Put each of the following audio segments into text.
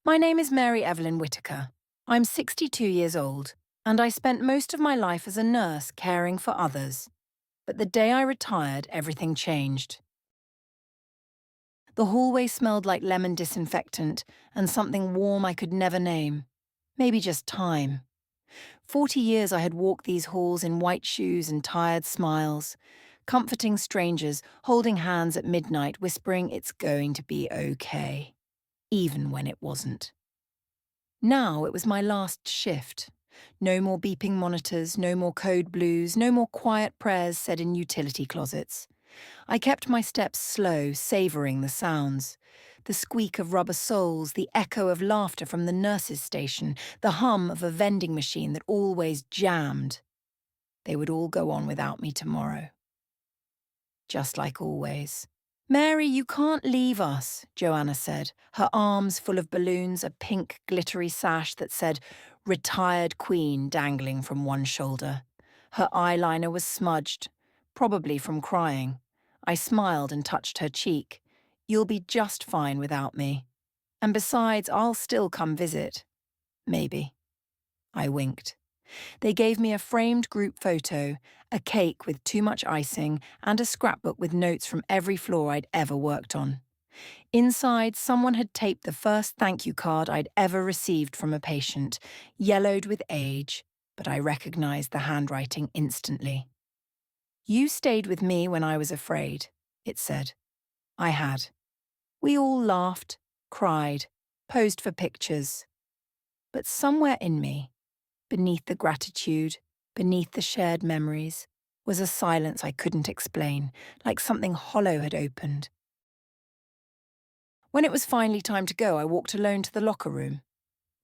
My name is Mary Evelyn Whitaker. I'm 62 years old, and I spent most of my life as a nurse caring for others. But the day I retired, everything changed. The hallway smelled like lemon disinfectant and something warm I could never name. Maybe just time. 40 years I had walked these halls in white shoes and tired smiles, comforting strangers, holding hands at midnight, whispering it's going to be okay, even when it wasn't. Now it was my last shift. No more beeping monitors, no more code blues, no more quiet prayers said in utility closets. I kept my steps slow, savouring the sounds. The squeak of rubber soles, the echo of laughter from the nurse's station, the hum of a vending machine that always jammed. They would all go on without me tomorrow. Just like always. Mary, you can't leave us, Joanna said, her arms full of balloons, a pink glittery sash that said Retired Queen dangling from one shoulder. Her eyeliner was smudged, probably from crying. I smiled and touched her cheek. You'll be just fine without me. And besides, I'll still come visit. Maybe. I winked. They gave me a framed group photo, a cake with too much icing, and a scrapbook with notes from every floor I'd ever worked on. Inside, someone had taped the first thank you card I'd ever received from a patient, yellowed with age, but I recognized the handwriting instantly. You stayed with me when I was afraid, it said. I had. We all laughed, cried, posed for pictures. But somewhere in me, beneath the gratitude, beneath the shared memories, was a silence I couldn't explain, like something hollow had opened. When it was finally time to go, I walked alone to the locker room.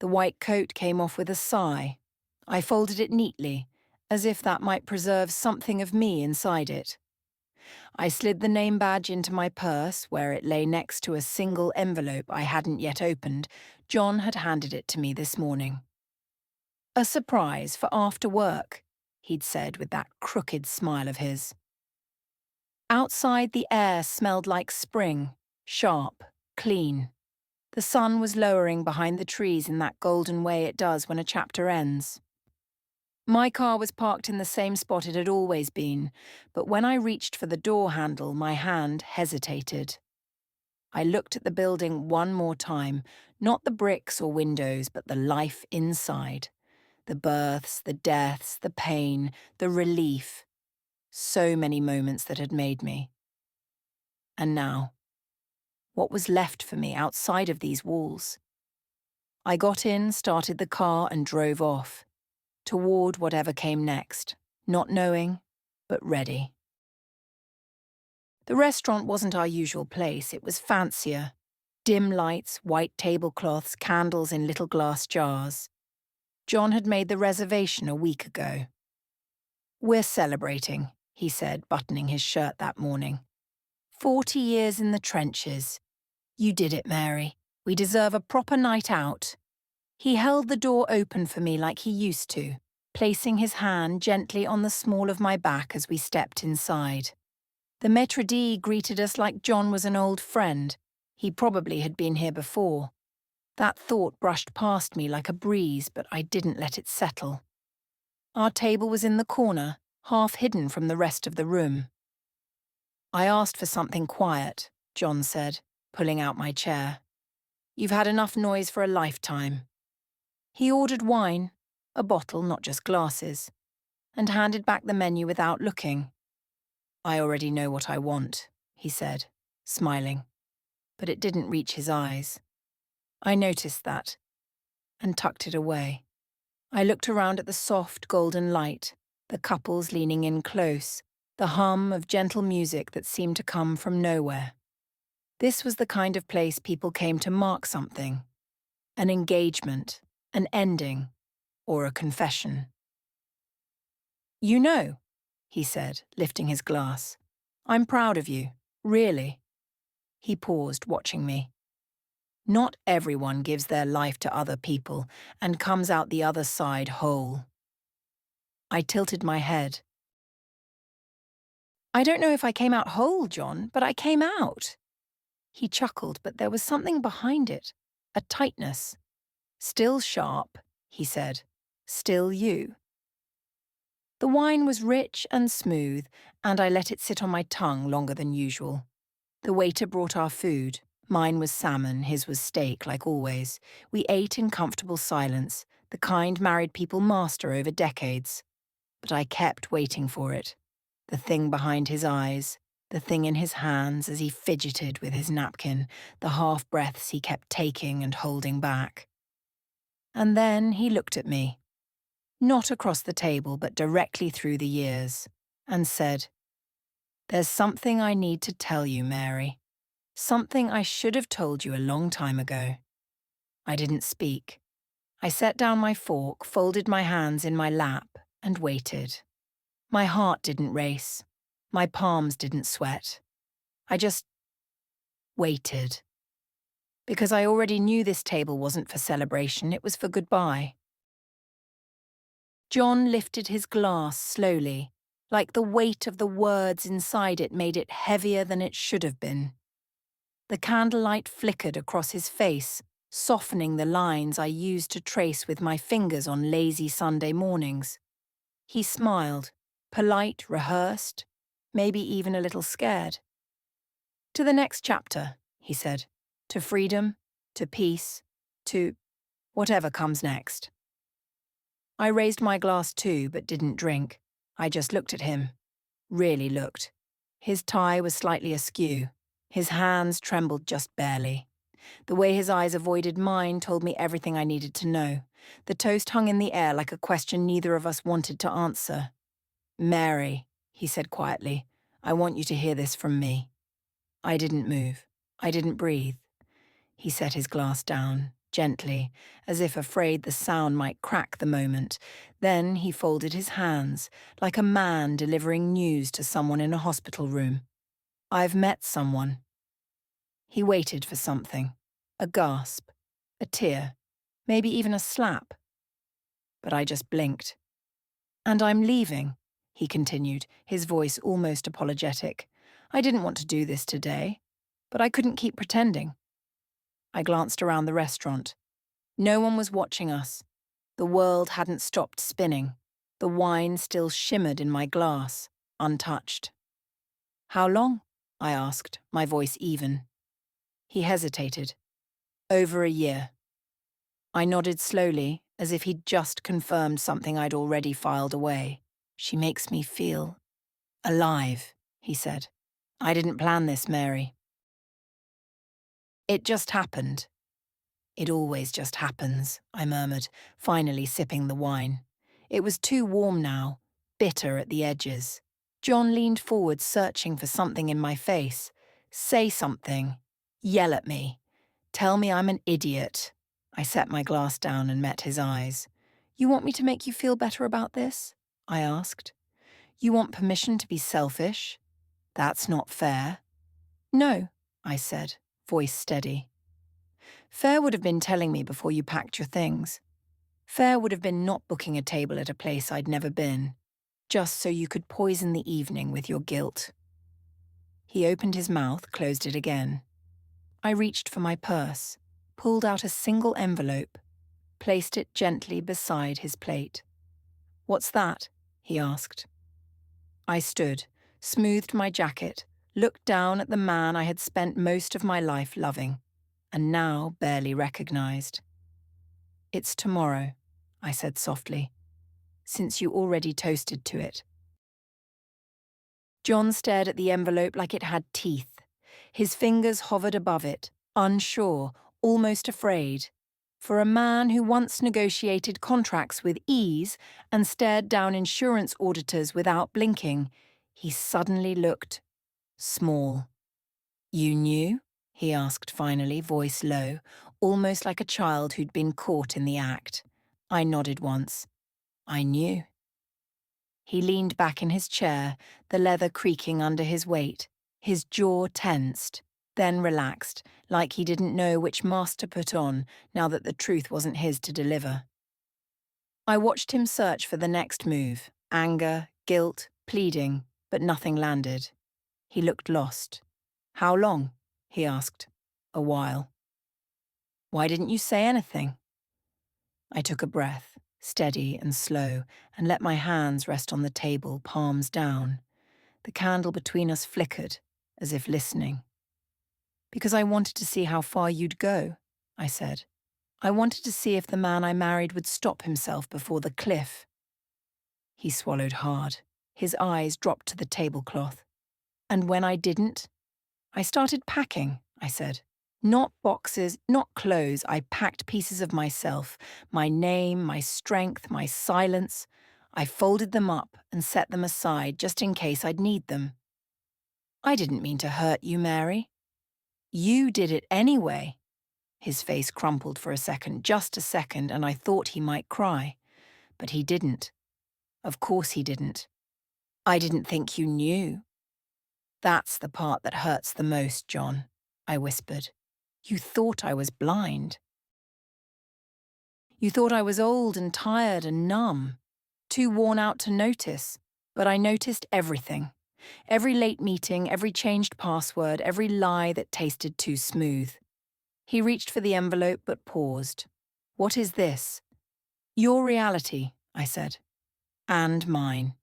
The white coat came off with a sigh. I folded it neatly, as if that might preserve something of me inside it. I slid the name badge into my purse, where it lay next to a single envelope I hadn't yet opened. John had handed it to me this morning. A surprise for after work, he'd said with that crooked smile of his. Outside, the air smelled like spring, sharp, clean. The sun was lowering behind the trees in that golden way it does when a chapter ends. My car was parked in the same spot it had always been, but when I reached for the door handle, my hand hesitated. I looked at the building one more time, not the bricks or windows, but the life inside. The births, the deaths, the pain, the relief. So many moments that had made me. And now, what was left for me outside of these walls? I got in, started the car, and drove off, toward whatever came next, not knowing, but ready. The restaurant wasn't our usual place, it was fancier. Dim lights, white tablecloths, candles in little glass jars. John had made the reservation a week ago. We're celebrating, he said, buttoning his shirt that morning. 40 years in the trenches. You did it, Mary. We deserve a proper night out. He held the door open for me like he used to, placing his hand gently on the small of my back as we stepped inside. The maître d' greeted us like John was an old friend. He probably had been here before. That thought brushed past me like a breeze, but I didn't let it settle. Our table was in the corner, half hidden from the rest of the room. I asked for something quiet, John said, pulling out my chair. You've had enough noise for a lifetime. He ordered wine, a bottle, not just glasses, and handed back the menu without looking. I already know what I want, he said, smiling, but it didn't reach his eyes. I noticed that, and tucked it away. I looked around at the soft golden light, the couples leaning in close, the hum of gentle music that seemed to come from nowhere. This was the kind of place people came to mark something. An engagement, an ending, or a confession. You know, he said, lifting his glass. I'm proud of you, really. He paused, watching me. Not everyone gives their life to other people and comes out the other side whole. I tilted my head. I don't know if I came out whole, John, but I came out. He chuckled, but there was something behind it. a tightness. Still sharp, he said. Still you. The wine was rich and smooth, and I let it sit on my tongue longer than usual. The waiter brought our food. Mine was salmon, his was steak, like always. We ate in comfortable silence, the kind married people master over decades. But I kept waiting for it. The thing behind his eyes, the thing in his hands as he fidgeted with his napkin, the half-breaths he kept taking and holding back. And then he looked at me, not across the table but directly through the years, and said, "There's something I need to tell you, Mary. Something I should have told you a long time ago." I didn't speak. I set down my fork, folded my hands in my lap, and waited. My heart didn't race. My palms didn't sweat. I just waited. Because I already knew this table wasn't for celebration, it was for goodbye. John lifted his glass slowly, like the weight of the words inside it made it heavier than it should have been. The candlelight flickered across his face, softening the lines I used to trace with my fingers on lazy Sunday mornings. He smiled, polite, rehearsed, maybe even a little scared. "To the next chapter," he said. "To freedom, to peace, to whatever comes next." I raised my glass too, but didn't drink. I just looked at him. Really looked. His tie was slightly askew. His hands trembled just barely. The way his eyes avoided mine told me everything I needed to know. The toast hung in the air like a question neither of us wanted to answer. "Mary," he said quietly, "I want you to hear this from me." I didn't move. I didn't breathe. He set his glass down, gently, as if afraid the sound might crack the moment. Then he folded his hands, like a man delivering news to someone in a hospital room. "I've met someone." He waited for something. A gasp. A tear. Maybe even a slap. But I just blinked. "And I'm leaving," he continued, his voice almost apologetic. "I didn't want to do this today, but I couldn't keep pretending." I glanced around the restaurant. No one was watching us. The world hadn't stopped spinning. The wine still shimmered in my glass, untouched. "How long?" I asked, my voice even. He hesitated. "Over a year." I nodded slowly, as if he'd just confirmed something I'd already filed away. "She makes me feel alive," he said. "I didn't plan this, Mary. It just happened." "It always just happens," I murmured, finally sipping the wine. It was too warm now, bitter at the edges. John leaned forward, searching for something in my face. "Say something. Yell at me. Tell me I'm an idiot." I set my glass down and met his eyes. "You want me to make you feel better about this?" I asked. "You want permission to be selfish? That's not fair." "No," I said, voice steady. "Fair would have been telling me before you packed your things. Fair would have been not booking a table at a place I'd never been, just so you could poison the evening with your guilt." He opened his mouth, closed it again. I reached for my purse, pulled out a single envelope, placed it gently beside his plate. "What's that?" he asked. I stood, smoothed my jacket, looked down at the man I had spent most of my life loving, and now barely recognized. "It's tomorrow," I said softly, "since you already toasted to it." John stared at the envelope like it had teeth. His fingers hovered above it, unsure, almost afraid. For a man who once negotiated contracts with ease and stared down insurance auditors without blinking, he suddenly looked small. "You knew?" he asked finally, voice low, almost like a child who'd been caught in the act. I nodded once. "I knew." He leaned back in his chair, the leather creaking under his weight. His jaw tensed, then relaxed, like he didn't know which mask to put on now that the truth wasn't his to deliver. I watched him search for the next move, anger, guilt, pleading, but nothing landed. He looked lost. "How long?" he asked. "A while." Why didn't you say anything? I took a breath, steady and slow, and let my hands rest on the table, palms down. The candle between us flickered, as if listening. Because I wanted to see how far you'd go, I said. I wanted to see if the man I married would stop himself before the cliff. He swallowed hard. His eyes dropped to the tablecloth. And when I didn't, I started packing, I said. Not boxes, not clothes. I packed pieces of myself, my name, my strength, my silence. I folded them up and set them aside just in case I'd need them. I didn't mean to hurt you, Mary. You did it anyway. His face crumpled for a second, just a second, and I thought he might cry. But he didn't. Of course he didn't. I didn't think you knew. That's the part that hurts the most, John, I whispered. You thought I was blind. You thought I was old and tired and numb, too worn out to notice. But I noticed everything. Every late meeting, every changed password, every lie that tasted too smooth. He reached for the envelope but paused. What is this? Your reality, I said. And mine.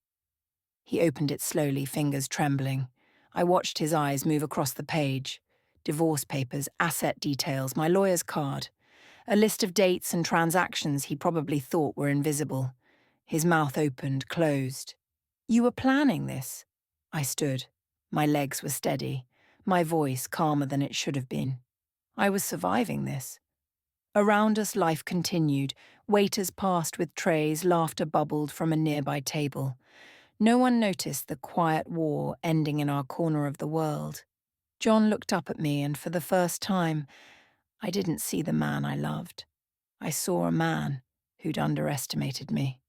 He opened it slowly, fingers trembling. I watched his eyes move across the page. Divorce papers, asset details, my lawyer's card. A list of dates and transactions he probably thought were invisible. His mouth opened, closed. You were planning this? I stood. My legs were steady, my voice calmer than it should have been. I was surviving this. Around us life continued. Waiters passed with trays, laughter bubbled from a nearby table. No one noticed the quiet war ending in our corner of the world. John looked up at me, and for the first time, I didn't see the man I loved. I saw a man who'd underestimated me.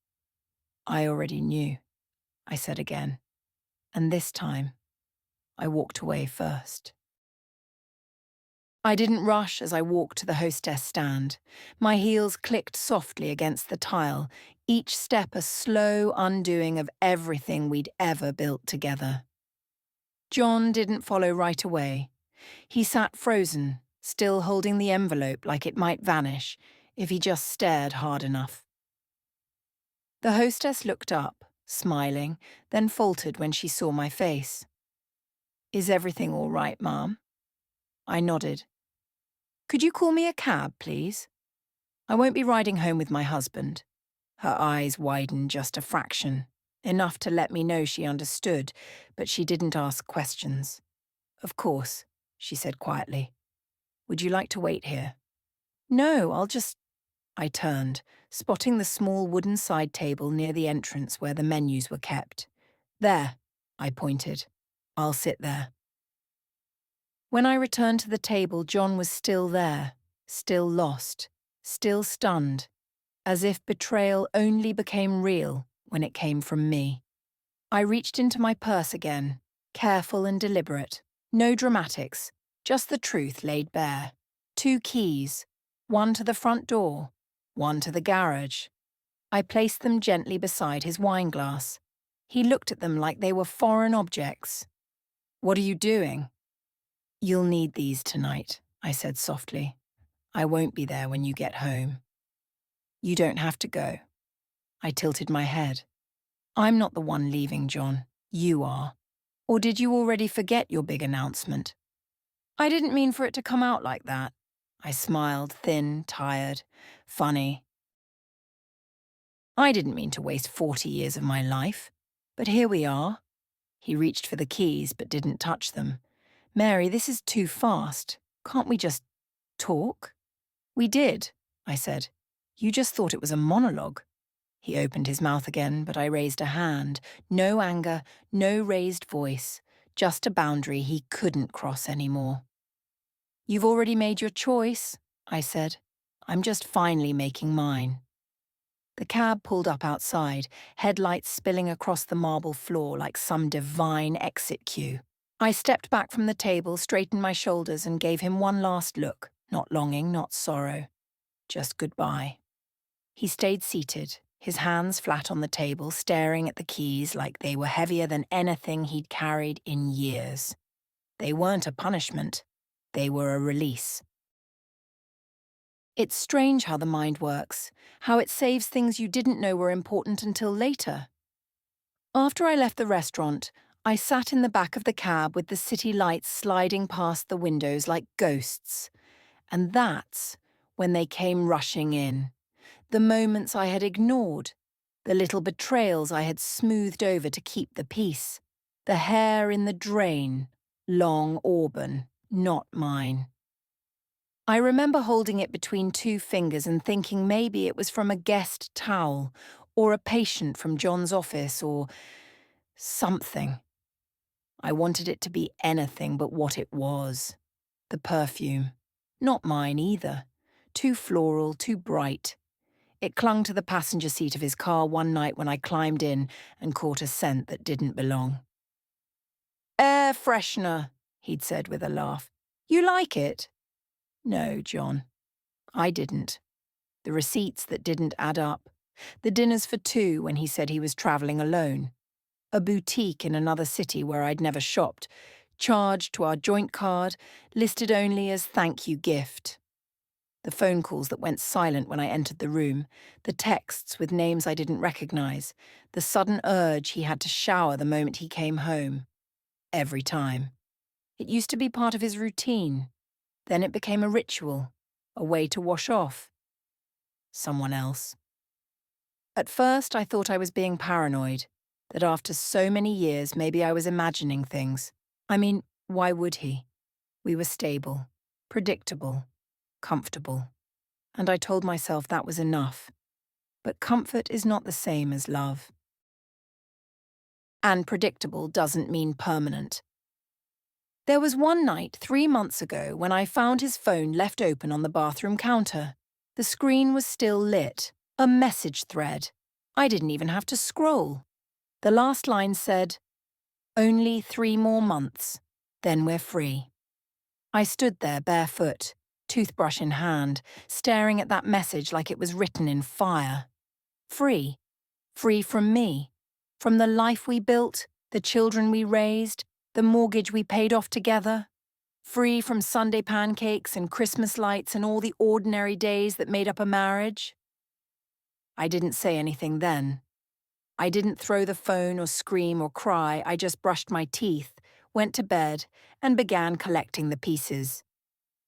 I already knew, I said again. And this time, I walked away first. I didn't rush as I walked to the hostess stand. My heels clicked softly against the tile, each step a slow undoing of everything we'd ever built together. John didn't follow right away. He sat frozen, still holding the envelope like it might vanish if he just stared hard enough. The hostess looked up, smiling, then faltered when she saw my face. Is everything all right, Ma'am? I nodded. Could you call me a cab, please? I won't be riding home with my husband. Her eyes widened just a fraction, enough to let me know she understood, but she didn't ask questions. Of course, she said quietly. Would you like to wait here? No, I'll just... I turned, spotting the small wooden side table near the entrance where the menus were kept. There, I pointed. I'll sit there. When I returned to the table, John was still there, still lost, still stunned, as if betrayal only became real when it came from me. I reached into my purse again, careful and deliberate. No dramatics, just the truth laid bare. 2 keys, one to the front door, one to the garage. I placed them gently beside his wine glass. He looked at them like they were foreign objects. What are you doing? You'll need these tonight, I said softly. I won't be there when you get home. You don't have to go. I tilted my head. I'm not the one leaving, John. You are. Or did you already forget your big announcement? I didn't mean for it to come out like that. I smiled, thin, tired, funny. I didn't mean to waste 40 years of my life. But here we are. He reached for the keys but didn't touch them. Mary, this is too fast. Can't we just talk? We did, I said. You just thought it was a monologue. He opened his mouth again, but I raised a hand. No anger, no raised voice, just a boundary he couldn't cross anymore. You've already made your choice, I said. I'm just finally making mine. The cab pulled up outside, headlights spilling across the marble floor like some divine exit cue. I stepped back from the table, straightened my shoulders, and gave him one last look. Not longing, not sorrow. Just goodbye. He stayed seated, his hands flat on the table, staring at the keys like they were heavier than anything he'd carried in years. They weren't a punishment. They were a release. It's strange how the mind works, how it saves things you didn't know were important until later. After I left the restaurant, I sat in the back of the cab with the city lights sliding past the windows like ghosts. And that's when they came rushing in. The moments I had ignored, the little betrayals I had smoothed over to keep the peace. The hair in the drain, long auburn, not mine. I remember holding it between two fingers and thinking maybe it was from a guest towel, or a patient from John's office, or something. I wanted it to be anything but what it was. The perfume. Not mine either. Too floral, too bright. It clung to the passenger seat of his car one night when I climbed in and caught a scent that didn't belong. "Air freshener," he'd said with a laugh. "You like it?" No, John. I didn't. The receipts that didn't add up. The dinners for two when he said he was travelling alone. A boutique in another city where I'd never shopped, charged to our joint card, listed only as thank you gift. The phone calls that went silent when I entered the room, the texts with names I didn't recognise, the sudden urge he had to shower the moment he came home. Every time. It used to be part of his routine. Then it became a ritual, a way to wash off. Someone else. At first, I thought I was being paranoid, that after so many years, maybe I was imagining things. I mean, why would he? We were stable, predictable, comfortable. And I told myself that was enough. But comfort is not the same as love. And predictable doesn't mean permanent. There was one night 3 months ago when I found his phone left open on the bathroom counter. The screen was still lit, a message thread. I didn't even have to scroll. The last line said, "Only 3 more months, then we're free." I stood there barefoot, toothbrush in hand, staring at that message like it was written in fire. Free. Free from me. From the life we built, the children we raised, the mortgage we paid off together. Free from Sunday pancakes and Christmas lights and all the ordinary days that made up a marriage. I didn't say anything then. I didn't throw the phone or scream or cry. I just brushed my teeth, went to bed, and began collecting the pieces.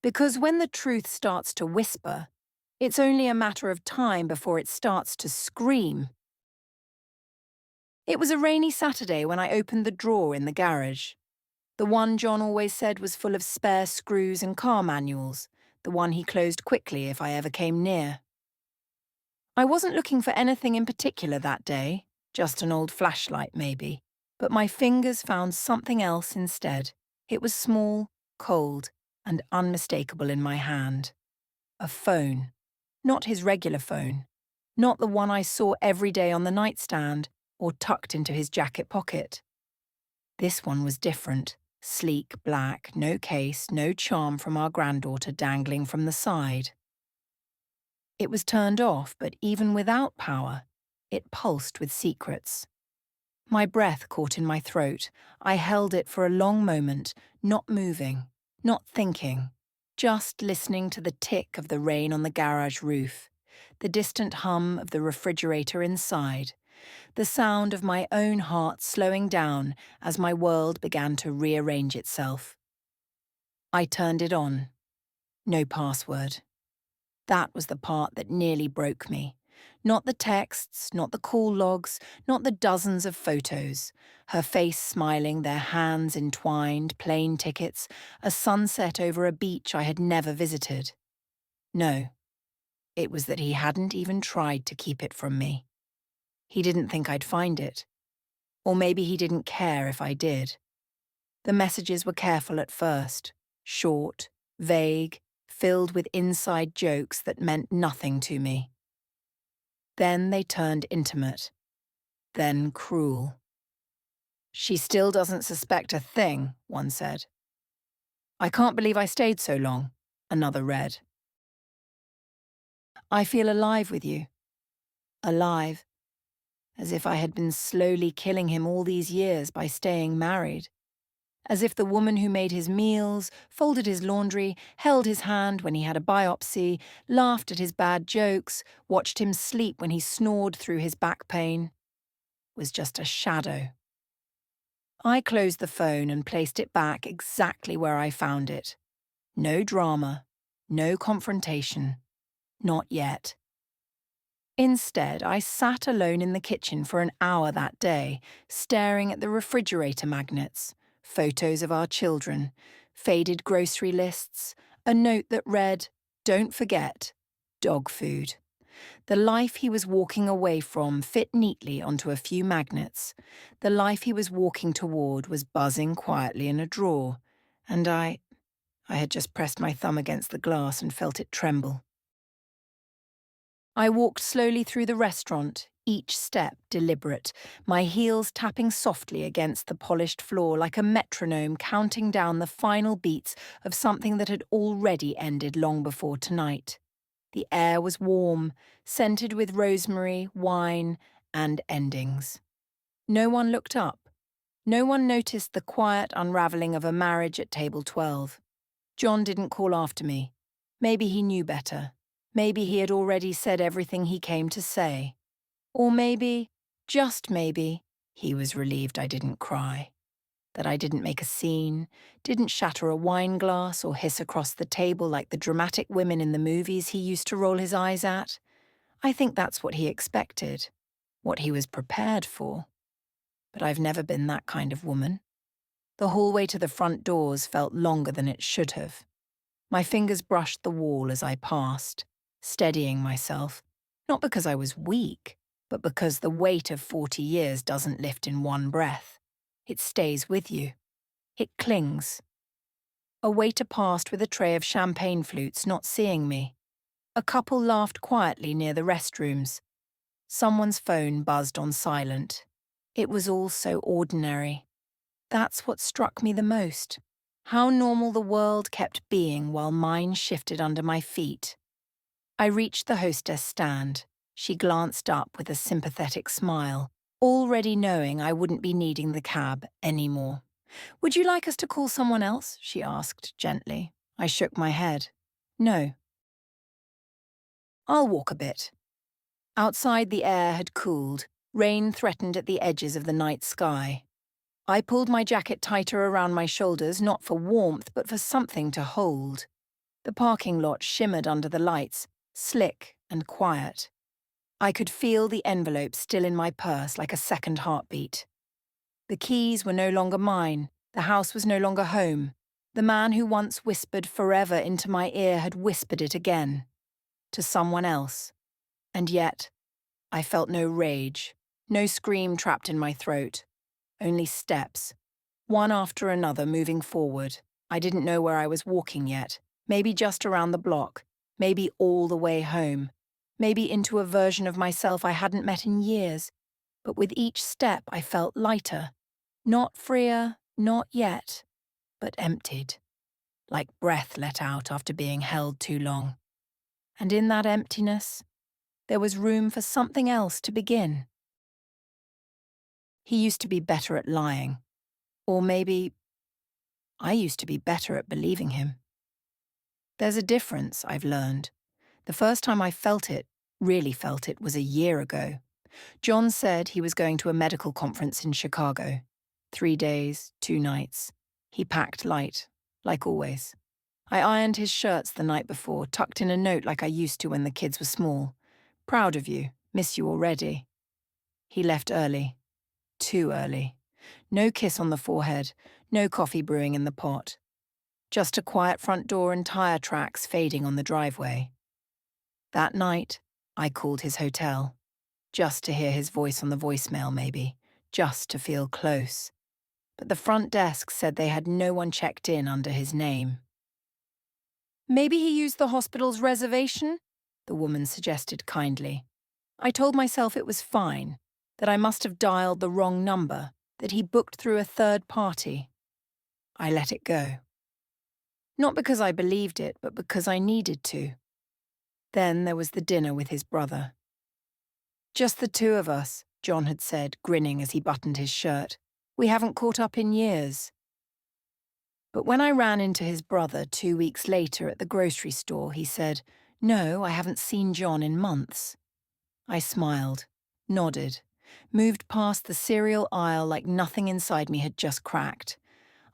Because when the truth starts to whisper, it's only a matter of time before it starts to scream. It was a rainy Saturday when I opened the drawer in the garage. The one John always said was full of spare screws and car manuals, the one he closed quickly if I ever came near. I wasn't looking for anything in particular that day, just an old flashlight maybe, but my fingers found something else instead. It was small, cold, and unmistakable in my hand. A phone. Not his regular phone. Not the one I saw every day on the nightstand or tucked into his jacket pocket. This one was different. Sleek, black, no case, no charm from our granddaughter dangling from the side. It was turned off, but even without power, it pulsed with secrets. My breath caught in my throat. I held it for a long moment, not moving, not thinking, just listening to the tick of the rain on the garage roof, the distant hum of the refrigerator inside, the sound of my own heart slowing down as my world began to rearrange itself. I turned it on. No password. That was the part that nearly broke me. Not the texts, not the call logs, not the dozens of photos. Her face smiling, their hands entwined, plane tickets, a sunset over a beach I had never visited. No, it was that he hadn't even tried to keep it from me. He didn't think I'd find it. Or maybe he didn't care if I did. The messages were careful at first, short, vague, filled with inside jokes that meant nothing to me. Then they turned intimate, then cruel. "She still doesn't suspect a thing," one said. "I can't believe I stayed so long," another read. "I feel alive with you. Alive. As if I had been slowly killing him all these years by staying married. as if the woman who made his meals, folded his laundry, held his hand when he had a biopsy, laughed at his bad jokes, watched him sleep when he snored through his back pain, was just a shadow. I closed the phone and placed it back exactly where I found it. No drama, no confrontation. Not yet. Instead, I sat alone in the kitchen for an hour that day, staring at the refrigerator magnets, photos of our children, faded grocery lists, a note that read, "Don't forget, dog food." The life he was walking away from fit neatly onto a few magnets. The life he was walking toward was buzzing quietly in a drawer, and I had just pressed my thumb against the glass and felt it tremble. I walked slowly through the restaurant, each step deliberate, my heels tapping softly against the polished floor like a metronome counting down the final beats of something that had already ended long before tonight. The air was warm, scented with rosemary, wine, and endings. No one looked up. No one noticed the quiet unravelling of a marriage at table 12. John didn't call after me. Maybe he knew better. Maybe he had already said everything he came to say. Or maybe, just maybe, he was relieved I didn't cry. That I didn't make a scene, didn't shatter a wine glass or hiss across the table like the dramatic women in the movies he used to roll his eyes at. I think that's what he expected, what he was prepared for. But I've never been that kind of woman. The hallway to the front doors felt longer than it should have. My fingers brushed the wall as I passed, steadying myself, not because I was weak, but because the weight of 40 years doesn't lift in one breath. It stays with you. It clings. A waiter passed with a tray of champagne flutes, not seeing me. A couple laughed quietly near the restrooms. Someone's phone buzzed on silent. It was all so ordinary. That's what struck me the most. How normal the world kept being while mine shifted under my feet. I reached the hostess stand. She glanced up with a sympathetic smile, already knowing I wouldn't be needing the cab anymore. "Would you like us to call someone else?" she asked gently. I shook my head. "No." "I'll walk a bit." Outside the air had cooled. Rain threatened at the edges of the night sky. I pulled my jacket tighter around my shoulders, not for warmth, but for something to hold. The parking lot shimmered under the lights, slick and quiet. I could feel the envelope still in my purse like a second heartbeat. The keys were no longer mine. The house was no longer home. The man who once whispered forever into my ear had whispered it again. To someone else. And yet, I felt no rage, no scream trapped in my throat. Only steps, one after another moving forward. I didn't know where I was walking yet. Maybe just around the block. Maybe all the way home. Maybe into a version of myself I hadn't met in years. But with each step I felt lighter. Not freer, not yet, but emptied. Like breath let out after being held too long. And in that emptiness, there was room for something else to begin. He used to be better at lying. Or maybe I used to be better at believing him. There's a difference, I've learned. The first time I felt it, really felt it, was a year ago. John said he was going to a medical conference in Chicago. 3 days, 2 nights. He packed light, like always. I ironed his shirts the night before, tucked in a note like I used to when the kids were small. "Proud of you, miss you already." He left early. Too early. No kiss on the forehead, no coffee brewing in the pot. Just a quiet front door and tire tracks fading on the driveway. That night, I called his hotel. Just to hear his voice on the voicemail, maybe. Just to feel close. But the front desk said they had no one checked in under his name. "Maybe he used the hospital's reservation?" the woman suggested kindly. I told myself it was fine, that I must have dialed the wrong number, that he booked through a third party. I let it go. Not because I believed it, but because I needed to. Then there was the dinner with his brother. "Just the two of us," John had said, grinning as he buttoned his shirt. "We haven't caught up in years." But when I ran into his brother 2 weeks later at the grocery store, he said, "No, I haven't seen John in months." I smiled, nodded, moved past the cereal aisle like nothing inside me had just cracked.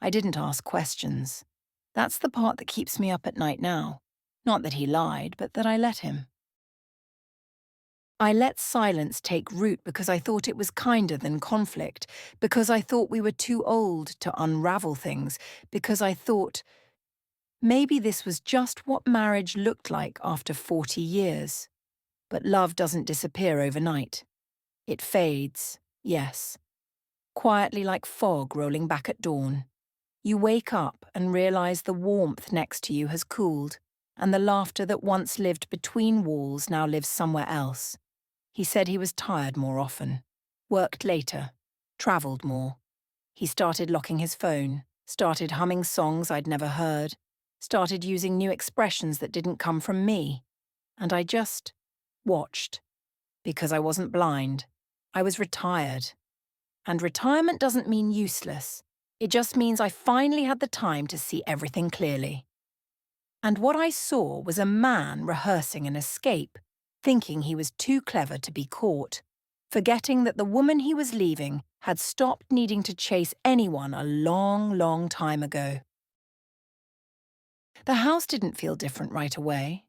I didn't ask questions. That's the part that keeps me up at night now. Not that he lied, but that I let him. I let silence take root because I thought it was kinder than conflict, because I thought we were too old to unravel things, because I thought maybe this was just what marriage looked like after 40 years. But love doesn't disappear overnight. It fades, yes, quietly like fog rolling back at dawn. You wake up and realize the warmth next to you has cooled, and the laughter that once lived between walls now lives somewhere else. He said he was tired more often, worked later, travelled more. He started locking his phone, started humming songs I'd never heard, started using new expressions that didn't come from me. And I just watched, because I wasn't blind. I was retired. And retirement doesn't mean useless. It just means I finally had the time to see everything clearly. And what I saw was a man rehearsing an escape, thinking he was too clever to be caught, forgetting that the woman he was leaving had stopped needing to chase anyone a long, long time ago. The house didn't feel different right away.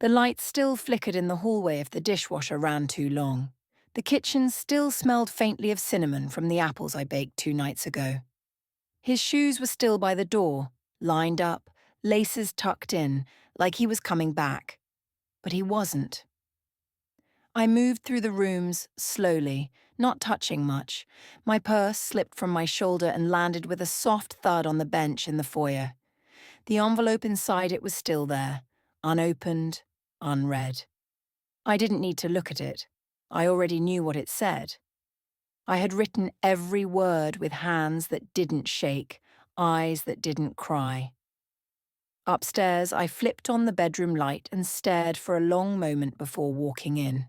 The lights still flickered in the hallway if the dishwasher ran too long. The kitchen still smelled faintly of cinnamon from the apples I baked 2 nights ago. His shoes were still by the door, lined up, laces tucked in, like he was coming back. But he wasn't. I moved through the rooms, slowly, not touching much. My purse slipped from my shoulder and landed with a soft thud on the bench in the foyer. The envelope inside it was still there, unopened, unread. I didn't need to look at it. I already knew what it said. I had written every word with hands that didn't shake, eyes that didn't cry. Upstairs, I flipped on the bedroom light and stared for a long moment before walking in.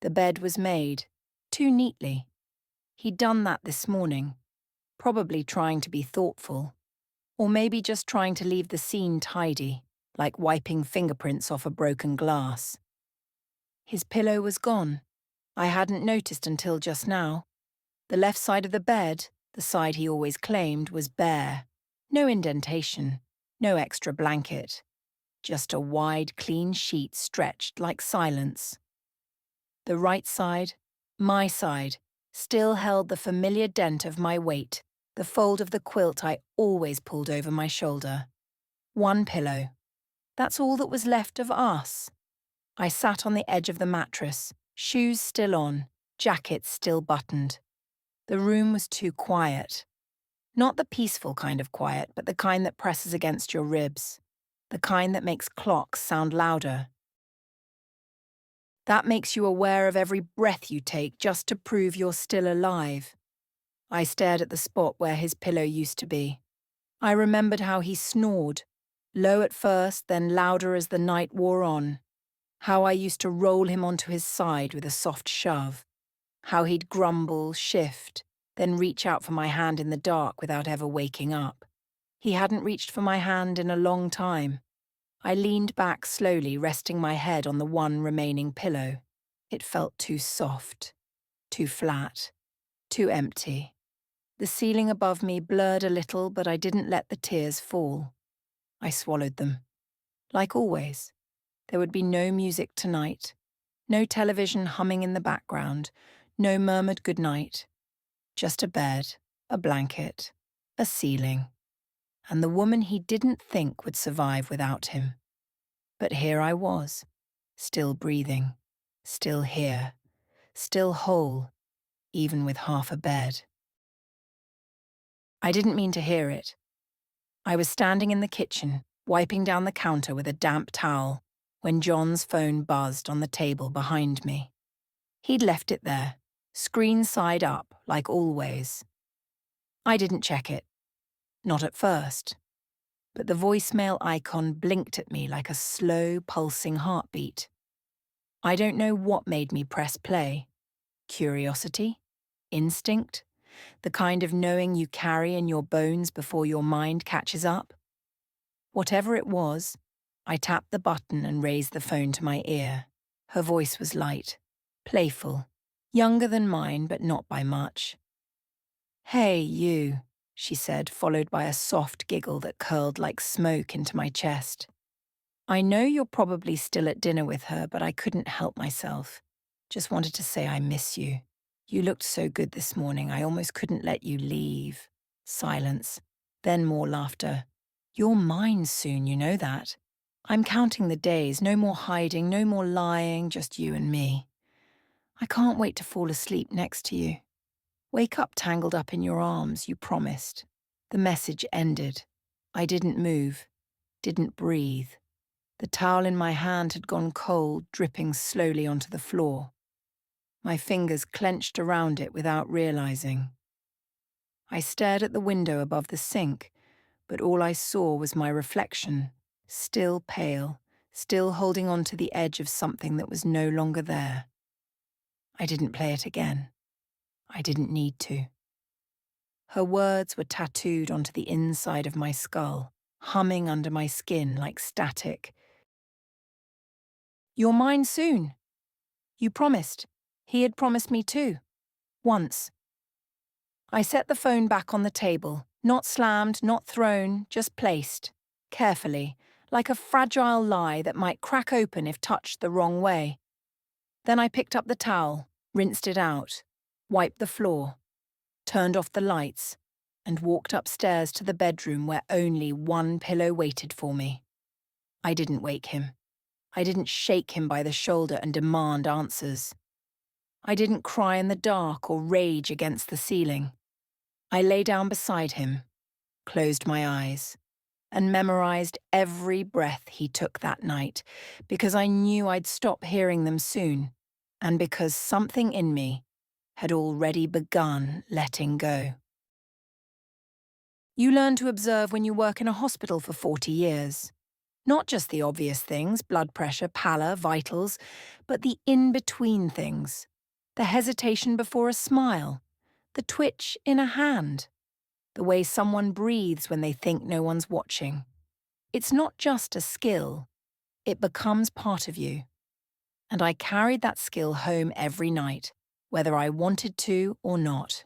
The bed was made, too neatly. He'd done that this morning, probably trying to be thoughtful, or maybe just trying to leave the scene tidy, like wiping fingerprints off a broken glass. His pillow was gone. I hadn't noticed until just now. The left side of the bed, the side he always claimed, was bare. No indentation, no extra blanket. Just a wide, clean sheet stretched like silence. The right side, my side, still held the familiar dent of my weight, the fold of the quilt I always pulled over my shoulder. One pillow. That's all that was left of us. I sat on the edge of the mattress, shoes still on, jacket still buttoned. The room was too quiet. Not the peaceful kind of quiet, but the kind that presses against your ribs. The kind that makes clocks sound louder. That makes you aware of every breath you take just to prove you're still alive. I stared at the spot where his pillow used to be. I remembered how he snored, low at first, then louder as the night wore on. How I used to roll him onto his side with a soft shove. How he'd grumble, shift, then reach out for my hand in the dark without ever waking up. He hadn't reached for my hand in a long time. I leaned back slowly, resting my head on the one remaining pillow. It felt too soft, too flat, too empty. The ceiling above me blurred a little, but I didn't let the tears fall. I swallowed them. Like always, there would be no music tonight, no television humming in the background, no murmured goodnight. Just a bed, a blanket, a ceiling, and the woman he didn't think would survive without him. But here I was, still breathing, still here, still whole, even with half a bed. I didn't mean to hear it. I was standing in the kitchen, wiping down the counter with a damp towel, when John's phone buzzed on the table behind me. He'd left it there, screen side up, like always. I didn't check it. Not at first. But the voicemail icon blinked at me like a slow, pulsing heartbeat. I don't know what made me press play. Curiosity? Instinct? The kind of knowing you carry in your bones before your mind catches up. Whatever it was, I tapped the button and raised the phone to my ear. Her voice was light, playful, younger than mine, but not by much. "Hey, you," she said, followed by a soft giggle that curled like smoke into my chest. "I know you're probably still at dinner with her, but I couldn't help myself. Just wanted to say I miss you. You looked so good this morning, I almost couldn't let you leave." Silence. Then more laughter. "You're mine soon, you know that. I'm counting the days, no more hiding, no more lying, just you and me. I can't wait to fall asleep next to you. Wake up tangled up in your arms, you promised." The message ended. I didn't move, didn't breathe. The towel in my hand had gone cold, dripping slowly onto the floor. My fingers clenched around it without realizing. I stared at the window above the sink, but all I saw was my reflection, still pale, still holding on to the edge of something that was no longer there. I didn't play it again. I didn't need to. Her words were tattooed onto the inside of my skull, humming under my skin like static. "You're mine soon. You promised. He had promised me too. Once." I set the phone back on the table, not slammed, not thrown, just placed, carefully, like a fragile lie that might crack open if touched the wrong way. Then I picked up the towel, rinsed it out, wiped the floor, turned off the lights, and walked upstairs to the bedroom where only one pillow waited for me. I didn't wake him. I didn't shake him by the shoulder and demand answers. I didn't cry in the dark or rage against the ceiling. I lay down beside him, closed my eyes, and memorized every breath he took that night because I knew I'd stop hearing them soon, and because something in me had already begun letting go. You learn to observe when you work in a hospital for 40 years. Not just the obvious things, blood pressure, pallor, vitals, but the in-between things. The hesitation before a smile, the twitch in a hand, the way someone breathes when they think no one's watching. It's not just a skill, it becomes part of you. And I carried that skill home every night, whether I wanted to or not.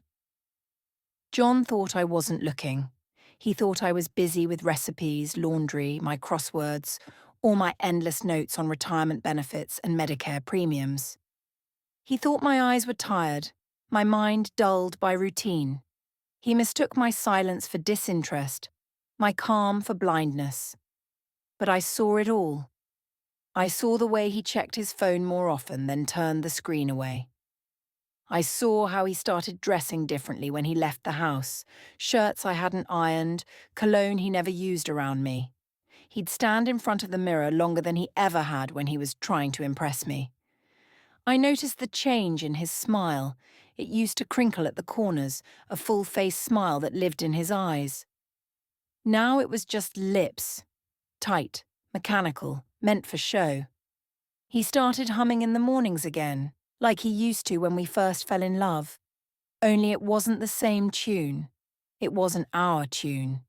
John thought I wasn't looking. He thought I was busy with recipes, laundry, my crosswords, or my endless notes on retirement benefits and Medicare premiums. He thought my eyes were tired, my mind dulled by routine. He mistook my silence for disinterest, my calm for blindness. But I saw it all. I saw the way he checked his phone more often than turned the screen away. I saw how he started dressing differently when he left the house, shirts I hadn't ironed, cologne he never used around me. He'd stand in front of the mirror longer than he ever had when he was trying to impress me. I noticed the change in his smile. It used to crinkle at the corners, a full-face smile that lived in his eyes. Now it was just lips, tight, mechanical, meant for show. He started humming in the mornings again, like he used to when we first fell in love. Only it wasn't the same tune. It wasn't our tune.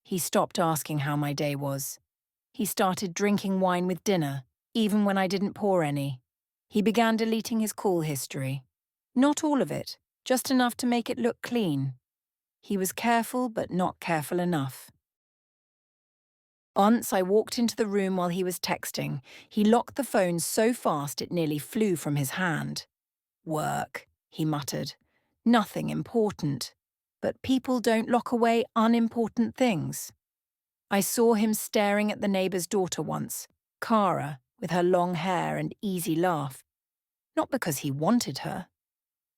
He stopped asking how my day was. He started drinking wine with dinner, even when I didn't pour any. He began deleting his call history. Not all of it, just enough to make it look clean. He was careful, but not careful enough. Once I walked into the room while he was texting. He locked the phone so fast it nearly flew from his hand. "Work," he muttered. "Nothing important. But people don't lock away unimportant things." I saw him staring at the neighbour's daughter once, Cara, with her long hair and easy laugh. Not because he wanted her,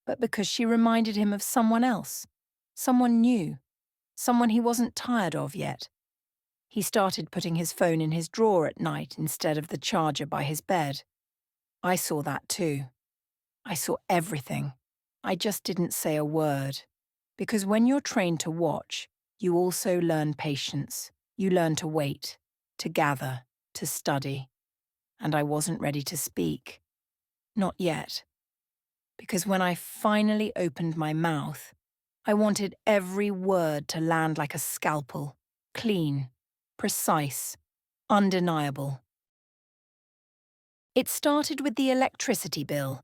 but because she reminded him of someone else, someone new, someone he wasn't tired of yet. He started putting his phone in his drawer at night instead of the charger by his bed. I saw that too. I saw everything. I just didn't say a word. Because when you're trained to watch, you also learn patience. You learn to wait, to gather, to study. And I wasn't ready to speak. Not yet. Because when I finally opened my mouth, I wanted every word to land like a scalpel, clean, precise, undeniable. It started with the electricity bill.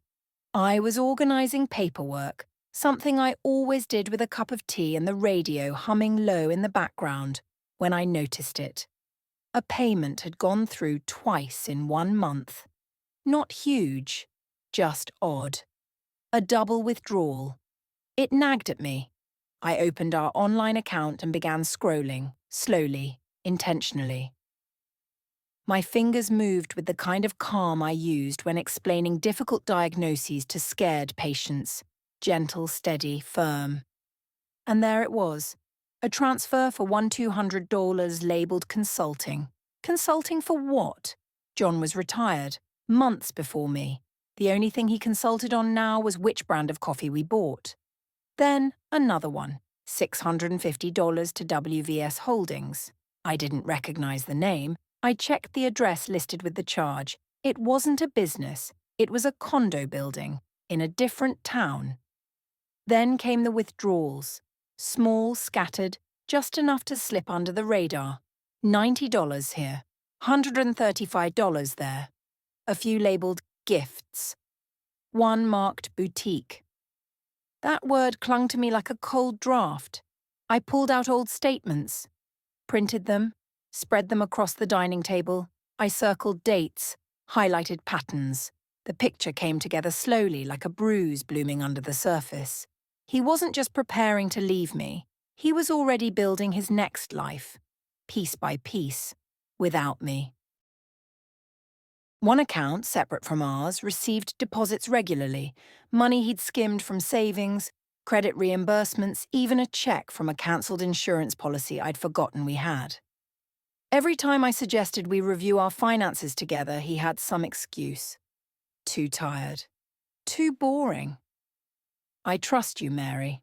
I was organising paperwork, something I always did with a cup of tea and the radio humming low in the background, when I noticed it. A payment had gone through twice in 1 month. Not huge, just odd. A double withdrawal. It nagged at me. I opened our online account and began scrolling, slowly, intentionally. My fingers moved with the kind of calm I used when explaining difficult diagnoses to scared patients. Gentle, steady, firm. And there it was. A transfer for $200 labelled consulting. Consulting for what? John was retired, months before me. The only thing he consulted on now was which brand of coffee we bought. Then another one, $650 to WVS Holdings. I didn't recognise the name. I checked the address listed with the charge. It wasn't a business. It was a condo building in a different town. Then came the withdrawals. Small, scattered, just enough to slip under the radar. $90 here, $135 there. A few labelled gifts. One marked boutique. That word clung to me like a cold draft. I pulled out old statements, printed them, spread them across the dining table. I circled dates, highlighted patterns. The picture came together slowly like a bruise blooming under the surface. He wasn't just preparing to leave me. He was already building his next life, piece by piece, without me. One account, separate from ours, received deposits regularly, money he'd skimmed from savings, credit reimbursements, even a check from a cancelled insurance policy I'd forgotten we had. Every time I suggested we review our finances together, he had some excuse. Too tired. Too boring. I trust you, Mary.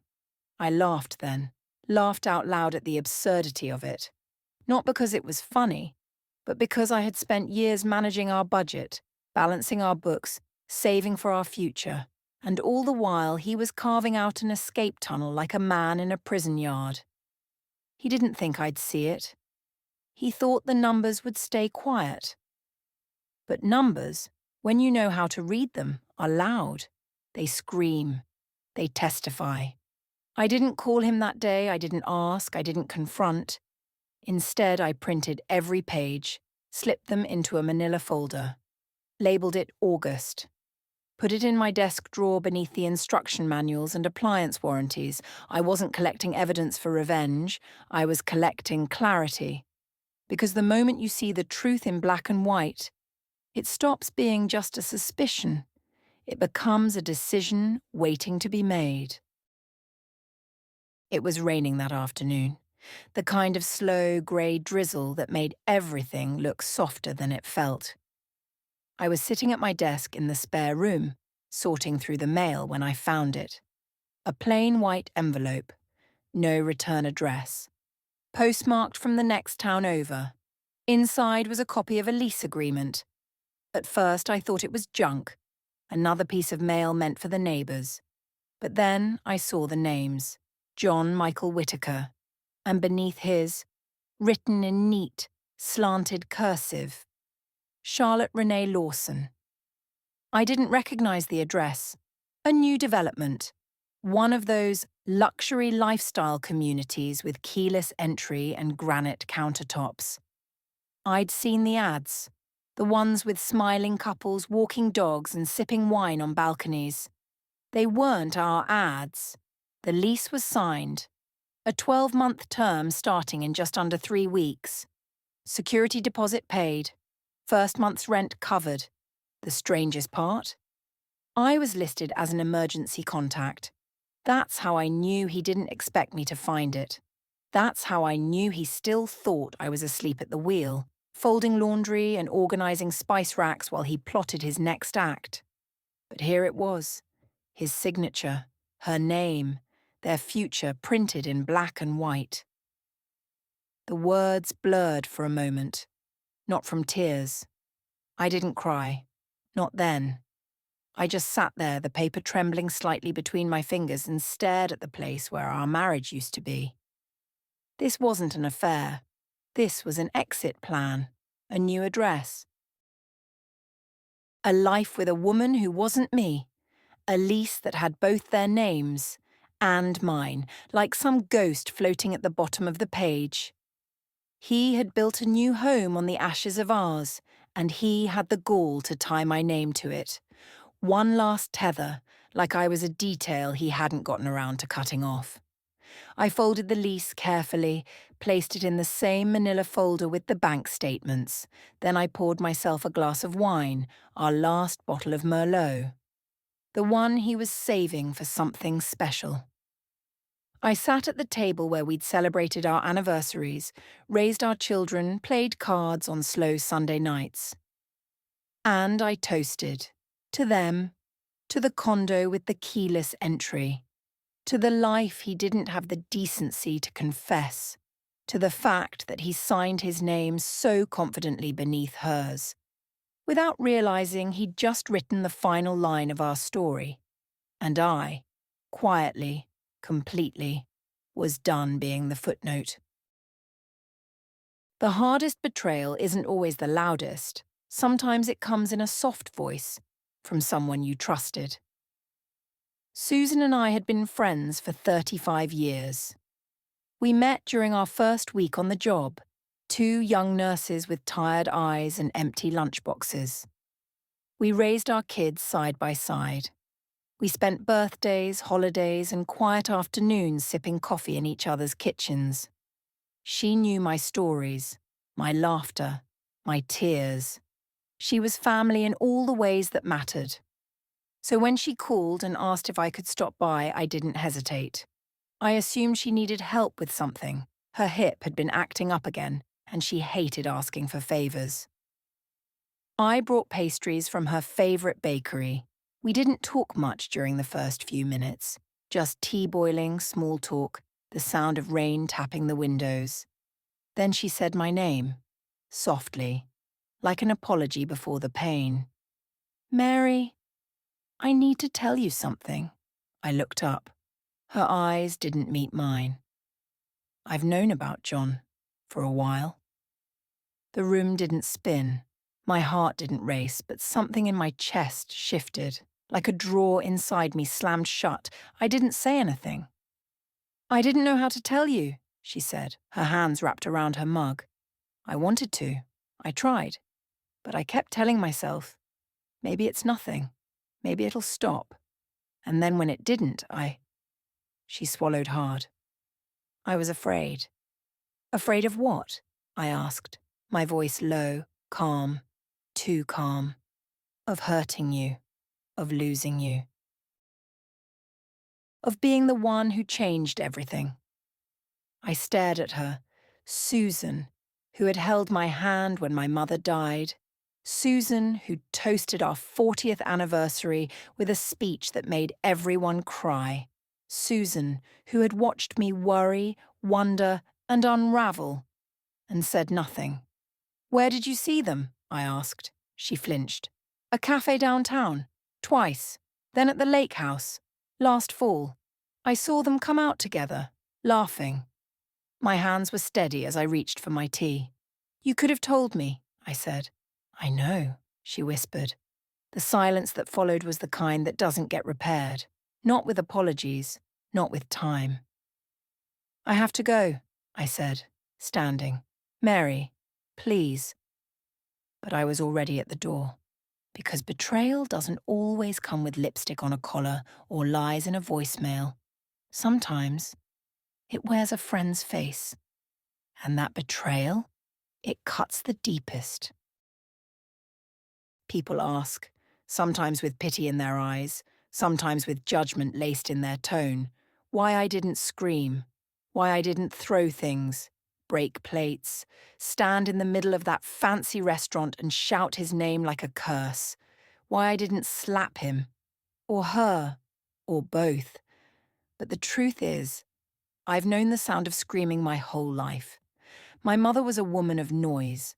I laughed then, laughed out loud at the absurdity of it. Not because it was funny, but because I had spent years managing our budget, balancing our books, saving for our future, and all the while he was carving out an escape tunnel like a man in a prison yard. He didn't think I'd see it. He thought the numbers would stay quiet. But numbers, when you know how to read them, are loud. They scream. They testify. I didn't call him that day, I didn't ask, I didn't confront. Instead, I printed every page, slipped them into a manila folder, labelled it August, put it in my desk drawer beneath the instruction manuals and appliance warranties. I wasn't collecting evidence for revenge, I was collecting clarity. Because the moment you see the truth in black and white, it stops being just a suspicion. It becomes a decision waiting to be made. It was raining that afternoon. The kind of slow, grey drizzle that made everything look softer than it felt. I was sitting at my desk in the spare room, sorting through the mail when I found it. A plain white envelope, no return address. Postmarked from the next town over. Inside was a copy of a lease agreement. At first I thought it was junk, another piece of mail meant for the neighbours. But then I saw the names, John Michael Whitaker, and beneath his, written in neat, slanted cursive, Charlotte Renee Lawson. I didn't recognise the address. A new development. One of those luxury lifestyle communities with keyless entry and granite countertops. I'd seen the ads, the ones with smiling couples walking dogs and sipping wine on balconies. They weren't our ads. The lease was signed. A 12-month term starting in just under 3 weeks. Security deposit paid. First month's rent covered. The strangest part? I was listed as an emergency contact. That's how I knew he didn't expect me to find it. That's how I knew he still thought I was asleep at the wheel, folding laundry and organising spice racks while he plotted his next act. But here it was. His signature, her name, their future printed in black and white. The words blurred for a moment, not from tears. I didn't cry, not then. I just sat there, the paper trembling slightly between my fingers, and stared at the place where our marriage used to be. This wasn't an affair. This was an exit plan, a new address. A life with a woman who wasn't me, a lease that had both their names and mine, like some ghost floating at the bottom of the page. He had built a new home on the ashes of ours, and he had the gall to tie my name to it. One last tether, like I was a detail he hadn't gotten around to cutting off. I folded the lease carefully, placed it in the same manila folder with the bank statements. Then I poured myself a glass of wine, our last bottle of Merlot. The one he was saving for something special. I sat at the table where we'd celebrated our anniversaries, raised our children, played cards on slow Sunday nights. And I toasted. To them, to the condo with the keyless entry, to the life he didn't have the decency to confess, to the fact that he signed his name so confidently beneath hers, without realizing he'd just written the final line of our story. And I, quietly, completely, was done being the footnote. The hardest betrayal isn't always the loudest. Sometimes it comes in a soft voice, from someone you trusted. Susan and I had been friends for 35 years. We met during our first week on the job, two young nurses with tired eyes and empty lunchboxes. We raised our kids side by side. We spent birthdays, holidays, and quiet afternoons sipping coffee in each other's kitchens. She knew my stories, my laughter, my tears. She was family in all the ways that mattered. So when she called and asked if I could stop by, I didn't hesitate. I assumed she needed help with something. Her hip had been acting up again, and she hated asking for favors. I brought pastries from her favorite bakery. We didn't talk much during the first few minutes, just tea boiling, small talk, the sound of rain tapping the windows. Then she said my name, softly, like an apology before the pain. Mary, I need to tell you something. I looked up. Her eyes didn't meet mine. I've known about John for a while. The room didn't spin. My heart didn't race, but something in my chest shifted, like a drawer inside me slammed shut. I didn't say anything. I didn't know how to tell you, she said, her hands wrapped around her mug. I wanted to. I tried. But I kept telling myself, maybe it's nothing. Maybe it'll stop. And then when it didn't, She swallowed hard. I was afraid. Afraid of what? I asked, my voice low, calm, too calm. Of hurting you, of losing you. Of being the one who changed everything. I stared at her, Susan, who had held my hand when my mother died. Susan, who toasted our 40th anniversary with a speech that made everyone cry. Susan, who had watched me worry, wonder, and unravel, and said nothing. Where did you see them? I asked. She flinched. A cafe downtown. Twice. Then at the lake house. Last fall. I saw them come out together, laughing. My hands were steady as I reached for my tea. You could have told me, I said. I know, she whispered. The silence that followed was the kind that doesn't get repaired. Not with apologies, not with time. I have to go, I said, standing. Mary, please. But I was already at the door. Because betrayal doesn't always come with lipstick on a collar or lies in a voicemail. Sometimes it wears a friend's face. And that betrayal, it cuts the deepest. People ask, sometimes with pity in their eyes, sometimes with judgment laced in their tone, why I didn't scream, why I didn't throw things, break plates, stand in the middle of that fancy restaurant and shout his name like a curse, why I didn't slap him, or her, or both. But the truth is, I've known the sound of screaming my whole life. My mother was a woman of noise.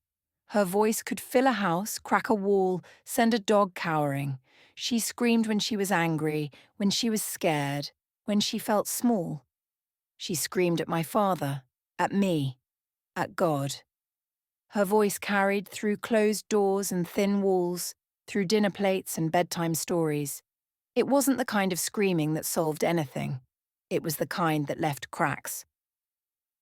Her voice could fill a house, crack a wall, send a dog cowering. She screamed when she was angry, when she was scared, when she felt small. She screamed at my father, at me, at God. Her voice carried through closed doors and thin walls, through dinner plates and bedtime stories. It wasn't the kind of screaming that solved anything. It was the kind that left cracks.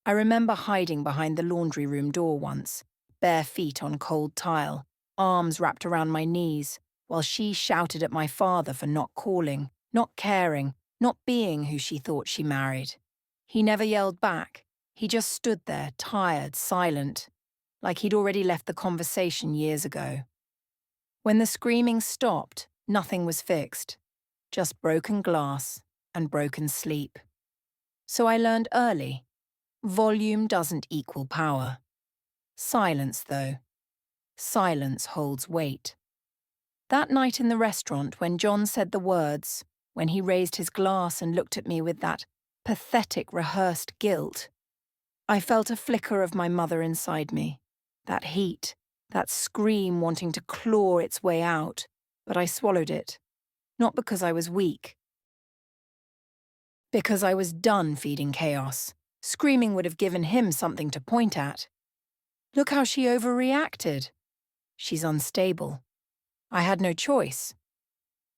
I remember hiding behind the laundry room door once, bare feet on cold tile, arms wrapped around my knees, while she shouted at my father for not calling, not caring, not being who she thought she married. He never yelled back. He just stood there, tired, silent, like he'd already left the conversation years ago. When the screaming stopped, nothing was fixed, just broken glass and broken sleep. So I learned early. Volume doesn't equal power. Silence, though. Silence holds weight. That night in the restaurant, when John said the words, when he raised his glass and looked at me with that pathetic, rehearsed guilt, I felt a flicker of my mother inside me. That heat, that scream wanting to claw its way out, but I swallowed it. Not because I was weak. Because I was done feeding chaos. Screaming would have given him something to point at. Look how she overreacted. She's unstable. I had no choice.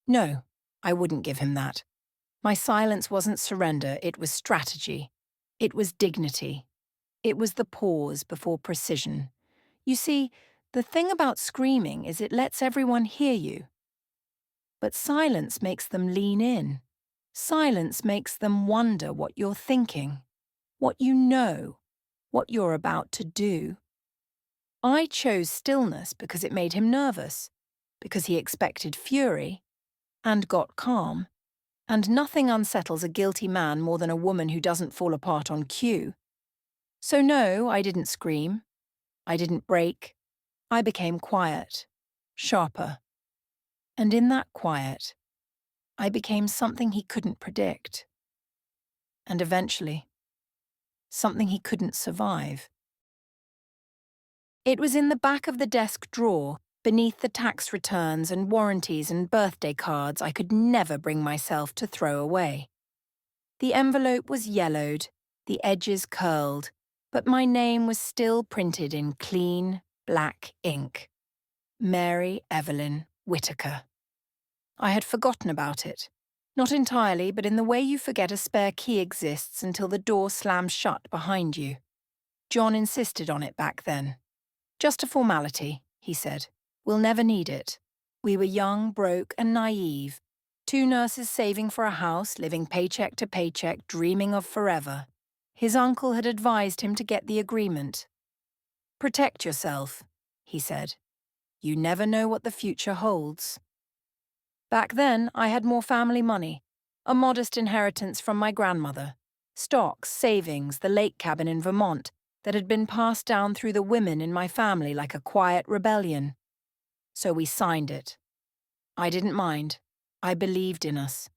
No, I wouldn't give him that. My silence wasn't surrender, it was strategy. It was dignity. It was the pause before precision. You see, the thing about screaming is it lets everyone hear you. But silence makes them lean in. Silence makes them wonder what you're thinking, what you know, what you're about to do. I chose stillness because it made him nervous, because he expected fury, and got calm. And nothing unsettles a guilty man more than a woman who doesn't fall apart on cue. So no, I didn't scream. I didn't break. I became quiet, sharper. And in that quiet, I became something he couldn't predict. And eventually, something he couldn't survive. It was in the back of the desk drawer, beneath the tax returns and warranties and birthday cards I could never bring myself to throw away. The envelope was yellowed, the edges curled, but my name was still printed in clean, black ink. Mary Evelyn Whitaker. I had forgotten about it. Not entirely, but in the way you forget a spare key exists until the door slams shut behind you. John insisted on it back then. Just a formality, he said. We'll never need it. We were young, broke, and naive. Two nurses saving for a house, living paycheck to paycheck, dreaming of forever. His uncle had advised him to get the agreement. Protect yourself, he said. You never know what the future holds. Back then, I had more family money, a modest inheritance from my grandmother, stocks, savings, the lake cabin in Vermont that had been passed down through the women in my family like a quiet rebellion. So we signed it. I didn't mind. I believed in us.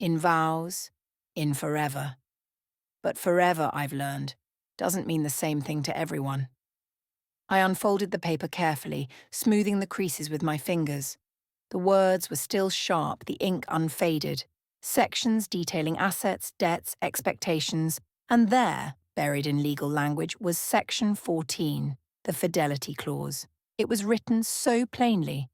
In vows, in forever. But forever, I've learned, doesn't mean the same thing to everyone. I unfolded the paper carefully, smoothing the creases with my fingers. The words were still sharp, the ink unfaded. Sections detailing assets, debts, expectations, and there, buried in legal language, was Section 14, the fidelity clause. It was written so plainly.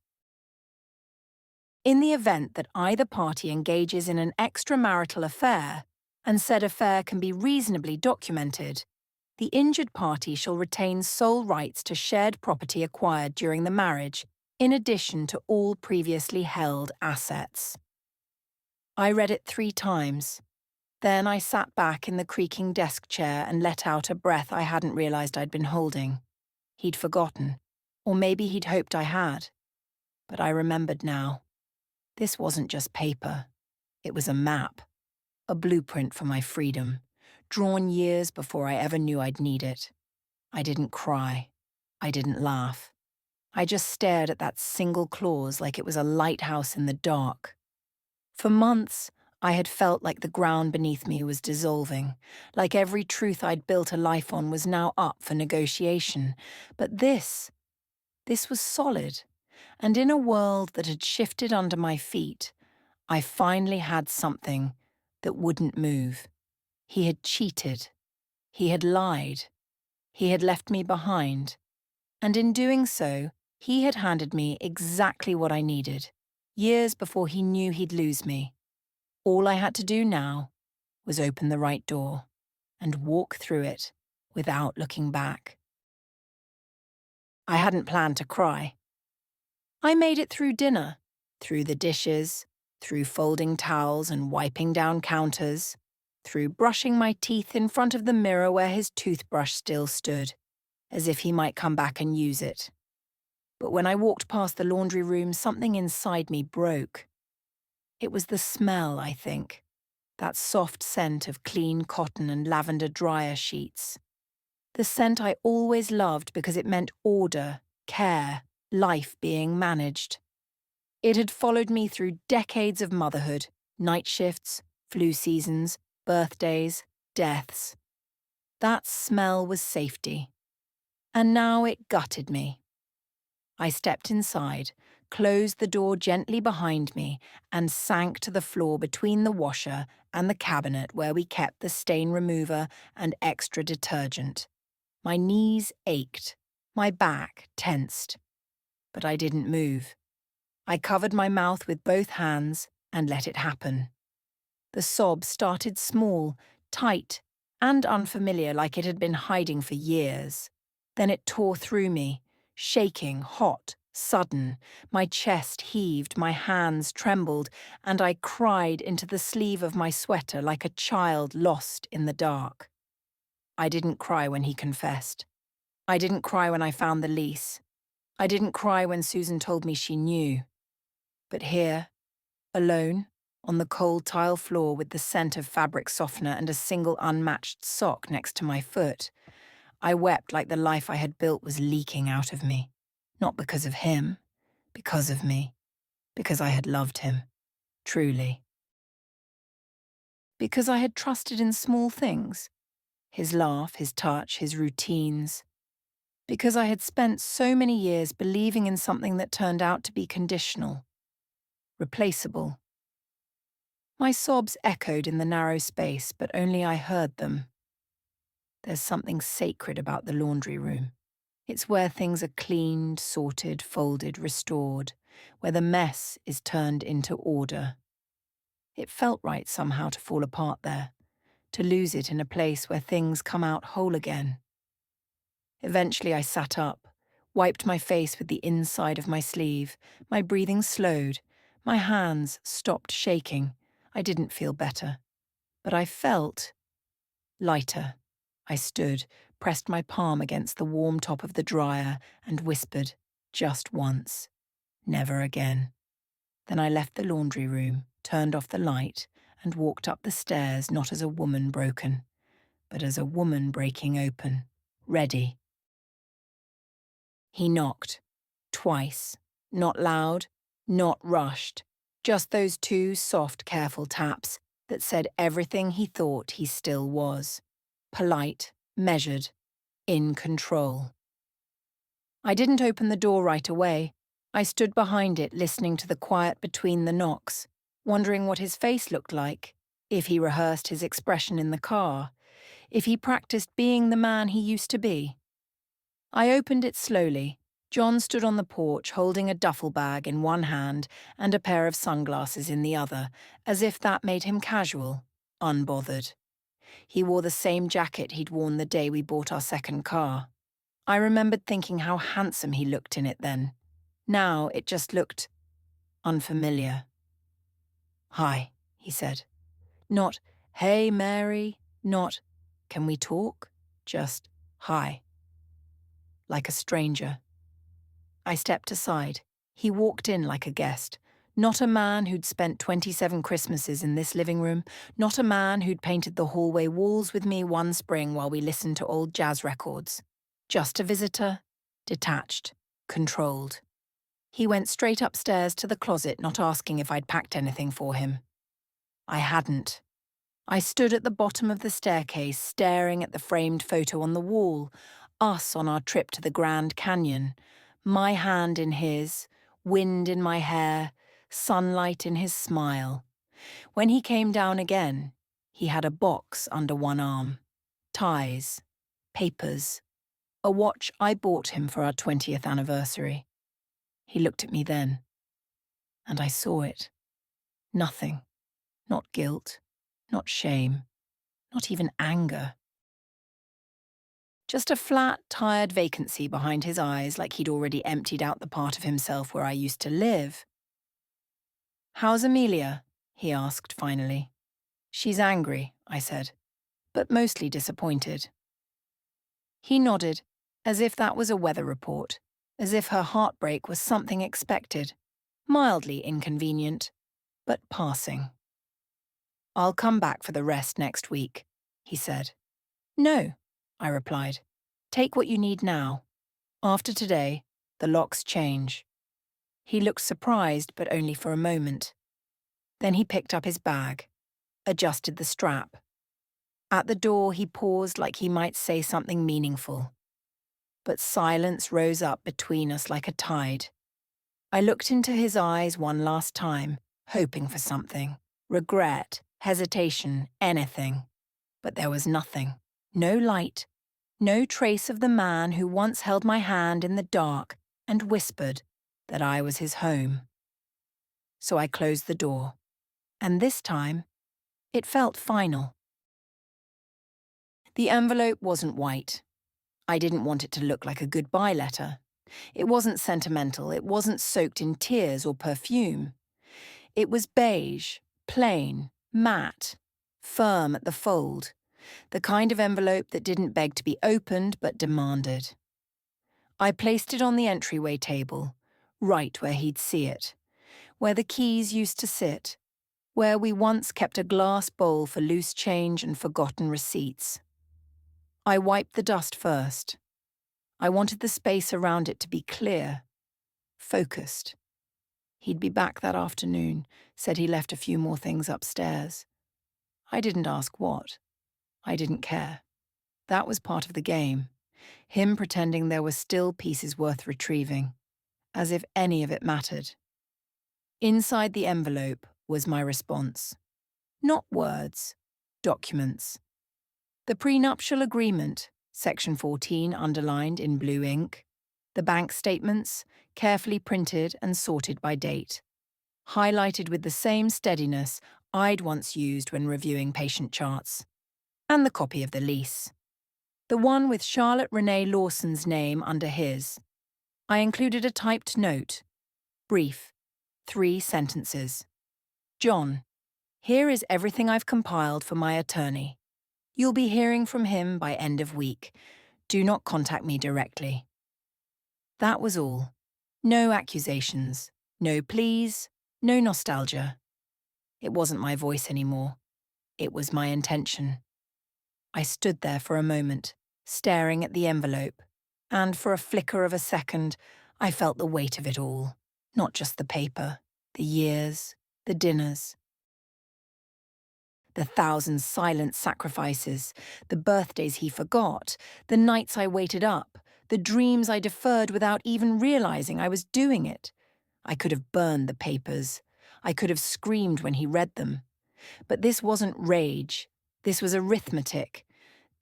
In the event that either party engages in an extramarital affair, and said affair can be reasonably documented, the injured party shall retain sole rights to shared property acquired during the marriage, in addition to all previously held assets. I read it 3 times. Then I sat back in the creaking desk chair and let out a breath I hadn't realized I'd been holding. He'd forgotten, or maybe he'd hoped I had. But I remembered now. This wasn't just paper. It was a map, a blueprint for my freedom, drawn years before I ever knew I'd need it. I didn't cry. I didn't laugh. I just stared at that single clause like it was a lighthouse in the dark. For months, I had felt like the ground beneath me was dissolving, like every truth I'd built a life on was now up for negotiation. But this was solid, And in a world that had shifted under my feet, I finally had something that wouldn't move. He had cheated. He had lied. He had left me behind. And in doing so, he had handed me exactly what I needed, years before he knew he'd lose me. All I had to do now was open the right door and walk through it without looking back. I hadn't planned to cry. I made it through dinner, through the dishes, through folding towels and wiping down counters, through brushing my teeth in front of the mirror where his toothbrush still stood, as if he might come back and use it. But when I walked past the laundry room, something inside me broke. It was the smell, I think, that soft scent of clean cotton and lavender dryer sheets. The scent I always loved because it meant order, care, life being managed. It had followed me through decades of motherhood, night shifts, flu seasons, birthdays, deaths. That smell was safety. And now it gutted me. I stepped inside, closed the door gently behind me, and sank to the floor between the washer and the cabinet where we kept the stain remover and extra detergent. My knees ached, my back tensed. But I didn't move. I covered my mouth with both hands and let it happen. The sob started small, tight, and unfamiliar, like it had been hiding for years. Then it tore through me, shaking, hot, sudden. My chest heaved, my hands trembled, and I cried into the sleeve of my sweater like a child lost in the dark. I didn't cry when he confessed. I didn't cry when I found the lease. I didn't cry when Susan told me she knew. But here, alone, on the cold tile floor with the scent of fabric softener and a single unmatched sock next to my foot, I wept like the life I had built was leaking out of me. Not because of him, because of me. Because I had loved him, truly. Because I had trusted in small things. His laugh, his touch, his routines. Because I had spent so many years believing in something that turned out to be conditional. Replaceable. My sobs echoed in the narrow space, but only I heard them. There's something sacred about the laundry room. It's where things are cleaned, sorted, folded, restored, where the mess is turned into order. It felt right somehow to fall apart there, to lose it in a place where things come out whole again. Eventually I sat up, wiped my face with the inside of my sleeve, my breathing slowed, my hands stopped shaking. I didn't feel better, but I felt lighter. I stood, pressed my palm against the warm top of the dryer and whispered, just once, never again. Then I left the laundry room, turned off the light, and walked up the stairs not as a woman broken, but as a woman breaking open, ready. He knocked, twice, not loud, not rushed, just those two soft, careful taps that said everything he thought he still was. Polite, measured, in control. I didn't open the door right away. I stood behind it, listening to the quiet between the knocks, wondering what his face looked like, if he rehearsed his expression in the car, if he practiced being the man he used to be. I opened it slowly. John stood on the porch holding a duffel bag in one hand and a pair of sunglasses in the other, as if that made him casual, unbothered. He wore the same jacket he'd worn the day we bought our second car. I remembered thinking how handsome he looked in it then. Now it just looked unfamiliar. "Hi," he said. Not, "Hey, Mary," not, "Can we talk?" Just, "Hi." Like a stranger. I stepped aside. He walked in like a guest. Not a man who'd spent 27 Christmases in this living room, not a man who'd painted the hallway walls with me one spring while we listened to old jazz records. Just a visitor, detached, controlled. He went straight upstairs to the closet, not asking if I'd packed anything for him. I hadn't. I stood at the bottom of the staircase, staring at the framed photo on the wall, us on our trip to the Grand Canyon, my hand in his, wind in my hair, sunlight in his smile. When he came down again, he had a box under one arm, ties, papers, a watch I bought him for our 20th anniversary. He looked at me then, and I saw it. Nothing. Not guilt, not shame, not even anger. Just a flat, tired vacancy behind his eyes, like he'd already emptied out the part of himself where I used to live. "How's Amelia?" he asked finally. "She's angry," I said, "but mostly disappointed." He nodded, as if that was a weather report, as if her heartbreak was something expected, mildly inconvenient, but passing. "I'll come back for the rest next week," he said. "No," I replied. "Take what you need now. After today, the locks change." He looked surprised, but only for a moment. Then he picked up his bag, adjusted the strap. At the door, he paused like he might say something meaningful. But silence rose up between us like a tide. I looked into his eyes one last time, hoping for something. Regret, hesitation, anything. But there was nothing. No light. No trace of the man who once held my hand in the dark and whispered that I was his home. So I closed the door. And this time, it felt final. The envelope wasn't white. I didn't want it to look like a goodbye letter. It wasn't sentimental, it wasn't soaked in tears or perfume. It was beige, plain, matte, firm at the fold, the kind of envelope that didn't beg to be opened but demanded. I placed it on the entryway table, right where he'd see it, where the keys used to sit, where we once kept a glass bowl for loose change and forgotten receipts. I wiped the dust first. I wanted the space around it to be clear, focused. He'd be back that afternoon, said he left a few more things upstairs. I didn't ask what. I didn't care. That was part of the game, him pretending there were still pieces worth retrieving, as if any of it mattered. Inside the envelope was my response. Not words, documents. The prenuptial agreement, Section 14 underlined in blue ink. The bank statements, carefully printed and sorted by date. Highlighted with the same steadiness I'd once used when reviewing patient charts. And the copy of the lease. The one with Charlotte Renee Lawson's name under his. I included a typed note. Brief. 3 sentences. "John, here is everything I've compiled for my attorney. You'll be hearing from him by end of week. Do not contact me directly." That was all. No accusations, no pleas, no nostalgia. It wasn't my voice anymore. It was my intention. I stood there for a moment, staring at the envelope, and for a flicker of a second, I felt the weight of it all. Not just the paper, the years, the dinners. The thousand silent sacrifices, the birthdays he forgot, the nights I waited up, the dreams I deferred without even realizing I was doing it. I could have burned the papers. I could have screamed when he read them. But this wasn't rage. This was arithmetic.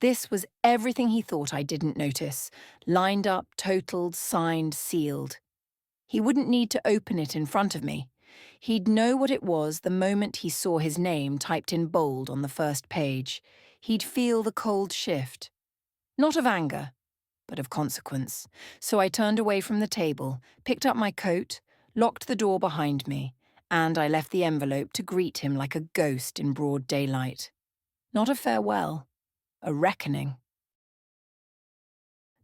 This was everything he thought I didn't notice, lined up, totaled, signed, sealed. He wouldn't need to open it in front of me. He'd know what it was the moment he saw his name typed in bold on the first page. He'd feel the cold shift. Not of anger, but of consequence. So I turned away from the table, picked up my coat, locked the door behind me, and I left the envelope to greet him like a ghost in broad daylight. Not a farewell, a reckoning.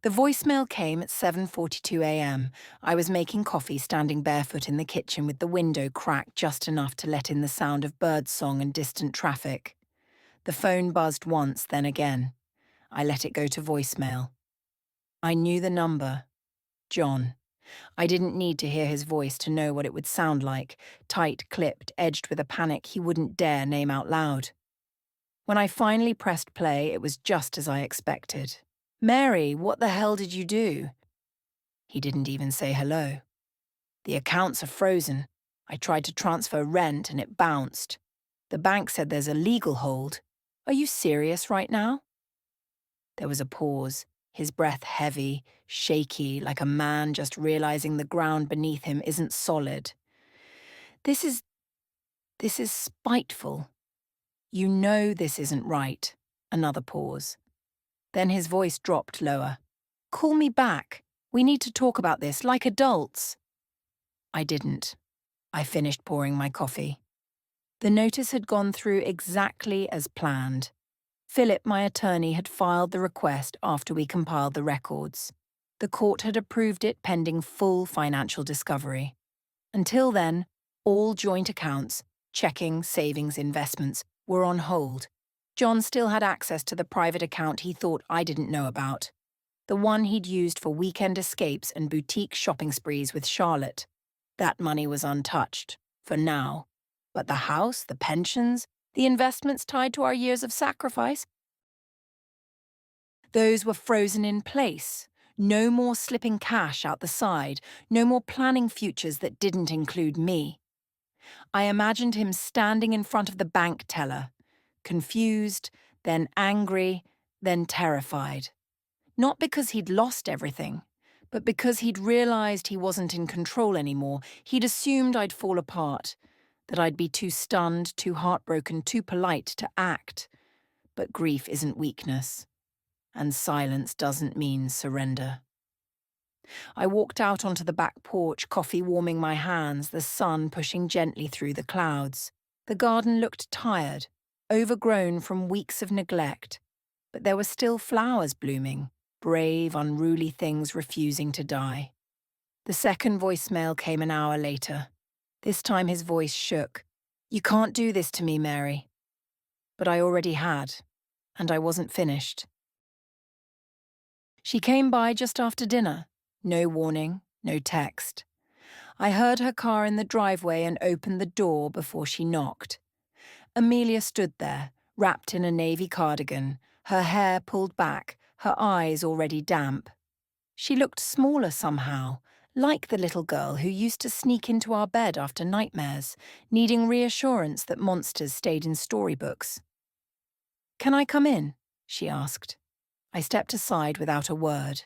The voicemail came at 7:42 a.m. I was making coffee standing barefoot in the kitchen with the window cracked just enough to let in the sound of birdsong and distant traffic. The phone buzzed once, then again. I let it go to voicemail. I knew the number. John. I didn't need to hear his voice to know what it would sound like, tight, clipped, edged with a panic he wouldn't dare name out loud. When I finally pressed play, it was just as I expected. "Mary, what the hell did you do?" He didn't even say hello. The accounts are frozen. I tried to transfer rent and it bounced. The bank said there's a legal hold. Are you serious right now? There was a pause, his breath heavy, shaky, like a man just realizing the ground beneath him isn't solid. This is spiteful. You know this isn't right. Another pause. Then his voice dropped lower. Call me back. We need to talk about this like adults. I didn't. I finished pouring my coffee. The notice had gone through exactly as planned. Philip, my attorney, had filed the request after we compiled the records. The court had approved it pending full financial discovery. Until then, all joint accounts, checking, savings, investments, were on hold. John still had access to the private account he thought I didn't know about. The one he'd used for weekend escapes and boutique shopping sprees with Charlotte. That money was untouched, for now. But the house, the pensions, the investments tied to our years of sacrifice, those were frozen in place. No more slipping cash out the side, no more planning futures that didn't include me. I imagined him standing in front of the bank teller, confused, then angry, then terrified. Not because he'd lost everything, but because he'd realized he wasn't in control anymore. He'd assumed I'd fall apart, that I'd be too stunned, too heartbroken, too polite to act. But grief isn't weakness, and silence doesn't mean surrender. I walked out onto the back porch, coffee warming my hands, the sun pushing gently through the clouds. The garden looked tired, overgrown from weeks of neglect, but there were still flowers blooming, brave, unruly things refusing to die. The second voicemail came an hour later. This time his voice shook. You can't do this to me, Mary. But I already had, and I wasn't finished. She came by just after dinner. No warning, no text. I heard her car in the driveway and opened the door before she knocked. Amelia stood there, wrapped in a navy cardigan, her hair pulled back, her eyes already damp. She looked smaller somehow, like the little girl who used to sneak into our bed after nightmares, needing reassurance that monsters stayed in storybooks. Can I come in? She asked. I stepped aside without a word.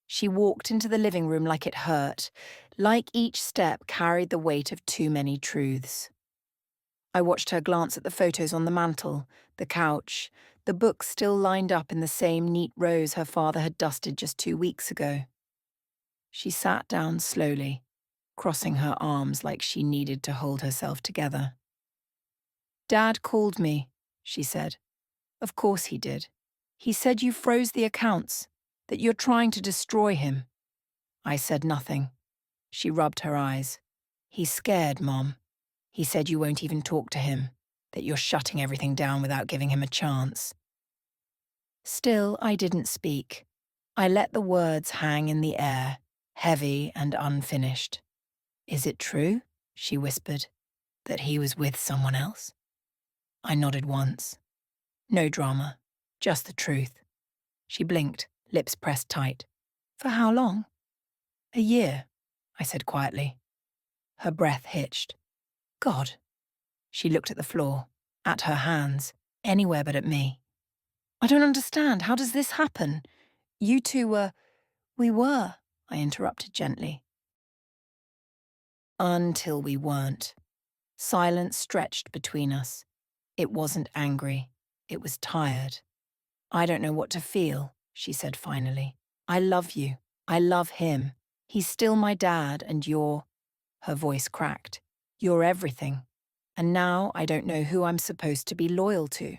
She walked into the living room like it hurt, like each step carried the weight of too many truths. I watched her glance at the photos on the mantel, the couch, the books still lined up in the same neat rows her father had dusted just 2 weeks ago. She sat down slowly, crossing her arms like she needed to hold herself together. Dad called me, she said. Of course he did. He said you froze the accounts, that you're trying to destroy him. I said nothing. She rubbed her eyes. He's scared, Mom. He said you won't even talk to him, that you're shutting everything down without giving him a chance. Still, I didn't speak. I let the words hang in the air, heavy and unfinished. Is it true, she whispered, that he was with someone else? I nodded once. No drama, just the truth. She blinked, lips pressed tight. For how long? A year, I said quietly. Her breath hitched. God. She looked at the floor, at her hands, anywhere but at me. I don't understand. How does this happen? You two were... We were, I interrupted gently. Until we weren't. Silence stretched between us. It wasn't angry. It was tired. I don't know what to feel, she said finally. I love you. I love him. He's still my dad, and you're... Her voice cracked. You're everything. And now I don't know who I'm supposed to be loyal to.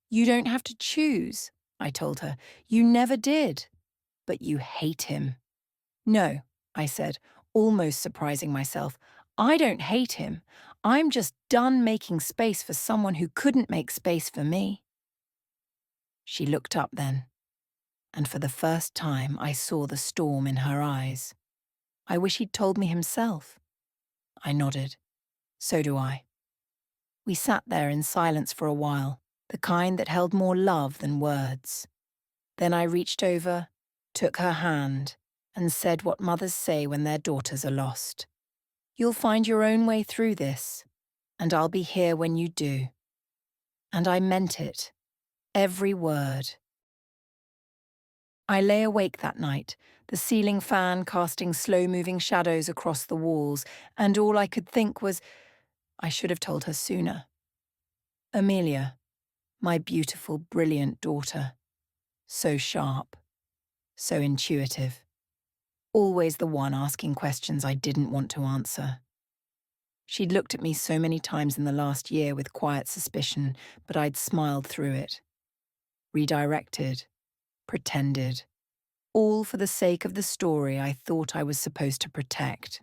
You don't have to choose, I told her. You never did. But you hate him. No, I said, almost surprising myself. I don't hate him. I'm just done making space for someone who couldn't make space for me. She looked up then, and for the first time I saw the storm in her eyes. I wish he'd told me himself. I nodded. So do I. We sat there in silence for a while, the kind that held more love than words. Then I reached over, took her hand, and said what mothers say when their daughters are lost. You'll find your own way through this, and I'll be here when you do. And I meant it, every word. I lay awake that night, the ceiling fan casting slow-moving shadows across the walls, and all I could think was, I should have told her sooner. Amelia, my beautiful, brilliant daughter. So sharp, so intuitive. Always the one asking questions I didn't want to answer. She'd looked at me so many times in the last year with quiet suspicion, but I'd smiled through it. Redirected, pretended. All for the sake of the story I thought I was supposed to protect.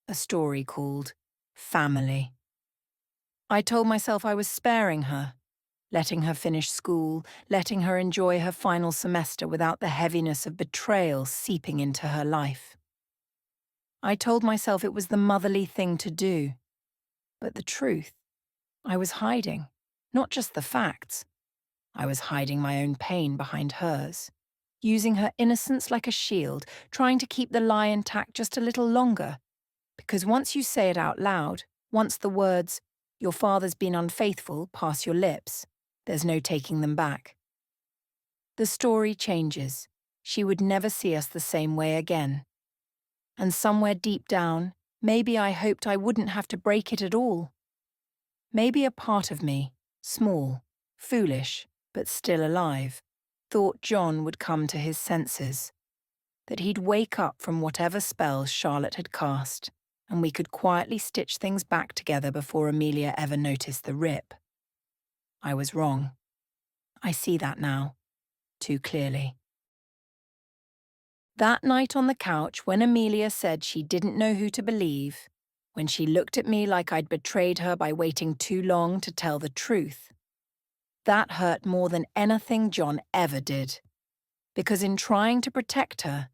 A story called Family. I told myself I was sparing her, letting her finish school, letting her enjoy her final semester without the heaviness of betrayal seeping into her life. I told myself it was the motherly thing to do. But the truth, I was hiding, not just the facts. I was hiding my own pain behind hers, using her innocence like a shield, trying to keep the lie intact just a little longer. Because once you say it out loud, once the words, "Your father's been unfaithful," pass your lips, there's no taking them back. The story changes. She would never see us the same way again. And somewhere deep down, maybe I hoped I wouldn't have to break it at all. Maybe a part of me, small, foolish, but still alive, thought John would come to his senses, that he'd wake up from whatever spells Charlotte had cast, and we could quietly stitch things back together before Amelia ever noticed the rip. I was wrong. I see that now, too clearly. That night on the couch, when Amelia said she didn't know who to believe, when she looked at me like I'd betrayed her by waiting too long to tell the truth, that hurt more than anything John ever did. Because in trying to protect her,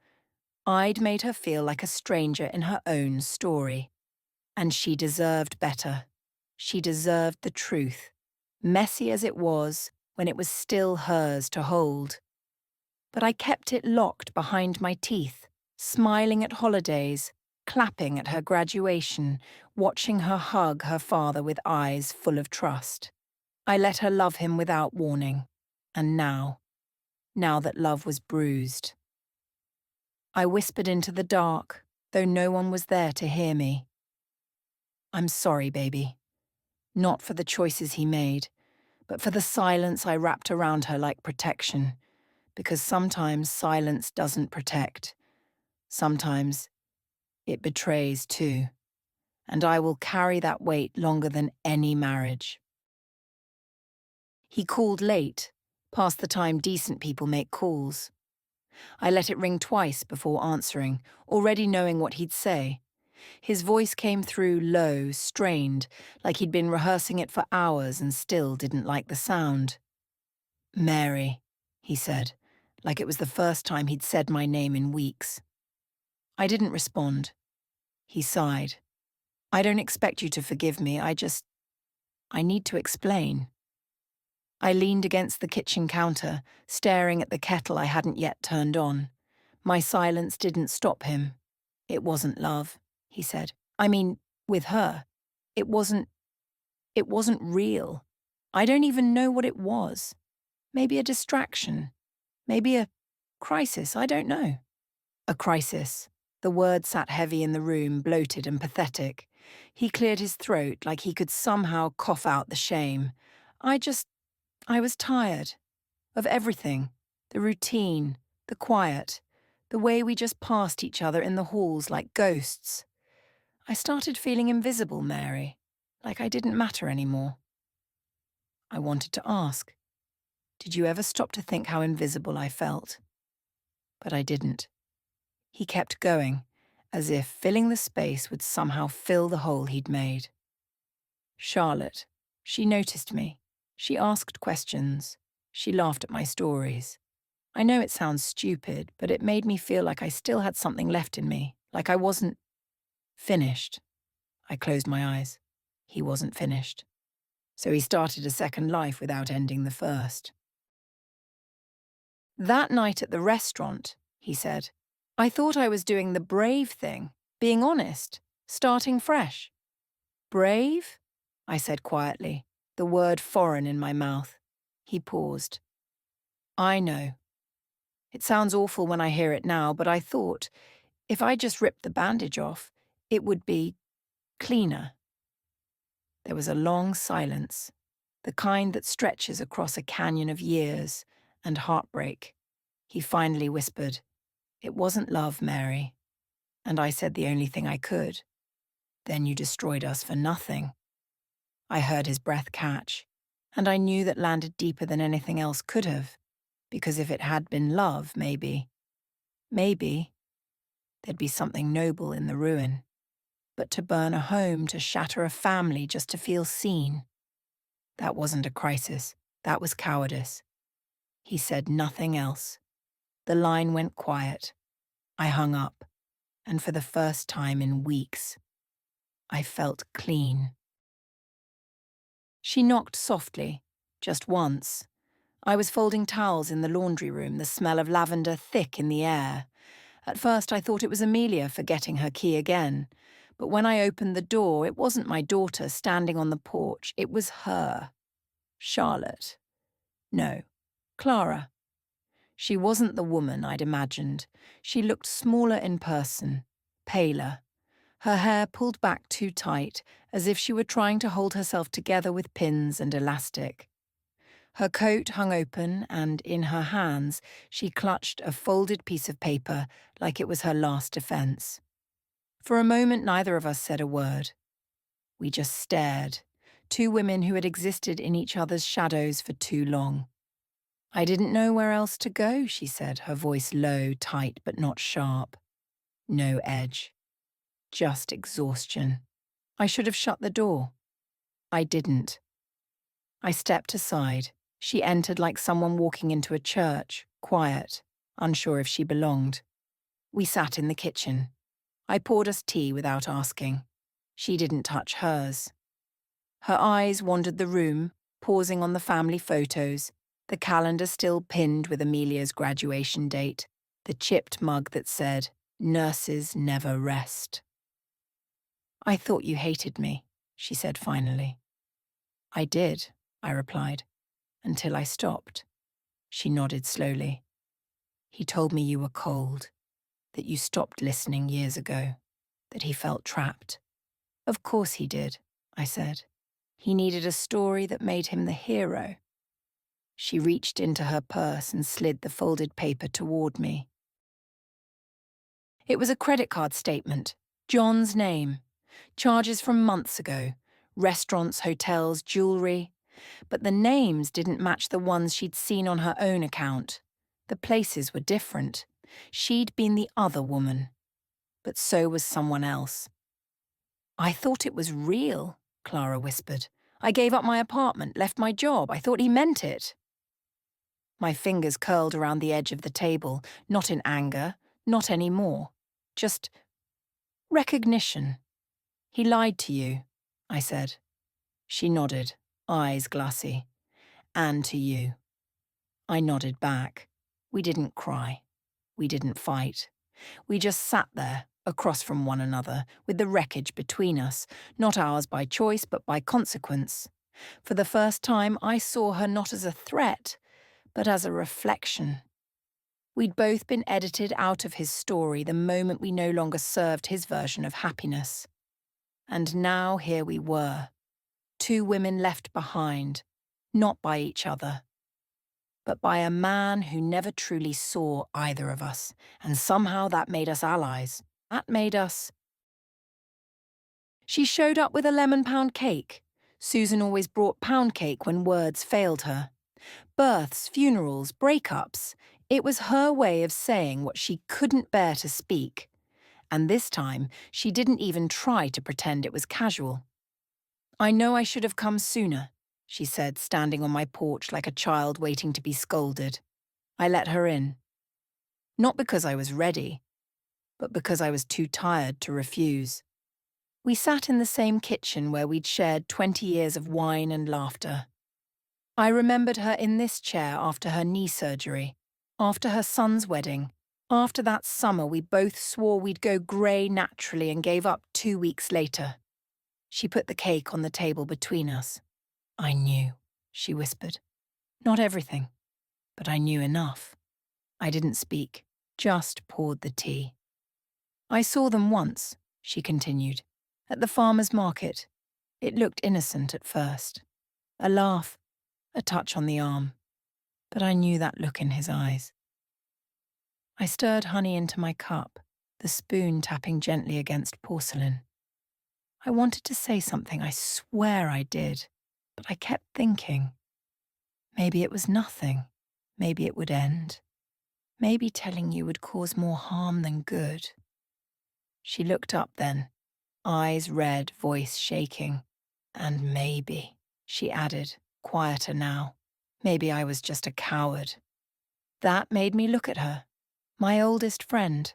I'd made her feel like a stranger in her own story. And she deserved better. She deserved the truth, messy as it was when it was still hers to hold. But I kept it locked behind my teeth, smiling at holidays, clapping at her graduation, watching her hug her father with eyes full of trust. I let her love him without warning. And now that love was bruised, I whispered into the dark, though no one was there to hear me. I'm sorry, baby. Not for the choices he made, but for the silence I wrapped around her like protection. Because sometimes silence doesn't protect. Sometimes it betrays too. And I will carry that weight longer than any marriage. He called late, past the time decent people make calls. I let it ring twice before answering, already knowing what he'd say. His voice came through low, strained, like he'd been rehearsing it for hours and still didn't like the sound. "Mary," he said, like it was the first time he'd said my name in weeks. I didn't respond. He sighed. "I don't expect you to forgive me, I need to explain." I leaned against the kitchen counter, staring at the kettle I hadn't yet turned on. My silence didn't stop him. "It wasn't love," he said. "I mean, with her. It wasn't real. I don't even know what it was. Maybe a distraction. Maybe a crisis, I don't know." A crisis. The word sat heavy in the room, bloated and pathetic. He cleared his throat like he could somehow cough out the shame. I was tired. Of everything. The routine, the quiet, the way we just passed each other in the halls like ghosts. I started feeling invisible, Mary, like I didn't matter anymore. I wanted to ask, did you ever stop to think how invisible I felt? But I didn't. He kept going, as if filling the space would somehow fill the hole he'd made. Charlotte, she noticed me. She asked questions. She laughed at my stories. I know it sounds stupid, but it made me feel like I still had something left in me, like I wasn't finished. I closed my eyes. He wasn't finished. So he started a second life without ending the first. "That night at the restaurant," he said, I thought I was doing the brave thing, being honest, starting fresh. Brave? I said quietly, the word foreign in my mouth. He paused. I know. It sounds awful when I hear it now, but I thought, if I just ripped the bandage off, it would be cleaner. There was a long silence, the kind that stretches across a canyon of years and heartbreak. He finally whispered, "It wasn't love, Mary." And I said the only thing I could. "Then you destroyed us for nothing." I heard his breath catch, and I knew that landed deeper than anything else could have, because if it had been love, maybe, there'd be something noble in the ruin. But to burn a home, to shatter a family just to feel seen, that wasn't a crisis, that was cowardice. He said nothing else. The line went quiet. I hung up, and for the first time in weeks, I felt clean. She knocked softly, just once. I was folding towels in the laundry room, the smell of lavender thick in the air. At first I thought it was Amelia forgetting her key again, but when I opened the door, it wasn't my daughter standing on the porch, it was her. Charlotte. No, Clara. She wasn't the woman I'd imagined. She looked smaller in person, paler. Her hair pulled back too tight, as if she were trying to hold herself together with pins and elastic. Her coat hung open, and in her hands she clutched a folded piece of paper like it was her last defense. For a moment neither of us said a word. We just stared, two women who had existed in each other's shadows for too long. "I didn't know where else to go," she said, her voice low, tight, but not sharp. No edge. Just exhaustion. I should have shut the door. I didn't. I stepped aside. She entered like someone walking into a church, quiet, unsure if she belonged. We sat in the kitchen. I poured us tea without asking. She didn't touch hers. Her eyes wandered the room, pausing on the family photos, the calendar still pinned with Amelia's graduation date, the chipped mug that said, "Nurses never rest." "I thought you hated me," she said finally. "I did," I replied, "until I stopped." She nodded slowly. "He told me you were cold, that you stopped listening years ago, that he felt trapped." "Of course he did," I said. "He needed a story that made him the hero." She reached into her purse and slid the folded paper toward me. It was a credit card statement, John's name, charges from months ago, restaurants, hotels, jewelry. But the names didn't match the ones she'd seen on her own account. The places were different. She'd been the other woman. But so was someone else. "I thought it was real," Clara whispered. "I gave up my apartment, left my job. I thought he meant it." My fingers curled around the edge of the table, not in anger, not anymore. Just recognition. "He lied to you," I said. She nodded, eyes glassy. "And to you." I nodded back. We didn't cry. We didn't fight. We just sat there, across from one another, with the wreckage between us, not ours by choice but by consequence. For the first time, I saw her not as a threat, but as a reflection. We'd both been edited out of his story the moment we no longer served his version of happiness. And now here we were, two women left behind, not by each other, but by a man who never truly saw either of us, and somehow that made us allies. That made us... She showed up with a lemon pound cake. Susan always brought pound cake when words failed her. Births, funerals, breakups. It was her way of saying what she couldn't bear to speak. And this time, she didn't even try to pretend it was casual. "I know I should have come sooner," she said, standing on my porch like a child waiting to be scolded. I let her in. Not because I was ready, but because I was too tired to refuse. We sat in the same kitchen where we'd shared 20 years of wine and laughter. I remembered her in this chair after her knee surgery, after her son's wedding, After that summer, we both swore we'd go grey naturally and gave up 2 weeks later. She put the cake on the table between us. I knew, she whispered. Not everything, but I knew enough. I didn't speak, just poured the tea. I saw them once, she continued, at the farmer's market. It looked innocent at first. A laugh, a touch on the arm. But I knew that look in his eyes. I stirred honey into my cup, the spoon tapping gently against porcelain. I wanted to say something, I swear I did, but I kept thinking. Maybe it was nothing. Maybe it would end. Maybe telling you would cause more harm than good. She looked up then, eyes red, voice shaking. And maybe, she added, quieter now, maybe I was just a coward. That made me look at her, my oldest friend,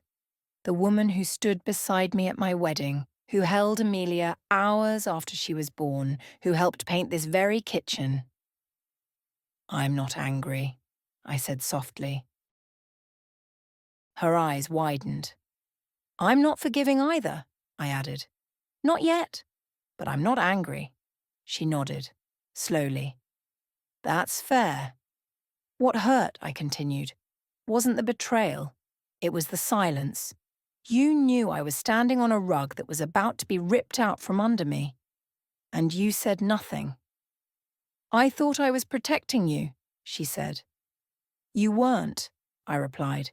the woman who stood beside me at my wedding, who held Amelia hours after she was born, who helped paint this very kitchen. I'm not angry, I said softly. Her eyes widened. I'm not forgiving either, I added. Not yet, but I'm not angry. She nodded, slowly. That's fair. What hurt, I continued, wasn't the betrayal. It was the silence. You knew I was standing on a rug that was about to be ripped out from under me. And you said nothing. I thought I was protecting you, she said. You weren't, I replied.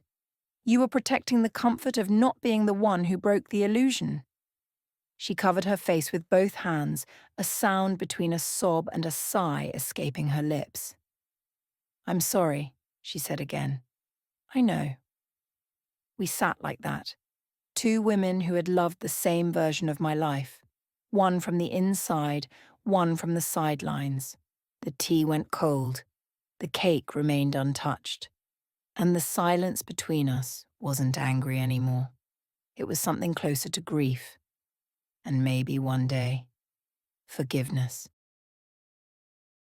You were protecting the comfort of not being the one who broke the illusion. She covered her face with both hands, a sound between a sob and a sigh escaping her lips. I'm sorry, she said again. I know. We sat like that, two women who had loved the same version of my life, one from the inside, one from the sidelines. The tea went cold, the cake remained untouched, and the silence between us wasn't angry anymore. It was something closer to grief, and maybe one day, forgiveness.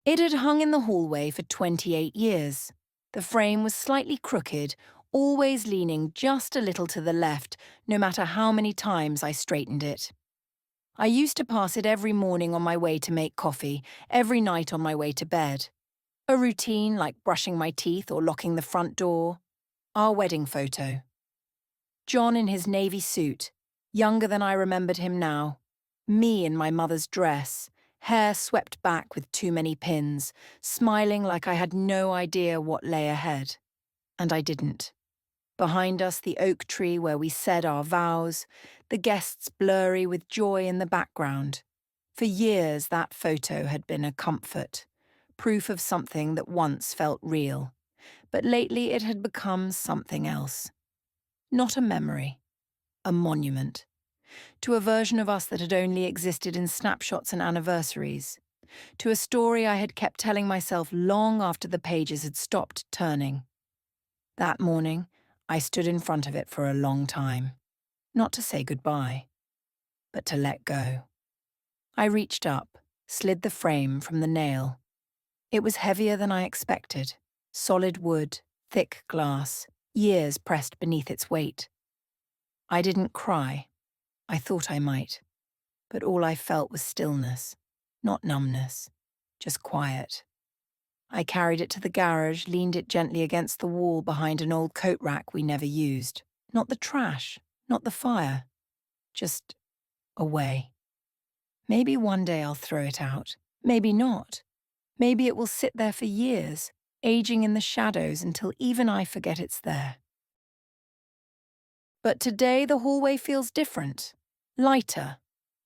It had hung in the hallway for 28 years. The frame was slightly crooked, always leaning just a little to the left, no matter how many times I straightened it. I used to pass it every morning on my way to make coffee, every night on my way to bed. A routine like brushing my teeth or locking the front door. Our wedding photo. John in his navy suit, younger than I remembered him now. Me in my mother's dress, hair swept back with too many pins, smiling like I had no idea what lay ahead. And I didn't. Behind us, the oak tree where we said our vows, the guests blurry with joy in the background. For years, that photo had been a comfort, proof of something that once felt real. But lately it had become something else. Not a memory, a monument, to a version of us that had only existed in snapshots and anniversaries, to a story I had kept telling myself long after the pages had stopped turning. That morning, I stood in front of it for a long time, not to say goodbye, but to let go. I reached up, slid the frame from the nail. It was heavier than I expected, solid wood, thick glass, years pressed beneath its weight. I didn't cry. I thought I might, but all I felt was stillness, not numbness, just quiet. I carried it to the garage, leaned it gently against the wall behind an old coat rack we never used. Not the trash, not the fire, just away. Maybe one day I'll throw it out, maybe not. Maybe it will sit there for years, aging in the shadows until even I forget it's there. But today the hallway feels different, lighter,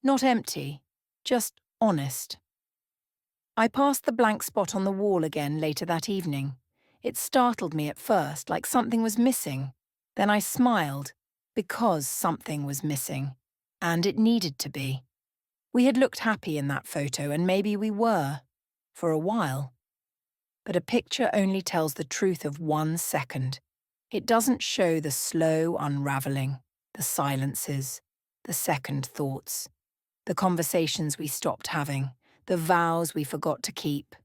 not empty, just honest. I passed the blank spot on the wall again later that evening. It startled me at first, like something was missing. Then I smiled, because something was missing. And it needed to be. We had looked happy in that photo, and maybe we were, for a while. But a picture only tells the truth of 1 second. It doesn't show the slow unraveling, the silences, the second thoughts, the conversations we stopped having, the vows we forgot to keep.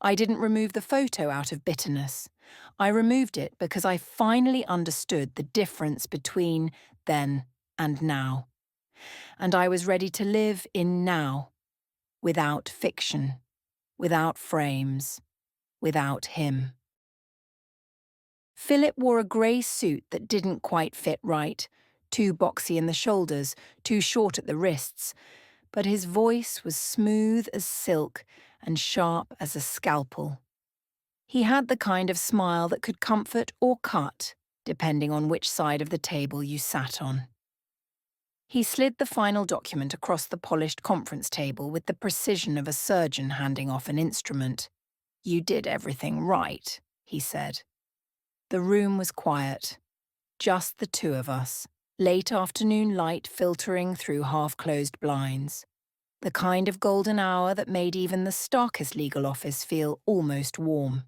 I didn't remove the photo out of bitterness. I removed it because I finally understood the difference between then and now. And I was ready to live in now, without fiction, without frames, without him. Philip wore a grey suit that didn't quite fit right, too boxy in the shoulders, too short at the wrists, but his voice was smooth as silk and sharp as a scalpel. He had the kind of smile that could comfort or cut, depending on which side of the table you sat on. He slid the final document across the polished conference table with the precision of a surgeon handing off an instrument. "You did everything right," he said. The room was quiet. Just the two of us, late afternoon light filtering through half-closed blinds. The kind of golden hour that made even the starkest legal office feel almost warm.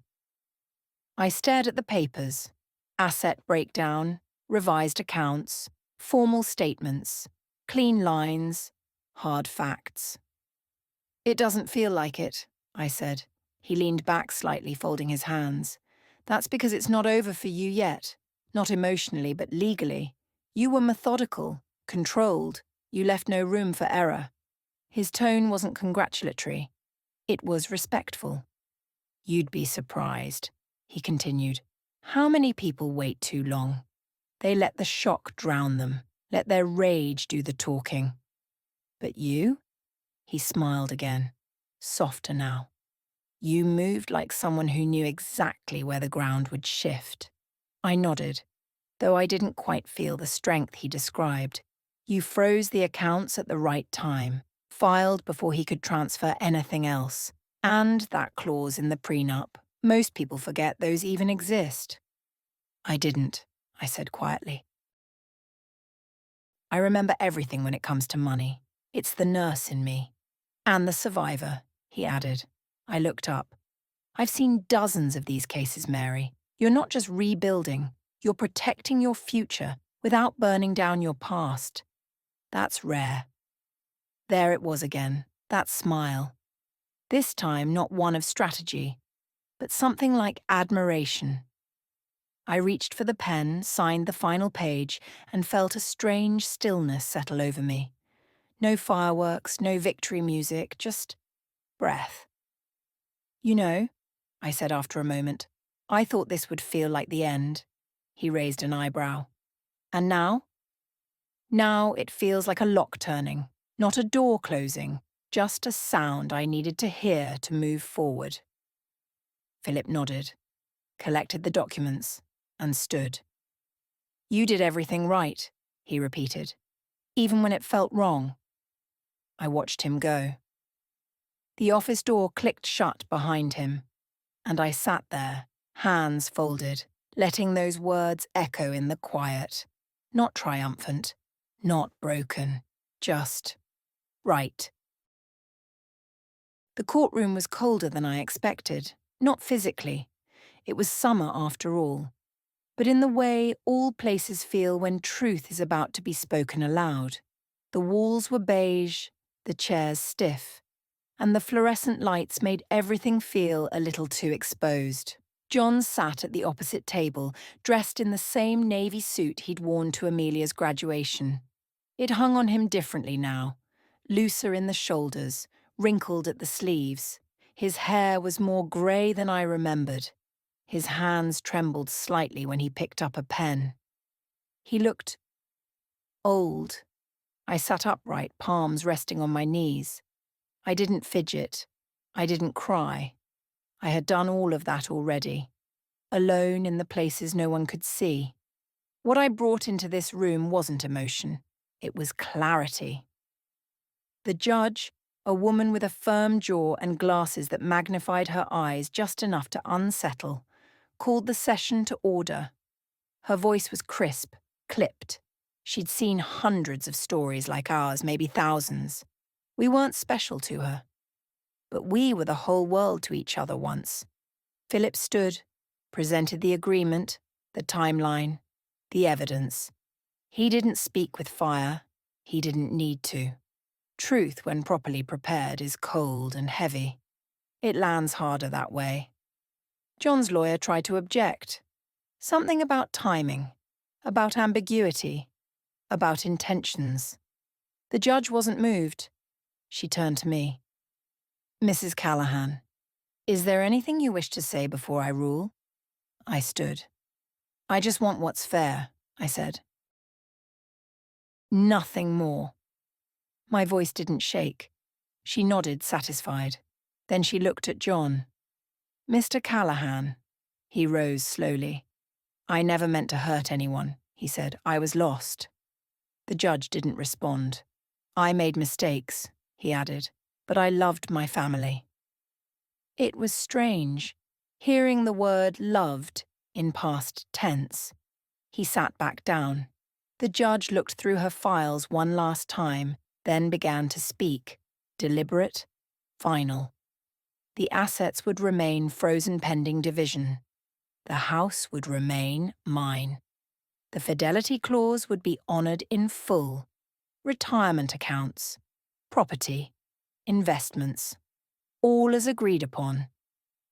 I stared at the papers. Asset breakdown, revised accounts, formal statements, clean lines, hard facts. "It doesn't feel like it," I said. He leaned back slightly, folding his hands. "That's because it's not over for you yet. Not emotionally, but legally. You were methodical, controlled. You left no room for error." His tone wasn't congratulatory. It was respectful. "You'd be surprised," he continued, "how many people wait too long. They let the shock drown them, let their rage do the talking. But you?" He smiled again, softer now. "You moved like someone who knew exactly where the ground would shift." I nodded, though I didn't quite feel the strength he described. "You froze the accounts at the right time, filed before he could transfer anything else. And that clause in the prenup. Most people forget those even exist." "I didn't," I said quietly. "I remember everything when it comes to money. It's the nurse in me. And the survivor," he added. I looked up. "I've seen dozens of these cases, Mary. You're not just rebuilding, you're protecting your future without burning down your past. That's rare." There it was again, that smile. This time not one of strategy, but something like admiration. I reached for the pen, signed the final page, and felt a strange stillness settle over me. No fireworks, no victory music, just breath. "You know," I said after a moment, "I thought this would feel like the end." He raised an eyebrow. "And now?" "Now it feels like a lock turning, not a door closing, just a sound I needed to hear to move forward." Philip nodded, collected the documents, and stood. "You did everything right," he repeated, "even when it felt wrong." I watched him go. The office door clicked shut behind him, and I sat there, hands folded, letting those words echo in the quiet. Not triumphant, not broken, just right. The courtroom was colder than I expected, not physically. It was summer after all, but in the way all places feel when truth is about to be spoken aloud. The walls were beige, the chairs stiff, and the fluorescent lights made everything feel a little too exposed. John sat at the opposite table, dressed in the same navy suit he'd worn to Amelia's graduation. It hung on him differently now, looser in the shoulders, wrinkled at the sleeves. His hair was more grey than I remembered. His hands trembled slightly when he picked up a pen. He looked old. I sat upright, palms resting on my knees. I didn't fidget. I didn't cry. I had done all of that already, alone in the places no one could see. What I brought into this room wasn't emotion. It was clarity. The judge, a woman with a firm jaw and glasses that magnified her eyes just enough to unsettle, called the session to order. Her voice was crisp, clipped. She'd seen hundreds of stories like ours, maybe thousands. We weren't special to her. But we were the whole world to each other once. Philip stood, presented the agreement, the timeline, the evidence. He didn't speak with fire. He didn't need to. Truth, when properly prepared, is cold and heavy. It lands harder that way. John's lawyer tried to object. Something about timing, about ambiguity, about intentions. The judge wasn't moved. She turned to me. Mrs. Callahan, is there anything you wish to say before I rule? I stood. I just want what's fair, I said. Nothing more. My voice didn't shake. She nodded, satisfied. Then she looked at John. Mr. Callahan. He rose slowly. I never meant to hurt anyone, he said. I was lost. The judge didn't respond. I made mistakes, he added, but I loved my family. It was strange, hearing the word loved in past tense. He sat back down. The judge looked through her files one last time, then began to speak, deliberate, final. The assets would remain frozen pending division. The house would remain mine. The fidelity clause would be honoured in full. Retirement accounts, property, investments, all as agreed upon.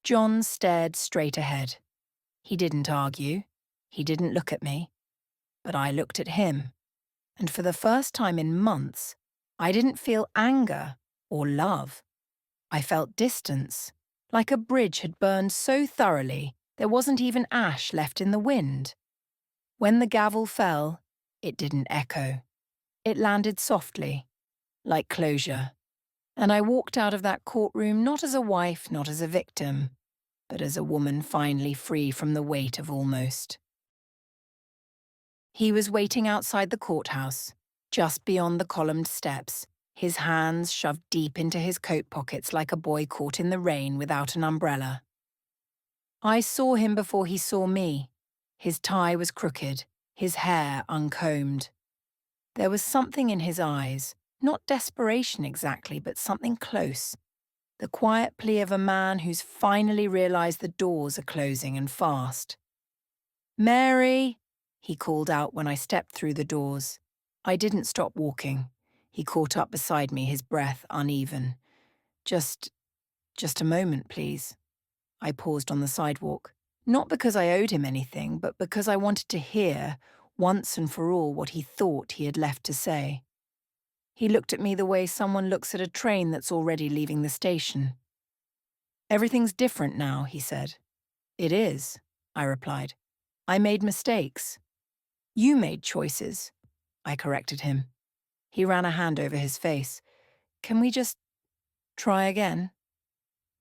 John stared straight ahead. He didn't argue. He didn't look at me. But I looked at him. And for the first time in months, I didn't feel anger or love. I felt distance, like a bridge had burned so thoroughly there wasn't even ash left in the wind. When the gavel fell, it didn't echo. It landed softly, like closure. And I walked out of that courtroom not as a wife, not as a victim, but as a woman finally free from the weight of almost. He was waiting outside the courthouse, just beyond the columned steps, his hands shoved deep into his coat pockets like a boy caught in the rain without an umbrella. I saw him before he saw me. His tie was crooked, his hair uncombed. There was something in his eyes, not desperation exactly, but something close. The quiet plea of a man who's finally realised the doors are closing and fast. Mary, he called out when I stepped through the doors. I didn't stop walking. He caught up beside me, his breath uneven. Just a moment, please. I paused on the sidewalk. Not because I owed him anything, but because I wanted to hear, once and for all, what he thought he had left to say. He looked at me the way someone looks at a train that's already leaving the station. Everything's different now, he said. It is, I replied. I made mistakes. You made choices, I corrected him. He ran a hand over his face. Can we just try again?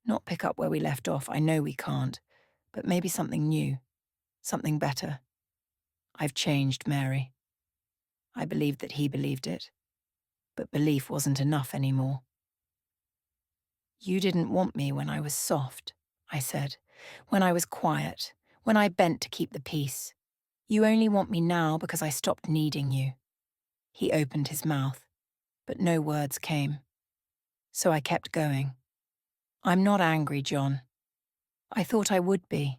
Not pick up where we left off, I know we can't, but maybe something new, something better. I've changed, Mary. I believed that he believed it, but belief wasn't enough anymore. You didn't want me when I was soft, I said, when I was quiet, when I bent to keep the peace. You only want me now because I stopped needing you. He opened his mouth, but no words came. So I kept going. I'm not angry, John. I thought I would be.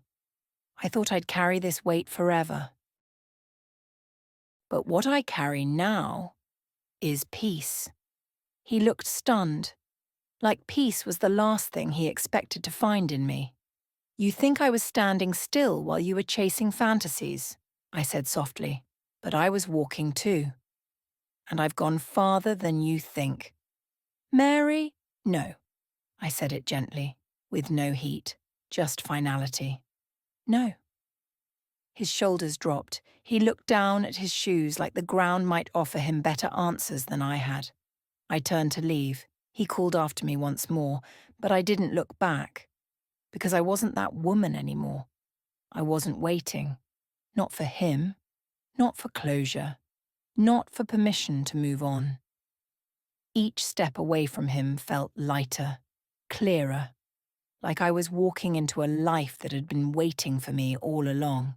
I thought I'd carry this weight forever. But what I carry now is peace. He looked stunned, like peace was the last thing he expected to find in me. You think I was standing still while you were chasing fantasies, I said softly, but I was walking too. And I've gone farther than you think. Mary? No. I said it gently, with no heat, just finality. No. His shoulders dropped. He looked down at his shoes like the ground might offer him better answers than I had. I turned to leave. He called after me once more, but I didn't look back. Because I wasn't that woman anymore. I wasn't waiting. Not for him. Not for closure. Not for permission to move on. Each step away from him felt lighter, clearer, like I was walking into a life that had been waiting for me all along.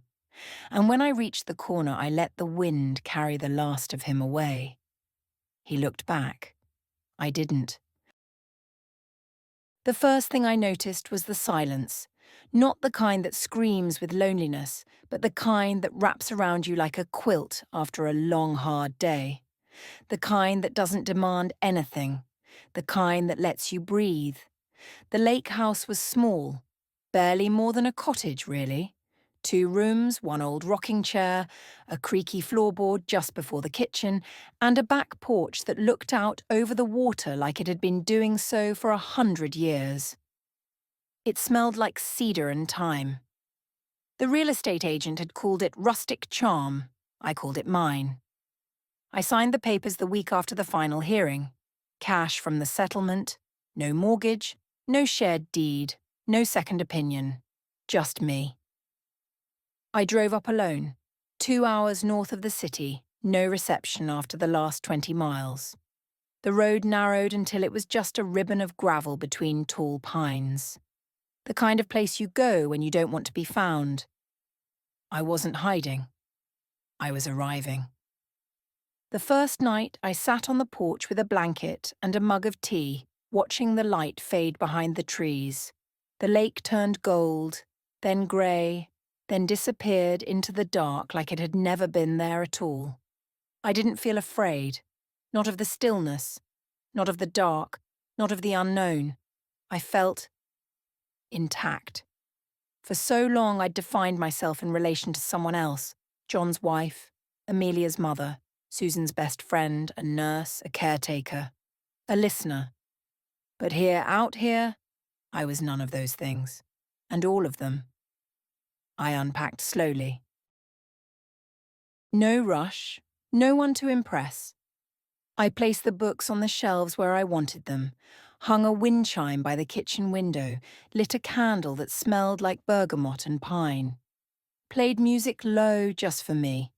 And when I reached the corner, I let the wind carry the last of him away. He looked back. I didn't. The first thing I noticed was the silence, not the kind that screams with loneliness, but the kind that wraps around you like a quilt after a long, hard day. The kind that doesn't demand anything. The kind that lets you breathe. The lake house was small, Barely more than a cottage, really. 2 rooms, 1 old rocking chair, a creaky floorboard just before the kitchen, and a back porch that looked out over the water like it had been doing so for 100 years. It smelled like cedar and thyme. The real estate agent had called it rustic charm. I called it mine. I signed the papers the week after the final hearing. Cash from the settlement, no mortgage, no shared deed, no second opinion. Just me. I drove up alone. 2 hours north of the city, no reception after the last 20 miles. The road narrowed until it was just a ribbon of gravel between tall pines. The kind of place you go when you don't want to be found. I wasn't hiding. I was arriving. The first night, I sat on the porch with a blanket and a mug of tea, watching the light fade behind the trees. The lake turned gold, then grey, then disappeared into the dark like it had never been there at all. I didn't feel afraid, not of the stillness, not of the dark, not of the unknown. I felt intact. For so long I'd defined myself in relation to someone else, John's wife, Amelia's mother, Susan's best friend, a nurse, a caretaker, a listener. But out here, I was none of those things, and all of them. I unpacked slowly. No rush, no one to impress. I placed the books on the shelves where I wanted them, hung a wind chime by the kitchen window, lit a candle that smelled like bergamot and pine, played music low just for me.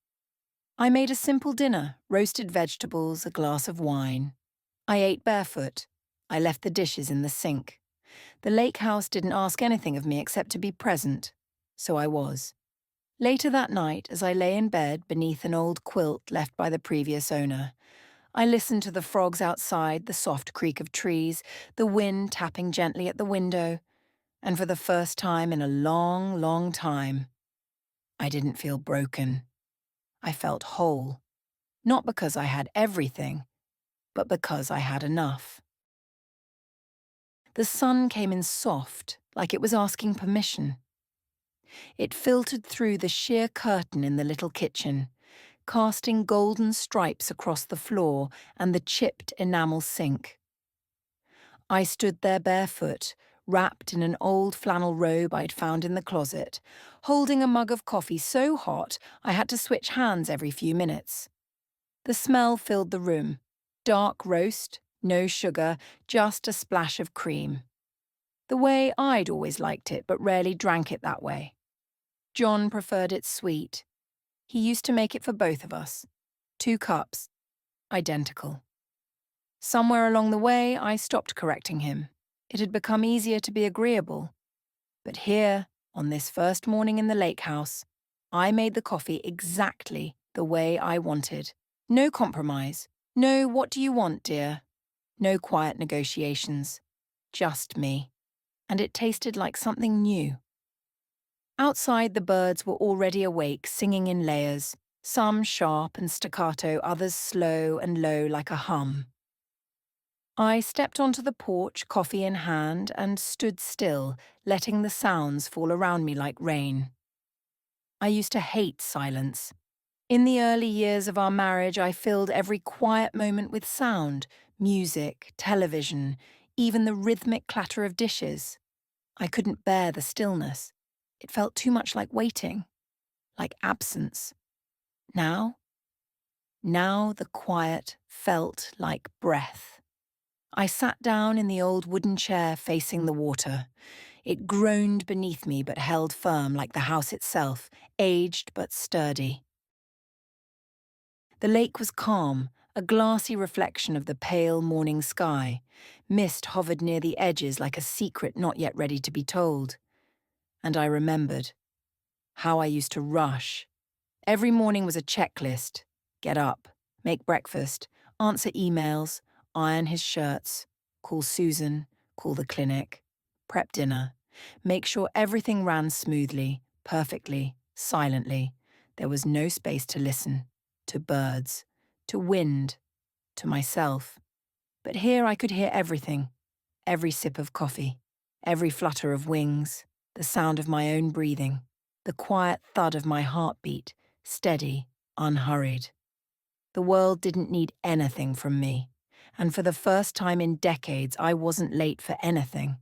I made a simple dinner, roasted vegetables, a glass of wine. I ate barefoot. I left the dishes in the sink. The lake house didn't ask anything of me except to be present, so I was. Later that night, as I lay in bed beneath an old quilt left by the previous owner, I listened to the frogs outside, the soft creak of trees, the wind tapping gently at the window, and for the first time in a long, long time, I didn't feel broken. I felt whole, not because I had everything, but because I had enough. The sun came in soft, like it was asking permission. It filtered through the sheer curtain in the little kitchen, casting golden stripes across the floor and the chipped enamel sink. I stood there barefoot, wrapped in an old flannel robe I'd found in the closet, holding a mug of coffee so hot I had to switch hands every few minutes. The smell filled the room. Dark roast, no sugar, just a splash of cream. The way I'd always liked it, but rarely drank it that way. John preferred it sweet. He used to make it for both of us. 2 cups. Identical. Somewhere along the way, I stopped correcting him. It had become easier to be agreeable. But here, on this first morning in the lake house, I made the coffee exactly the way I wanted. No compromise. No, what do you want, dear? No quiet negotiations. Just me. And it tasted like something new. Outside, the birds were already awake, singing in layers, some sharp and staccato, others slow and low like a hum. I stepped onto the porch, coffee in hand, and stood still, letting the sounds fall around me like rain. I used to hate silence. In the early years of our marriage, I filled every quiet moment with sound, music, television, even the rhythmic clatter of dishes. I couldn't bear the stillness. It felt too much like waiting, like absence. Now the quiet felt like breath. I sat down in the old wooden chair facing the water. It groaned beneath me but held firm like the house itself, aged but sturdy. The lake was calm, a glassy reflection of the pale morning sky. Mist hovered near the edges like a secret not yet ready to be told. And I remembered how I used to rush. Every morning was a checklist. Get up, make breakfast, answer emails, iron his shirts, call Susan, call the clinic, prep dinner, make sure everything ran smoothly, perfectly, silently. There was no space to listen, to birds, to wind, to myself. But here I could hear everything, every sip of coffee, every flutter of wings, the sound of my own breathing, the quiet thud of my heartbeat, steady, unhurried. The world didn't need anything from me, and for the first time in decades, I wasn't late for anything.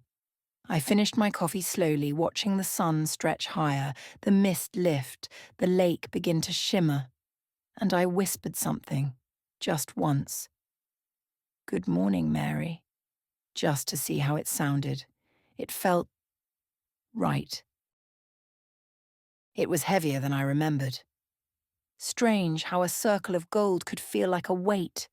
I finished my coffee slowly, watching the sun stretch higher, the mist lift, the lake begin to shimmer, and I whispered something, just once. "Good morning, Mary," just to see how it sounded. It felt right. It was heavier than I remembered. Strange how a circle of gold could feel like a weight.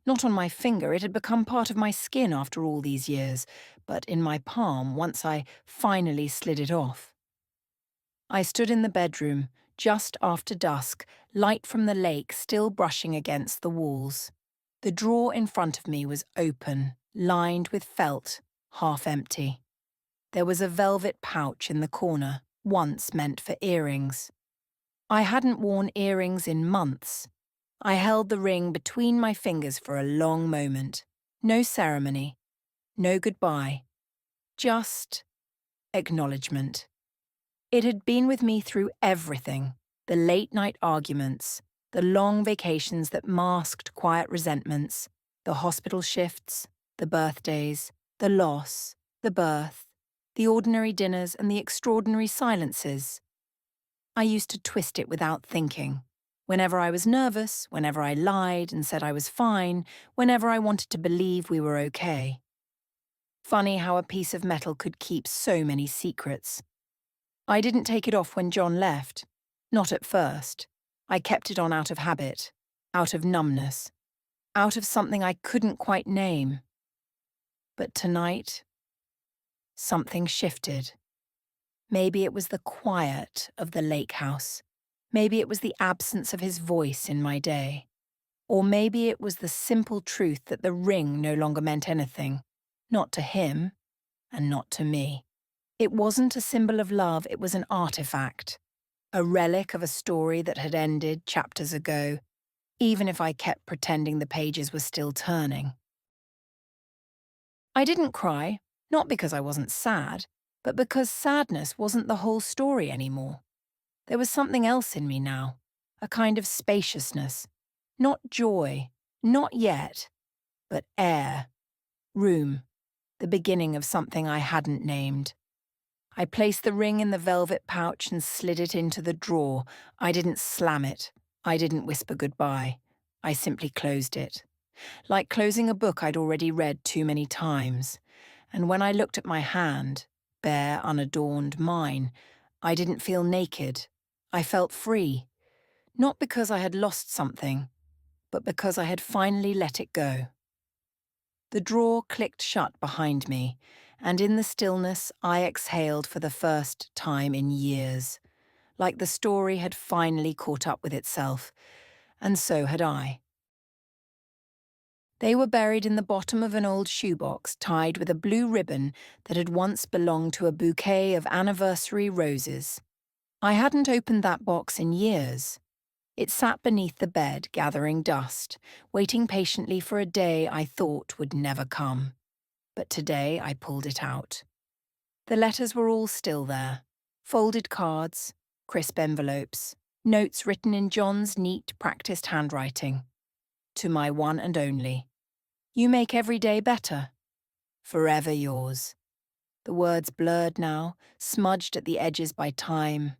Not on my finger, it had become part of my skin after all these years, but in my palm once I finally slid it off. I stood in the bedroom, just after dusk, light from the lake still brushing against the walls. The drawer in front of me was open, lined with felt, half empty. There was a velvet pouch in the corner, once meant for earrings. I hadn't worn earrings in months. I held the ring between my fingers for a long moment. No ceremony, no goodbye, just acknowledgement. It had been with me through everything, the late-night arguments, the long vacations that masked quiet resentments, the hospital shifts, the birthdays, the loss, the birth, the ordinary dinners and the extraordinary silences. I used to twist it without thinking. Whenever I was nervous, whenever I lied and said I was fine, whenever I wanted to believe we were okay. Funny how a piece of metal could keep so many secrets. I didn't take it off when John left. Not at first. I kept it on out of habit, out of numbness, out of something I couldn't quite name. But tonight, something shifted. Maybe it was the quiet of the lake house. Maybe it was the absence of his voice in my day. Or maybe it was the simple truth that the ring no longer meant anything. Not to him, and not to me. It wasn't a symbol of love, it was an artifact. A relic of a story that had ended chapters ago, even if I kept pretending the pages were still turning. I didn't cry, not because I wasn't sad, but because sadness wasn't the whole story anymore. There was something else in me now, a kind of spaciousness. Not joy, not yet, but air, room, the beginning of something I hadn't named. I placed the ring in the velvet pouch and slid it into the drawer. I didn't slam it. I didn't whisper goodbye. I simply closed it. Like closing a book I'd already read too many times. And when I looked at my hand, bare, unadorned, mine, I didn't feel naked. I felt free. Not because I had lost something, but because I had finally let it go. The drawer clicked shut behind me, and in the stillness I exhaled for the first time in years, like the story had finally caught up with itself, and so had I. They were buried in the bottom of an old shoebox tied with a blue ribbon that had once belonged to a bouquet of anniversary roses. I hadn't opened that box in years. It sat beneath the bed, gathering dust, waiting patiently for a day I thought would never come. But today I pulled it out. The letters were all still there. Folded cards, crisp envelopes, notes written in John's neat, practiced handwriting. To my one and only. You make every day better. Forever yours. The words blurred now, smudged at the edges by time.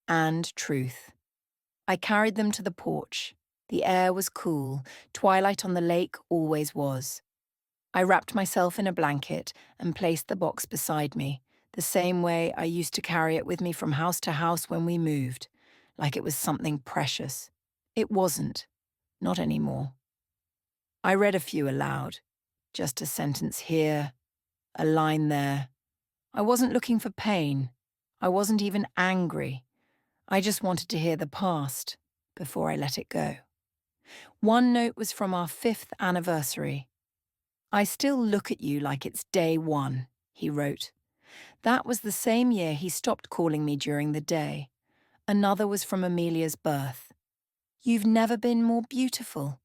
And truth. I carried them to the porch. The air was cool. Twilight on the lake always was. I wrapped myself in a blanket and placed the box beside me, the same way I used to carry it with me from house to house when we moved, like it was something precious. It wasn't. Not anymore. I read a few aloud. Just a sentence here, a line there. I wasn't looking for pain. I wasn't even angry. I just wanted to hear the past before I let it go. One note was from our 5th anniversary. I still look at you like it's day one, he wrote. That was the same year he stopped calling me during the day. Another was from Amelia's birth. You've never been more beautiful.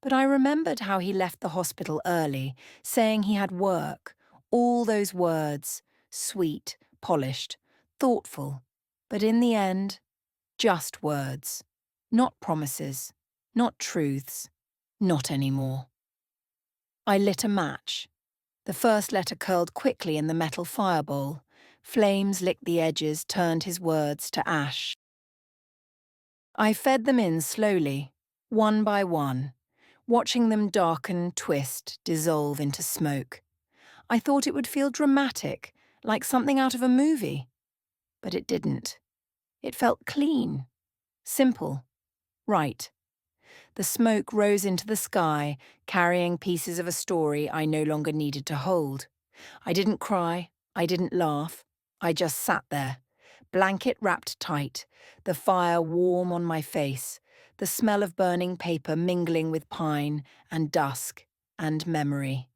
But I remembered how he left the hospital early, saying he had work, all those words, sweet, polished, thoughtful, but in the end, just words. Not promises, not truths, not anymore. I lit a match. The first letter curled quickly in the metal firebowl. Flames licked the edges, turned his words to ash. I fed them in slowly, one by one, watching them darken, twist, dissolve into smoke. I thought it would feel dramatic, like something out of a movie. But it didn't. It felt clean, simple, right. The smoke rose into the sky, carrying pieces of a story I no longer needed to hold. I didn't cry, I didn't laugh, I just sat there, blanket wrapped tight, the fire warm on my face, the smell of burning paper mingling with pine and dusk and memory.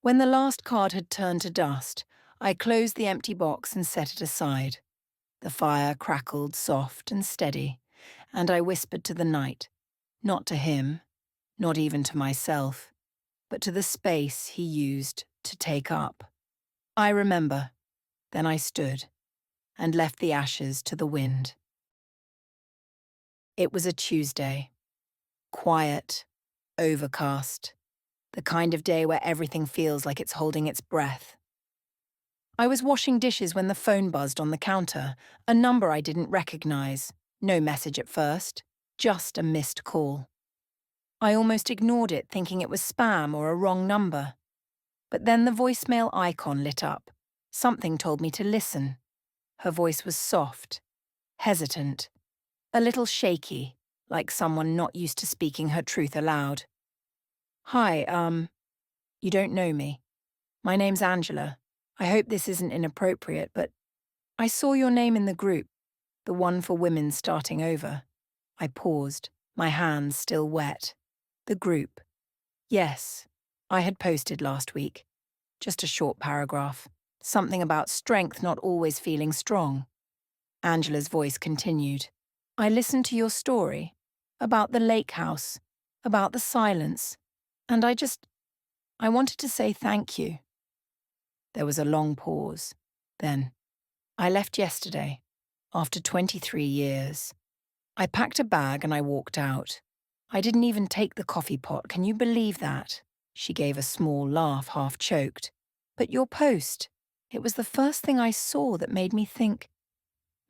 When the last card had turned to dust, I closed the empty box and set it aside. The fire crackled soft and steady, and I whispered to the night, not to him, not even to myself, but to the space he used to take up. I remember. Then I stood and left the ashes to the wind. It was a Tuesday. Quiet, overcast, the kind of day where everything feels like it's holding its breath. I was washing dishes when the phone buzzed on the counter, a number I didn't recognize. No message at first, just a missed call. I almost ignored it, thinking it was spam or a wrong number. But then the voicemail icon lit up. Something told me to listen. Her voice was soft, hesitant, a little shaky, like someone not used to speaking her truth aloud. Hi, you don't know me. My name's Angela. I hope this isn't inappropriate, but I saw your name in the group, the one for women starting over. I paused, my hands still wet. The group. Yes, I had posted last week. Just a short paragraph. Something about strength not always feeling strong. Angela's voice continued. I listened to your story, about the lake house, about the silence, and I wanted to say thank you. There was a long pause. Then, I left yesterday, after 23 years. I packed a bag and I walked out. I didn't even take the coffee pot, can you believe that? She gave a small laugh, half choked. But your post, it was the first thing I saw that made me think,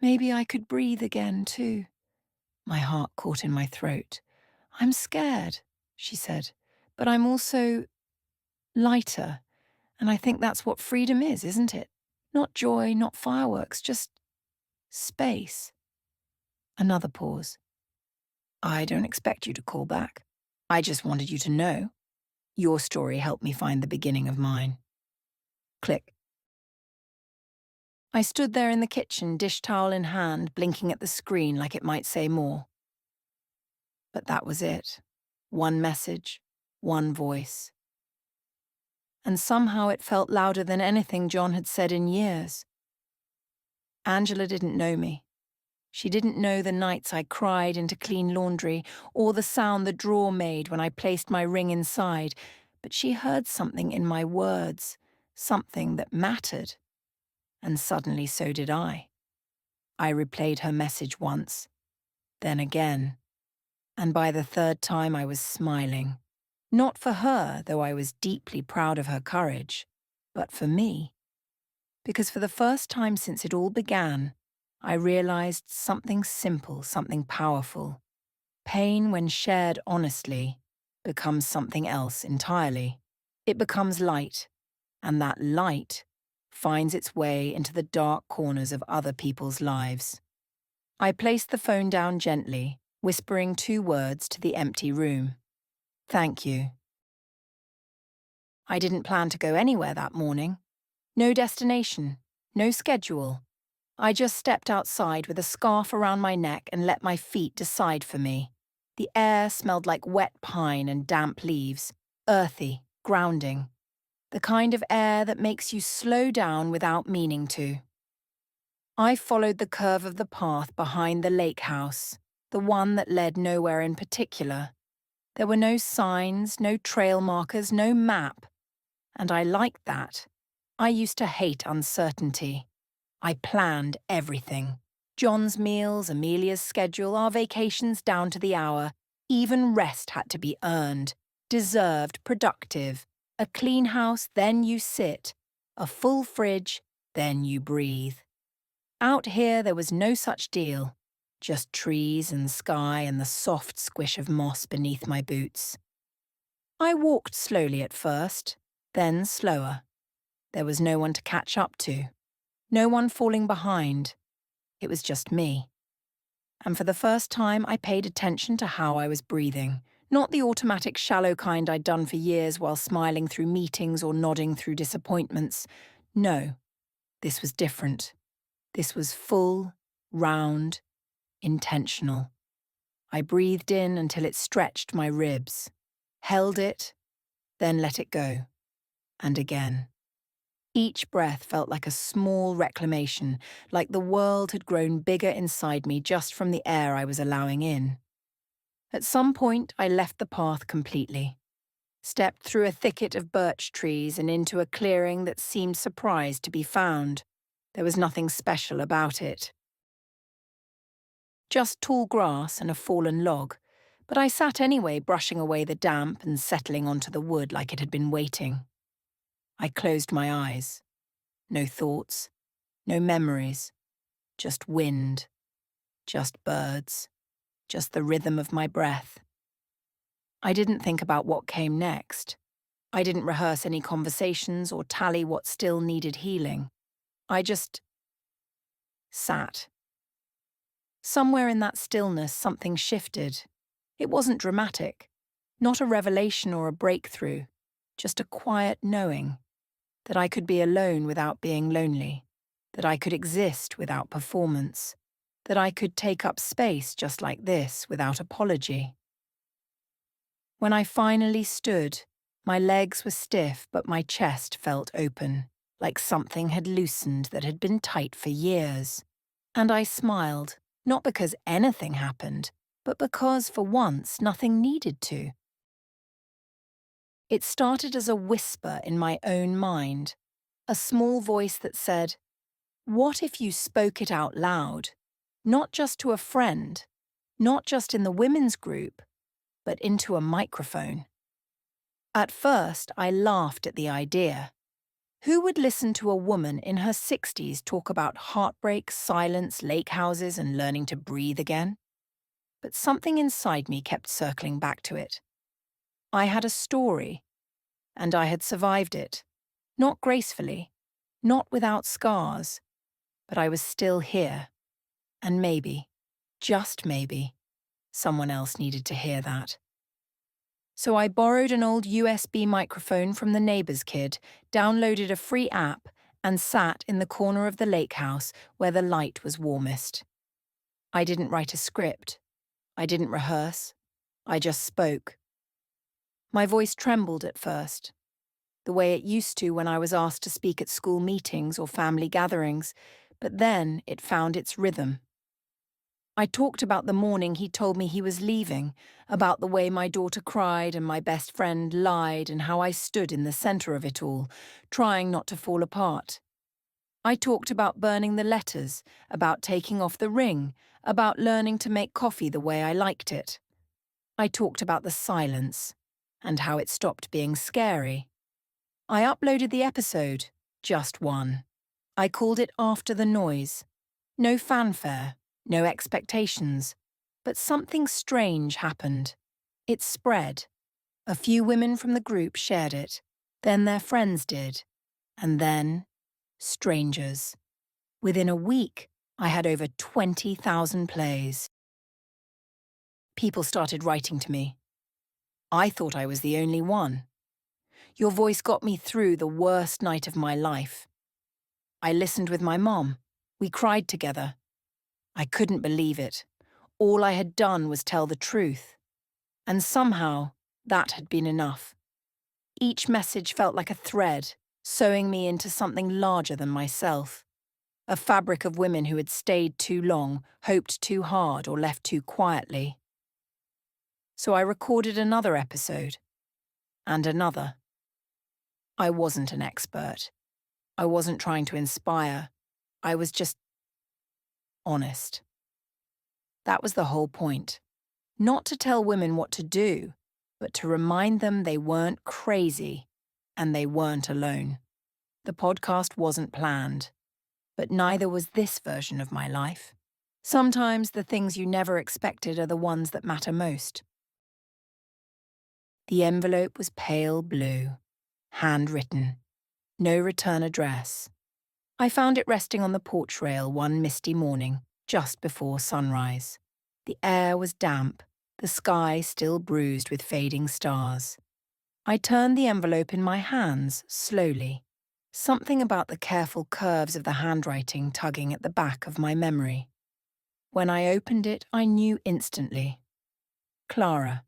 maybe I could breathe again too. My heart caught in my throat. I'm scared, she said, but I'm also lighter. And I think that's what freedom is, isn't it? Not joy, not fireworks, just space. Another pause. I don't expect you to call back. I just wanted you to know. Your story helped me find the beginning of mine. Click. I stood there in the kitchen, dish towel in hand, blinking at the screen like it might say more. But that was it. One message, one voice. And somehow it felt louder than anything John had said in years. Angela didn't know me. She didn't know the nights I cried into clean laundry, or the sound the drawer made when I placed my ring inside, but she heard something in my words, something that mattered. And suddenly so did I. I replayed her message once, then again, and by the third time I was smiling. Not for her, though I was deeply proud of her courage, but for me. Because for the first time since it all began, I realized something simple, something powerful. Pain, when shared honestly, becomes something else entirely. It becomes light, and that light finds its way into the dark corners of other people's lives. I placed the phone down gently, whispering 2 words to the empty room. Thank you. I didn't plan to go anywhere that morning. No destination, no schedule. I just stepped outside with a scarf around my neck and let my feet decide for me. The air smelled like wet pine and damp leaves, earthy, grounding. The kind of air that makes you slow down without meaning to. I followed the curve of the path behind the lake house, the one that led nowhere in particular. There were no signs, no trail markers, no map. And I liked that. I used to hate uncertainty. I planned everything. John's meals, Amelia's schedule, our vacations down to the hour. Even rest had to be earned, deserved, productive. A clean house, then you sit. A full fridge, then you breathe. Out here, there was no such deal. Just trees and sky and the soft squish of moss beneath my boots. I walked slowly at first, then slower. There was no one to catch up to. No one falling behind. It was just me. And for the first time, I paid attention to how I was breathing. Not the automatic shallow kind I'd done for years while smiling through meetings or nodding through disappointments. No, this was different. This was full, round, intentional. I breathed in until it stretched my ribs, held it, then let it go. And again. Each breath felt like a small reclamation, like the world had grown bigger inside me just from the air I was allowing in. At some point, I left the path completely, stepped through a thicket of birch trees and into a clearing that seemed surprised to be found. There was nothing special about it. Just tall grass and a fallen log, but I sat anyway, brushing away the damp and settling onto the wood like it had been waiting. I closed my eyes. No thoughts, no memories, just wind, just birds, just the rhythm of my breath. I didn't think about what came next. I didn't rehearse any conversations or tally what still needed healing. I just sat. Somewhere in that stillness, something shifted. It wasn't dramatic, not a revelation or a breakthrough, just a quiet knowing that I could be alone without being lonely, that I could exist without performance, that I could take up space just like this without apology. When I finally stood, my legs were stiff but my chest felt open, like something had loosened that had been tight for years. And I smiled, not because anything happened, but because, for once, nothing needed to. It started as a whisper in my own mind, a small voice that said, "What if you spoke it out loud? Not just to a friend, not just in the women's group, but into a microphone." At first, I laughed at the idea. Who would listen to a woman in her 60s talk about heartbreak, silence, lake houses, and learning to breathe again? But something inside me kept circling back to it. I had a story, and I had survived it. Not gracefully, not without scars, but I was still here. And maybe, just maybe, someone else needed to hear that. So I borrowed an old USB microphone from the neighbour's kid, downloaded a free app, and sat in the corner of the lake house where the light was warmest. I didn't write a script. I didn't rehearse. I just spoke. My voice trembled at first, the way it used to when I was asked to speak at school meetings or family gatherings, but then it found its rhythm. I talked about the morning he told me he was leaving, about the way my daughter cried and my best friend lied and how I stood in the centre of it all, trying not to fall apart. I talked about burning the letters, about taking off the ring, about learning to make coffee the way I liked it. I talked about the silence and how it stopped being scary. I uploaded the episode, just one. I called it After the Noise. No fanfare. No expectations, but something strange happened. It spread. A few women from the group shared it, then their friends did, and then strangers. Within a week, I had over 20,000 plays. People started writing to me. I thought I was the only one. Your voice got me through the worst night of my life. I listened with my mom. We cried together. I couldn't believe it. All I had done was tell the truth. And somehow, that had been enough. Each message felt like a thread, sewing me into something larger than myself. A fabric of women who had stayed too long, hoped too hard, or left too quietly. So I recorded another episode. And another. I wasn't an expert. I wasn't trying to inspire. I was just honest. That was the whole point. Not to tell women what to do, but to remind them they weren't crazy and they weren't alone. The podcast wasn't planned, but neither was this version of my life. Sometimes the things you never expected are the ones that matter most. The envelope was pale blue, handwritten, no return address. I found it resting on the porch rail one misty morning, just before sunrise. The air was damp, the sky still bruised with fading stars. I turned the envelope in my hands slowly, something about the careful curves of the handwriting tugging at the back of my memory. When I opened it, I knew instantly. Clara,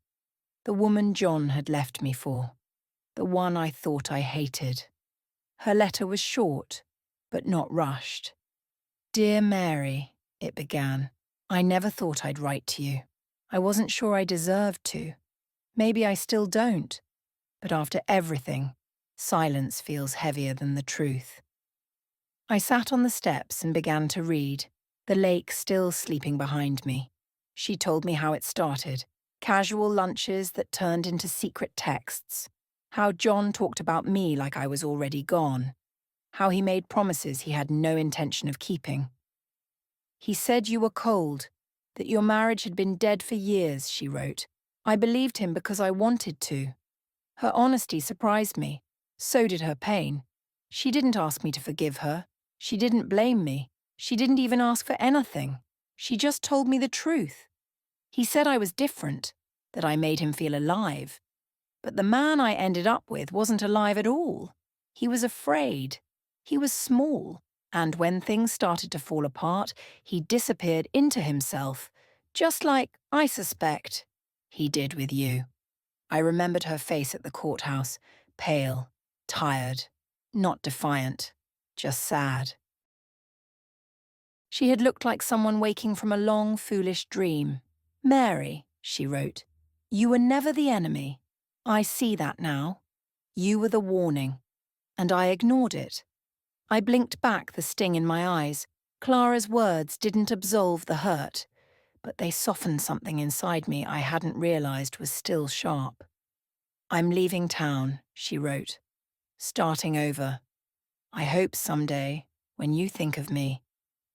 the woman John had left me for, the one I thought I hated. Her letter was short, but not rushed. "Dear Mary," it began, "I never thought I'd write to you. I wasn't sure I deserved to. Maybe I still don't. But after everything, silence feels heavier than the truth." I sat on the steps and began to read, the lake still sleeping behind me. She told me how it started, casual lunches that turned into secret texts, how John talked about me like I was already gone, how he made promises he had no intention of keeping. "He said you were cold, that your marriage had been dead for years," she wrote. "I believed him because I wanted to." Her honesty surprised me. So did her pain. She didn't ask me to forgive her. She didn't blame me. She didn't even ask for anything. She just told me the truth. He said I was different, that I made him feel alive. But the man I ended up with wasn't alive at all. He was afraid. He was small. And when things started to fall apart, he disappeared into himself, just like, I suspect, he did with you. I remembered her face at the courthouse, pale, tired, not defiant, just sad. She had looked like someone waking from a long, foolish dream. "Mary," she wrote, "you were never the enemy. I see that now. You were the warning. And I ignored it. I blinked back the sting in my eyes. Clara's words didn't absolve the hurt, but they softened something inside me I hadn't realized was still sharp. I'm leaving town," she wrote. "Starting over. I hope someday, when you think of me,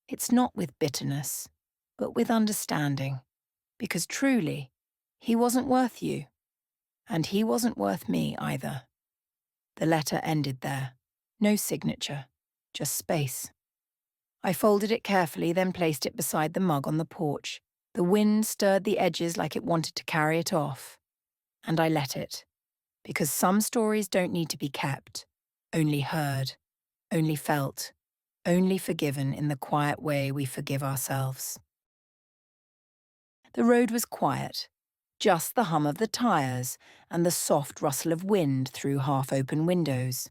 it's not with bitterness, but with understanding. Because truly, he wasn't worth you. And he wasn't worth me either." The letter ended there. No signature, just space. I folded it carefully, then placed it beside the mug on the porch. The wind stirred the edges like it wanted to carry it off. And I let it. Because some stories don't need to be kept, only heard, only felt, only forgiven in the quiet way we forgive ourselves. The road was quiet, just the hum of the tires and the soft rustle of wind through half-open windows.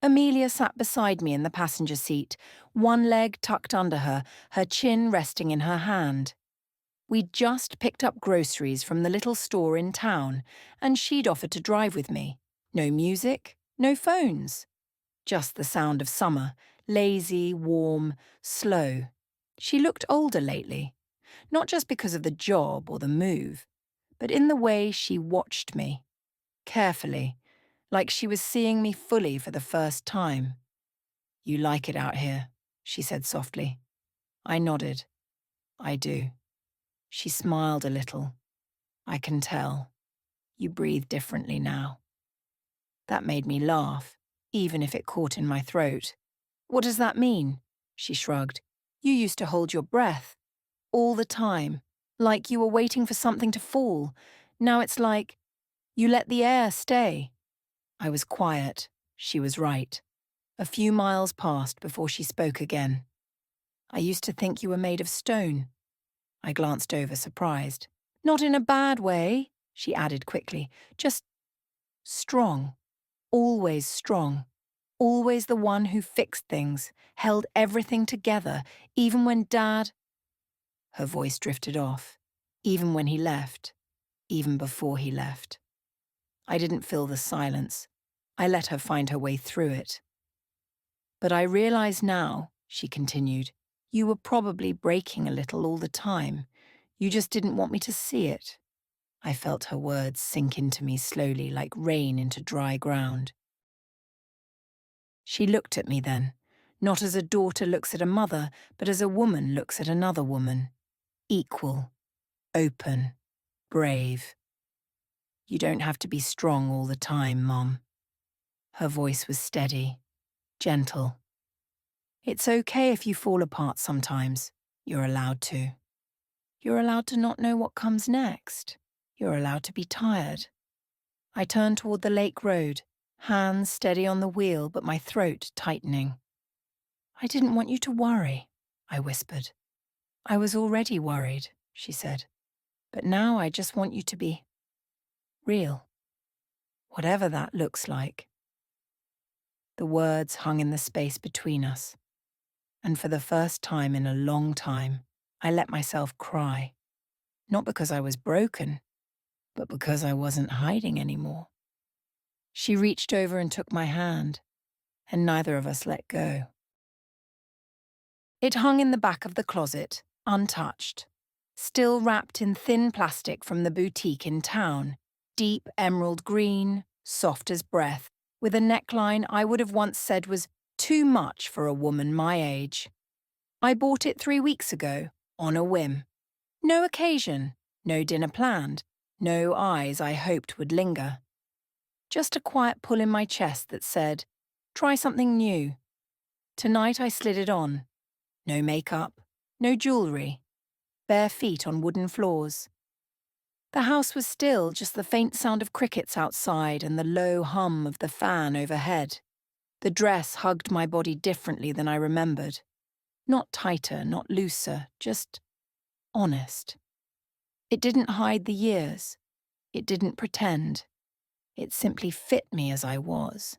Amelia sat beside me in the passenger seat, one leg tucked under her, her chin resting in her hand. We'd just picked up groceries from the little store in town, and she'd offered to drive with me. No music, no phones. Just the sound of summer, lazy, warm, slow. She looked older lately, not just because of the job or the move, but in the way she watched me, carefully, like she was seeing me fully for the first time. "You like it out here," she said softly. I nodded. "I do." She smiled a little. "I can tell. You breathe differently now." That made me laugh, even if it caught in my throat. "What does that mean?" She shrugged. "You used to hold your breath. All the time. Like you were waiting for something to fall. Now it's like you let the air stay." I was quiet. She was right. A few miles passed before she spoke again. "I used to think you were made of stone." I glanced over, surprised. "Not in a bad way," she added quickly. "Just strong. Always strong. Always the one who fixed things, held everything together, even when Dad—" Her voice drifted off. "Even when he left. Even before he left." I didn't fill the silence. I let her find her way through it. "But I realize now," she continued. You were probably breaking a little all the time. You just didn't want me to see it. I felt her words sink into me slowly like rain into dry ground. She looked at me then, not as a daughter looks at a mother, but as a woman looks at another woman. Equal, open, brave. You don't have to be strong all the time, Mom. Her voice was steady, gentle. It's okay if you fall apart sometimes. You're allowed to. You're allowed to not know what comes next. You're allowed to be tired. I turned toward the lake road, hands steady on the wheel but my throat tightening. I didn't want you to worry, I whispered. I was already worried, she said. But now I just want you to be real. Whatever that looks like. The words hung in the space between us. And for the first time in a long time, I let myself cry. Not because I was broken, but because I wasn't hiding anymore. She reached over and took my hand, and neither of us let go. It hung in the back of the closet, untouched, still wrapped in thin plastic from the boutique in town, deep emerald green, soft as breath, with a neckline I would have once said was too much for a woman my age. I bought it 3 weeks ago, on a whim. No occasion, no dinner planned, no eyes I hoped would linger. Just a quiet pull in my chest that said, try something new. Tonight I slid it on. No makeup, no jewellery, bare feet on wooden floors. The house was still, just the faint sound of crickets outside and the low hum of the fan overhead. The dress hugged my body differently than I remembered. Not tighter, not looser, just honest. It didn't hide the years. It didn't pretend. It simply fit me as I was.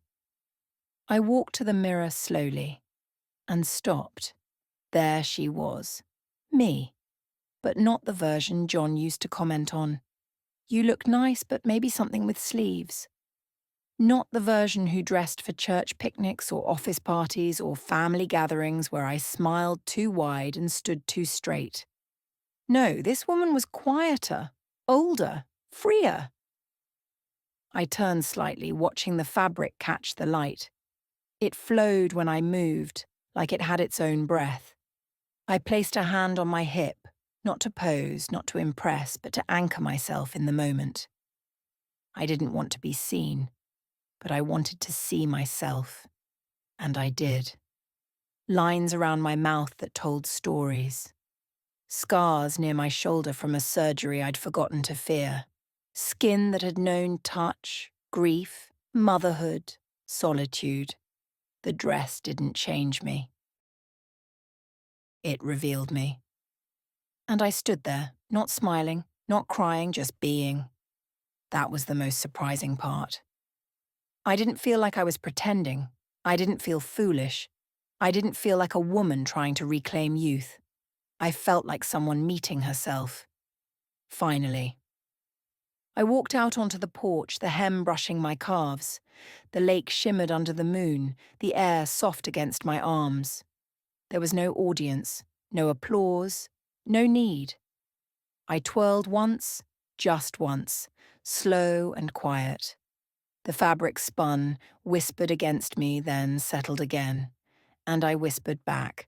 I walked to the mirror slowly and stopped. There she was. Me. But not the version John used to comment on. You look nice, but maybe something with sleeves. Not the version who dressed for church picnics or office parties or family gatherings where I smiled too wide and stood too straight. No, this woman was quieter, older, freer. I turned slightly, watching the fabric catch the light. It flowed when I moved, like it had its own breath. I placed a hand on my hip, not to pose, not to impress, but to anchor myself in the moment. I didn't want to be seen, but I wanted to see myself. And I did. Lines around my mouth that told stories. Scars near my shoulder from a surgery I'd forgotten to fear. Skin that had known touch, grief, motherhood, solitude. The dress didn't change me. It revealed me. And I stood there, not smiling, not crying, just being. That was the most surprising part. I didn't feel like I was pretending. I didn't feel foolish. I didn't feel like a woman trying to reclaim youth. I felt like someone meeting herself. Finally. I walked out onto the porch, the hem brushing my calves. The lake shimmered under the moon, the air soft against my arms. There was no audience, no applause, no need. I twirled once, just once, slow and quiet. The fabric spun, whispered against me, then settled again. And I whispered back,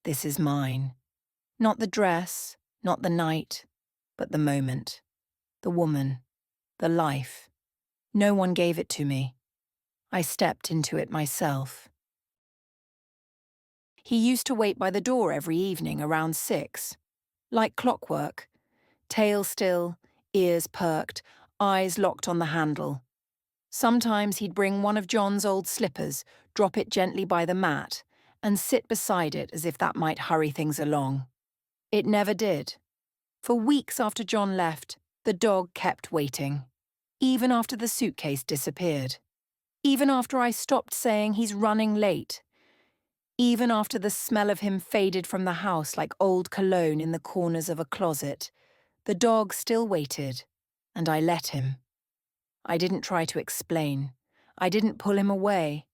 this is mine. Not the dress, not the night, but the moment. The woman. The life. No one gave it to me. I stepped into it myself. He used to wait by the door every evening around 6. Like clockwork. Tail still, ears perked, eyes locked on the handle. Sometimes he'd bring one of John's old slippers, drop it gently by the mat, and sit beside it as if that might hurry things along. It never did. For weeks after John left, the dog kept waiting. Even after the suitcase disappeared. Even after I stopped saying he's running late. Even after the smell of him faded from the house like old cologne in the corners of a closet, the dog still waited, and I let him. I didn't try to explain. I didn't pull him away.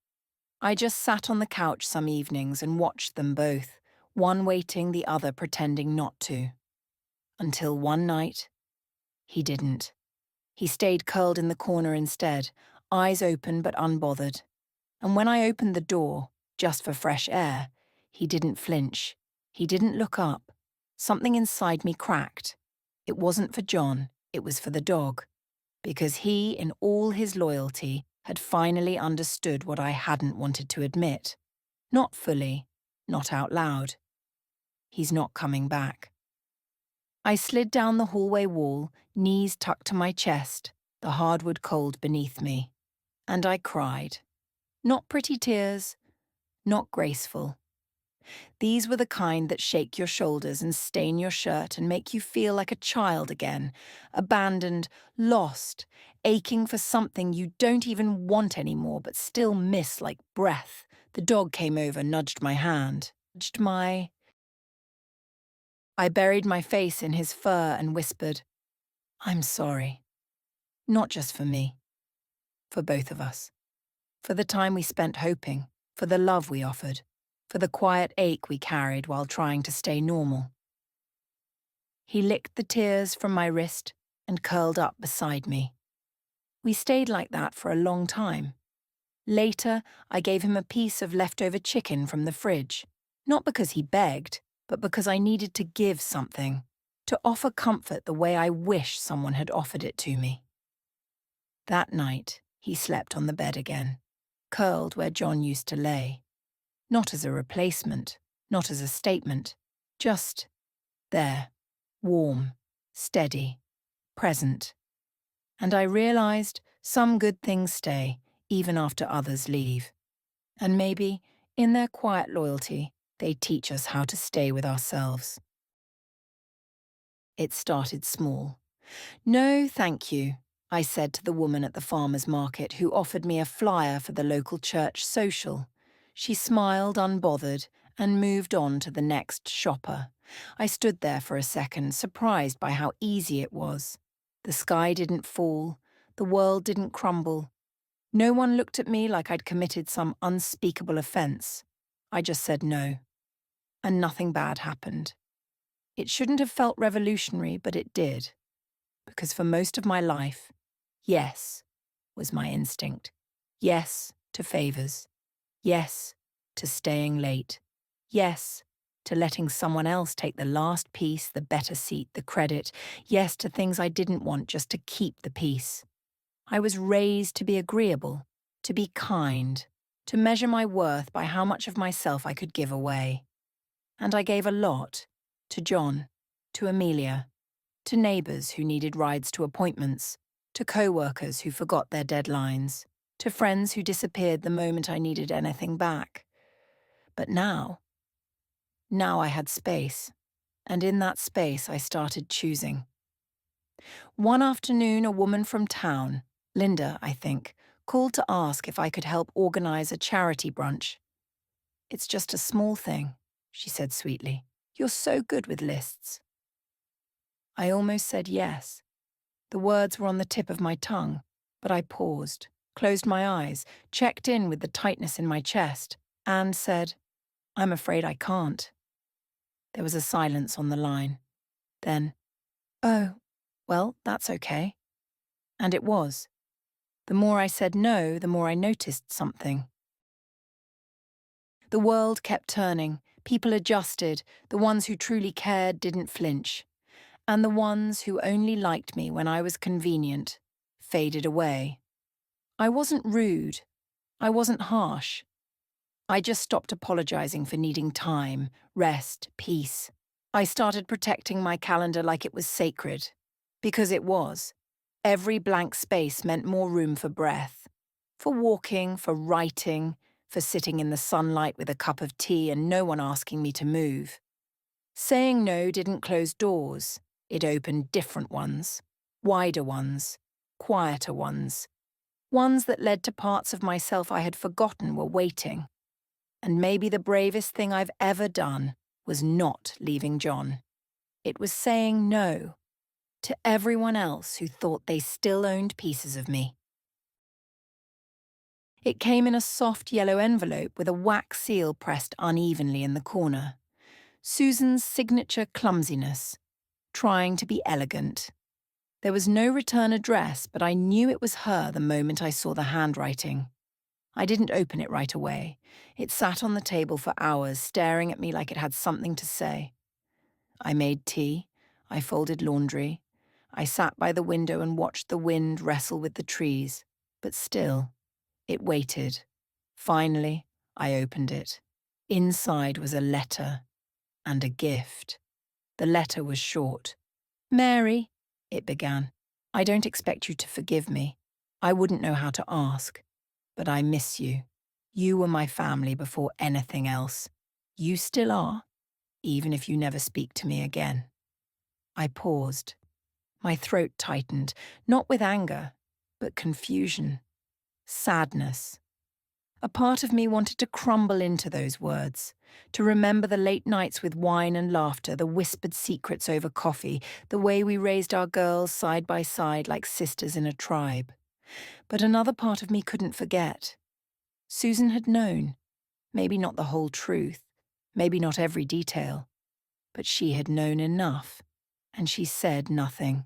I just sat on the couch some evenings and watched them both, one waiting, the other pretending not to. Until one night, he didn't. He stayed curled in the corner instead, eyes open but unbothered. And when I opened the door, just for fresh air, he didn't flinch. He didn't look up. Something inside me cracked. It wasn't for John, it was for the dog. Because he, in all his loyalty, had finally understood what I hadn't wanted to admit. Not fully, not out loud. He's not coming back. I slid down the hallway wall, knees tucked to my chest, the hardwood cold beneath me. And I cried. Not pretty tears, not graceful. These were the kind that shake your shoulders and stain your shirt and make you feel like a child again, abandoned, lost, aching for something you don't even want anymore but still miss like breath. The dog came over, nudged my hand, I buried my face in his fur and whispered, "I'm sorry. Not just for me. For both of us. For the time we spent hoping. For the love we offered. For the quiet ache we carried while trying to stay normal." He licked the tears from my wrist and curled up beside me. We stayed like that for a long time. Later, I gave him a piece of leftover chicken from the fridge. Not because he begged, but because I needed to give something. To offer comfort the way I wish someone had offered it to me. That night, he slept on the bed again, curled where John used to lay. Not as a replacement, not as a statement, just there, warm, steady, present. And I realized some good things stay, even after others leave. And maybe, in their quiet loyalty, they teach us how to stay with ourselves. It started small. "No, thank you," I said to the woman at the farmer's market who offered me a flyer for the local church social. She smiled, unbothered, and moved on to the next shopper. I stood there for a second, surprised by how easy it was. The sky didn't fall, the world didn't crumble. No one looked at me like I'd committed some unspeakable offense. I just said no. And nothing bad happened. It shouldn't have felt revolutionary, but it did. Because for most of my life, yes was my instinct. Yes to favors. Yes to staying late. Yes to letting someone else take the last piece, the better seat, the credit. Yes to things I didn't want just to keep the peace. I was raised to be agreeable, to be kind, to measure my worth by how much of myself I could give away. And I gave a lot to John, to Amelia, to neighbours who needed rides to appointments, to co-workers who forgot their deadlines, to friends who disappeared the moment I needed anything back. But now I had space, and in that space I started choosing. One afternoon, a woman from town, Linda, I think, called to ask if I could help organise a charity brunch. "It's just a small thing," she said sweetly. "You're so good with lists." I almost said yes. The words were on the tip of my tongue, but I paused, closed my eyes, checked in with the tightness in my chest, and said, "I'm afraid I can't." There was a silence on the line. Then, "Oh, well, that's okay." And it was. The more I said no, the more I noticed something. The world kept turning, people adjusted, the ones who truly cared didn't flinch. And the ones who only liked me when I was convenient faded away. I wasn't rude. I wasn't harsh. I just stopped apologizing for needing time, rest, peace. I started protecting my calendar like it was sacred. Because it was. Every blank space meant more room for breath. For walking, for writing, for sitting in the sunlight with a cup of tea and no one asking me to move. Saying no didn't close doors. It opened different ones, wider ones, quieter ones. Ones that led to parts of myself I had forgotten were waiting. And maybe the bravest thing I've ever done was not leaving John. It was saying no to everyone else who thought they still owned pieces of me. It came in a soft yellow envelope with a wax seal pressed unevenly in the corner. Susan's signature clumsiness, trying to be elegant. There was no return address, but I knew it was her the moment I saw the handwriting. I didn't open it right away. It sat on the table for hours, staring at me like it had something to say. I made tea. I folded laundry. I sat by the window and watched the wind wrestle with the trees. But still, it waited. Finally, I opened it. Inside was a letter and a gift. The letter was short. "Mary," it began, "I don't expect you to forgive me. I wouldn't know how to ask. But I miss you. You were my family before anything else. You still are, even if you never speak to me again." I paused. My throat tightened, not with anger, but confusion, sadness. A part of me wanted to crumble into those words, to remember the late nights with wine and laughter, the whispered secrets over coffee, the way we raised our girls side by side like sisters in a tribe. But another part of me couldn't forget. Susan had known, maybe not the whole truth, maybe not every detail, but she had known enough, and she said nothing.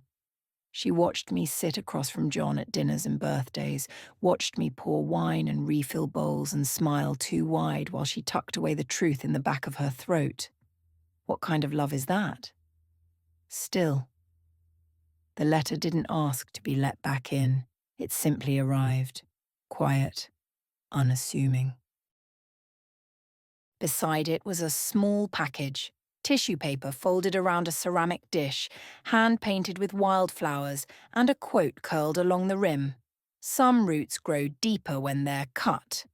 She watched me sit across from John at dinners and birthdays, watched me pour wine and refill bowls and smile too wide while she tucked away the truth in the back of her throat. What kind of love is that? Still, the letter didn't ask to be let back in. It simply arrived, quiet, unassuming. Beside it was a small package, tissue paper folded around a ceramic dish, hand-painted with wildflowers, and a quote curled along the rim. "Some roots grow deeper when they're cut."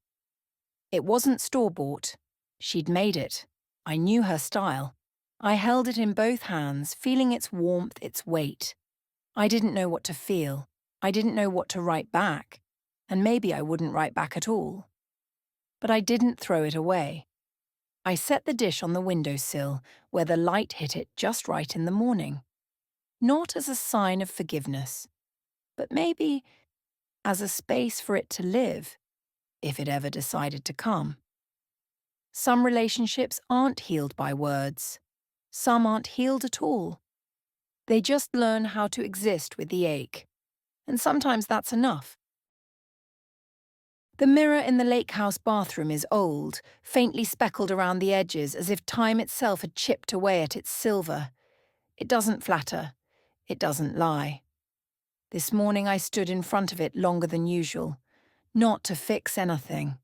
It wasn't store-bought. She'd made it. I knew her style. I held it in both hands, feeling its warmth, its weight. I didn't know what to feel. I didn't know what to write back. And maybe I wouldn't write back at all. But I didn't throw it away. I set the dish on the windowsill, where the light hit it just right in the morning. Not as a sign of forgiveness, but maybe as a space for it to live, if it ever decided to come. Some relationships aren't healed by words. Some aren't healed at all. They just learn how to exist with the ache. And sometimes that's enough. The mirror in the lake house bathroom is old, faintly speckled around the edges as if time itself had chipped away at its silver. It doesn't flatter. It doesn't lie. This morning I stood in front of it longer than usual, not to fix anything,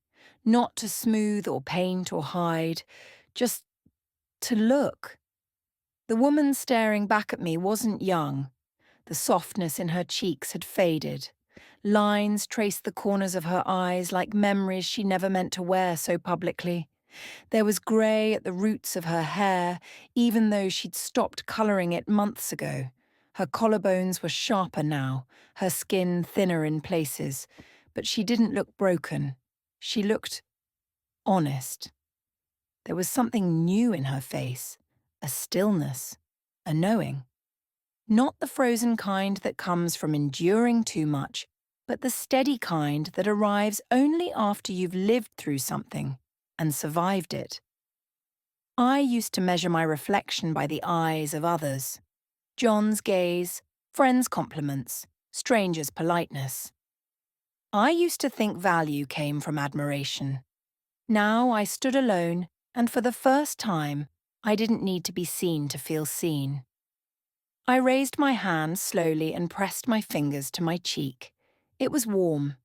not to smooth or paint or hide, just to look. The woman staring back at me wasn't young. The softness in her cheeks had faded. Lines traced the corners of her eyes like memories she never meant to wear so publicly. There was grey at the roots of her hair, even though she'd stopped colouring it months ago. Her collarbones were sharper now, her skin thinner in places, but she didn't look broken. She looked honest. There was something new in her face, a stillness, a knowing. Not the frozen kind that comes from enduring too much, but the steady kind that arrives only after you've lived through something and survived it. I used to measure my reflection by the eyes of others. John's gaze, friends' compliments, strangers' politeness. I used to think value came from admiration. Now I stood alone, and for the first time, I didn't need to be seen to feel seen. I raised my hand slowly and pressed my fingers to my cheek. It was warm,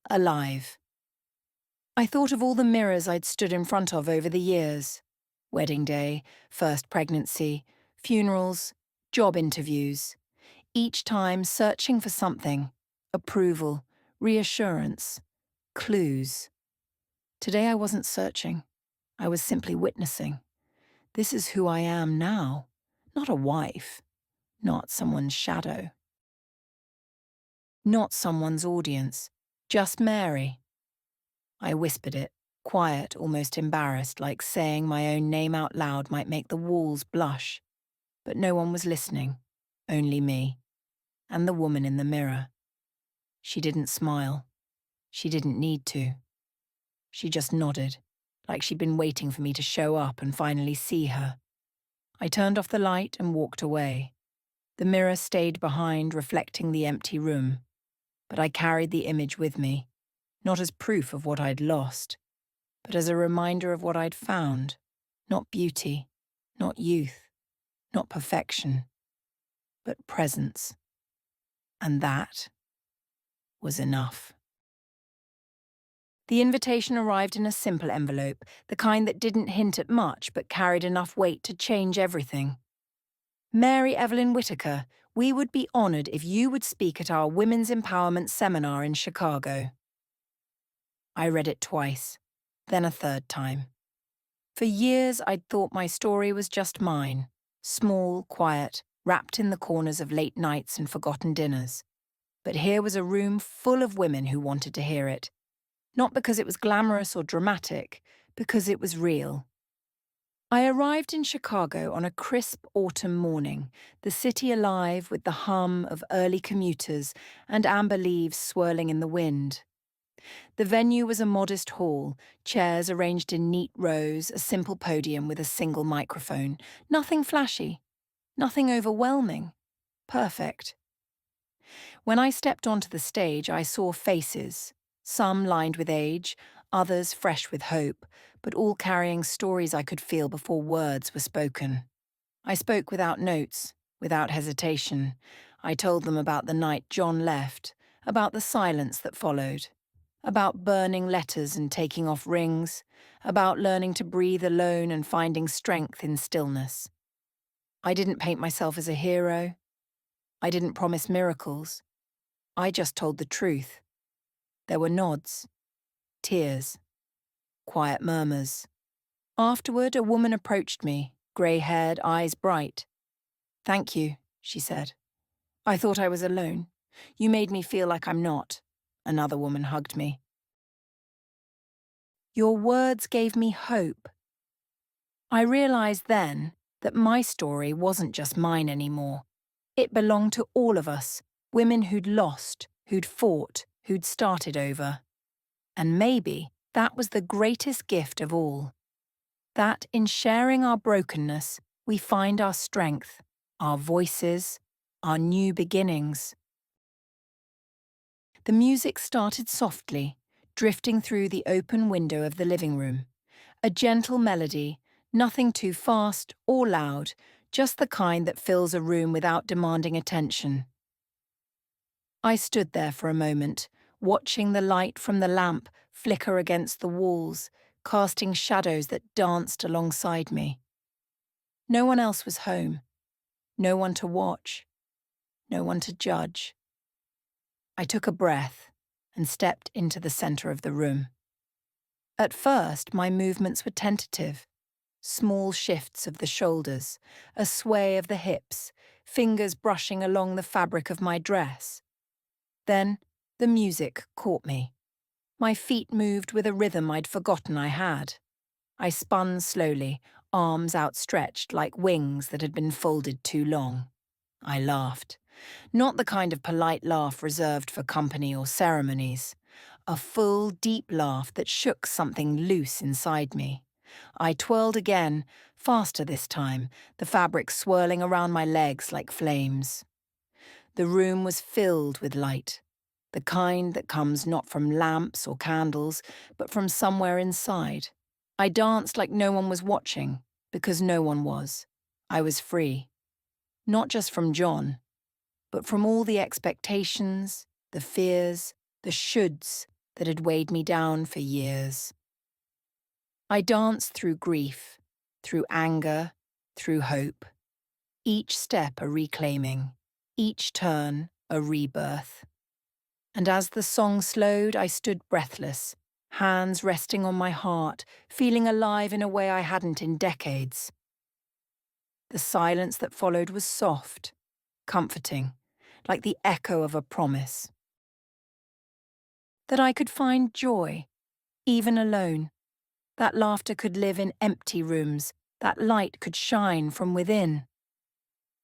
alive. I thought of all the mirrors I'd stood in front of over the years. Wedding day, first pregnancy, funerals, job interviews. Each time searching for something, approval, reassurance, clues. Today I wasn't searching. I was simply witnessing. This is who I am now, not a wife. Not someone's shadow. Not someone's audience. Just Mary. I whispered it, quiet, almost embarrassed, like saying my own name out loud might make the walls blush. But no one was listening. Only me. And the woman in the mirror. She didn't smile. She didn't need to. She just nodded, like she'd been waiting for me to show up and finally see her. I turned off the light and walked away. The mirror stayed behind, reflecting the empty room. But I carried the image with me, not as proof of what I'd lost, but as a reminder of what I'd found. Not beauty, not youth, not perfection, but presence. And that was enough. The invitation arrived in a simple envelope, the kind that didn't hint at much but carried enough weight to change everything. Mary Evelyn Whitaker, we would be honoured if you would speak at our Women's Empowerment Seminar in Chicago. I read it twice, then a third time. For years I'd thought my story was just mine, small, quiet, wrapped in the corners of late nights and forgotten dinners. But here was a room full of women who wanted to hear it. Not because it was glamorous or dramatic, because it was real. I arrived in Chicago on a crisp autumn morning, the city alive with the hum of early commuters and amber leaves swirling in the wind. The venue was a modest hall, chairs arranged in neat rows, a simple podium with a single microphone. Nothing flashy, nothing overwhelming. Perfect. When I stepped onto the stage, I saw faces, some lined with age, others fresh with hope, but all carrying stories I could feel before words were spoken. I spoke without notes, without hesitation. I told them about the night John left, about the silence that followed, about burning letters and taking off rings, about learning to breathe alone and finding strength in stillness. I didn't paint myself as a hero. I didn't promise miracles. I just told the truth. There were nods, tears, quiet murmurs. Afterward, a woman approached me, grey-haired, eyes bright. "Thank you," she said. "I thought I was alone. You made me feel like I'm not." Another woman hugged me. "Your words gave me hope." I realized then that my story wasn't just mine anymore. It belonged to all of us, women who'd lost, who'd fought, who'd started over. And maybe that was the greatest gift of all. That in sharing our brokenness, we find our strength, our voices, our new beginnings. The music started softly, drifting through the open window of the living room. A gentle melody, nothing too fast or loud, just the kind that fills a room without demanding attention. I stood there for a moment, watching the light from the lamp flicker against the walls, casting shadows that danced alongside me. No one else was home. No one to watch. No one to judge. I took a breath and stepped into the center of the room. At first, my movements were tentative. Small shifts of the shoulders, a sway of the hips, fingers brushing along the fabric of my dress. Then, the music caught me. My feet moved with a rhythm I'd forgotten I had. I spun slowly, arms outstretched like wings that had been folded too long. I laughed. Not the kind of polite laugh reserved for company or ceremonies. A full, deep laugh that shook something loose inside me. I twirled again, faster this time, the fabric swirling around my legs like flames. The room was filled with light, the kind that comes not from lamps or candles, but from somewhere inside. I danced like no one was watching, because no one was. I was free. Not just from John, but from all the expectations, the fears, the shoulds that had weighed me down for years. I danced through grief, through anger, through hope. Each step a reclaiming, each turn a rebirth. And as the song slowed, I stood breathless, hands resting on my heart, feeling alive in a way I hadn't in decades. The silence that followed was soft, comforting, like the echo of a promise. That I could find joy, even alone. That laughter could live in empty rooms, that light could shine from within.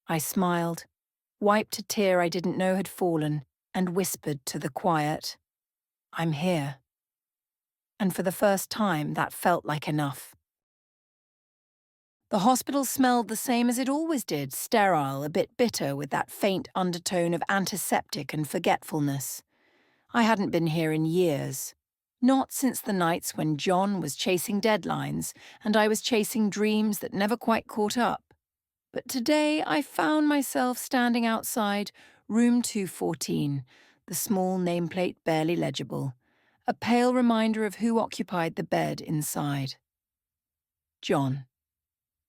I smiled, wiped a tear I didn't know had fallen, and whispered to the quiet, "I'm here." and for the first time that felt like enough. The hospital smelled the same as it always did, sterile, a bit bitter with that faint undertone of antiseptic and forgetfulness. I hadn't been here in years. Not since the nights when John was chasing deadlines and I was chasing dreams that never quite caught up. But today I found myself standing outside room 214, the small nameplate barely legible, a pale reminder of who occupied the bed inside. John,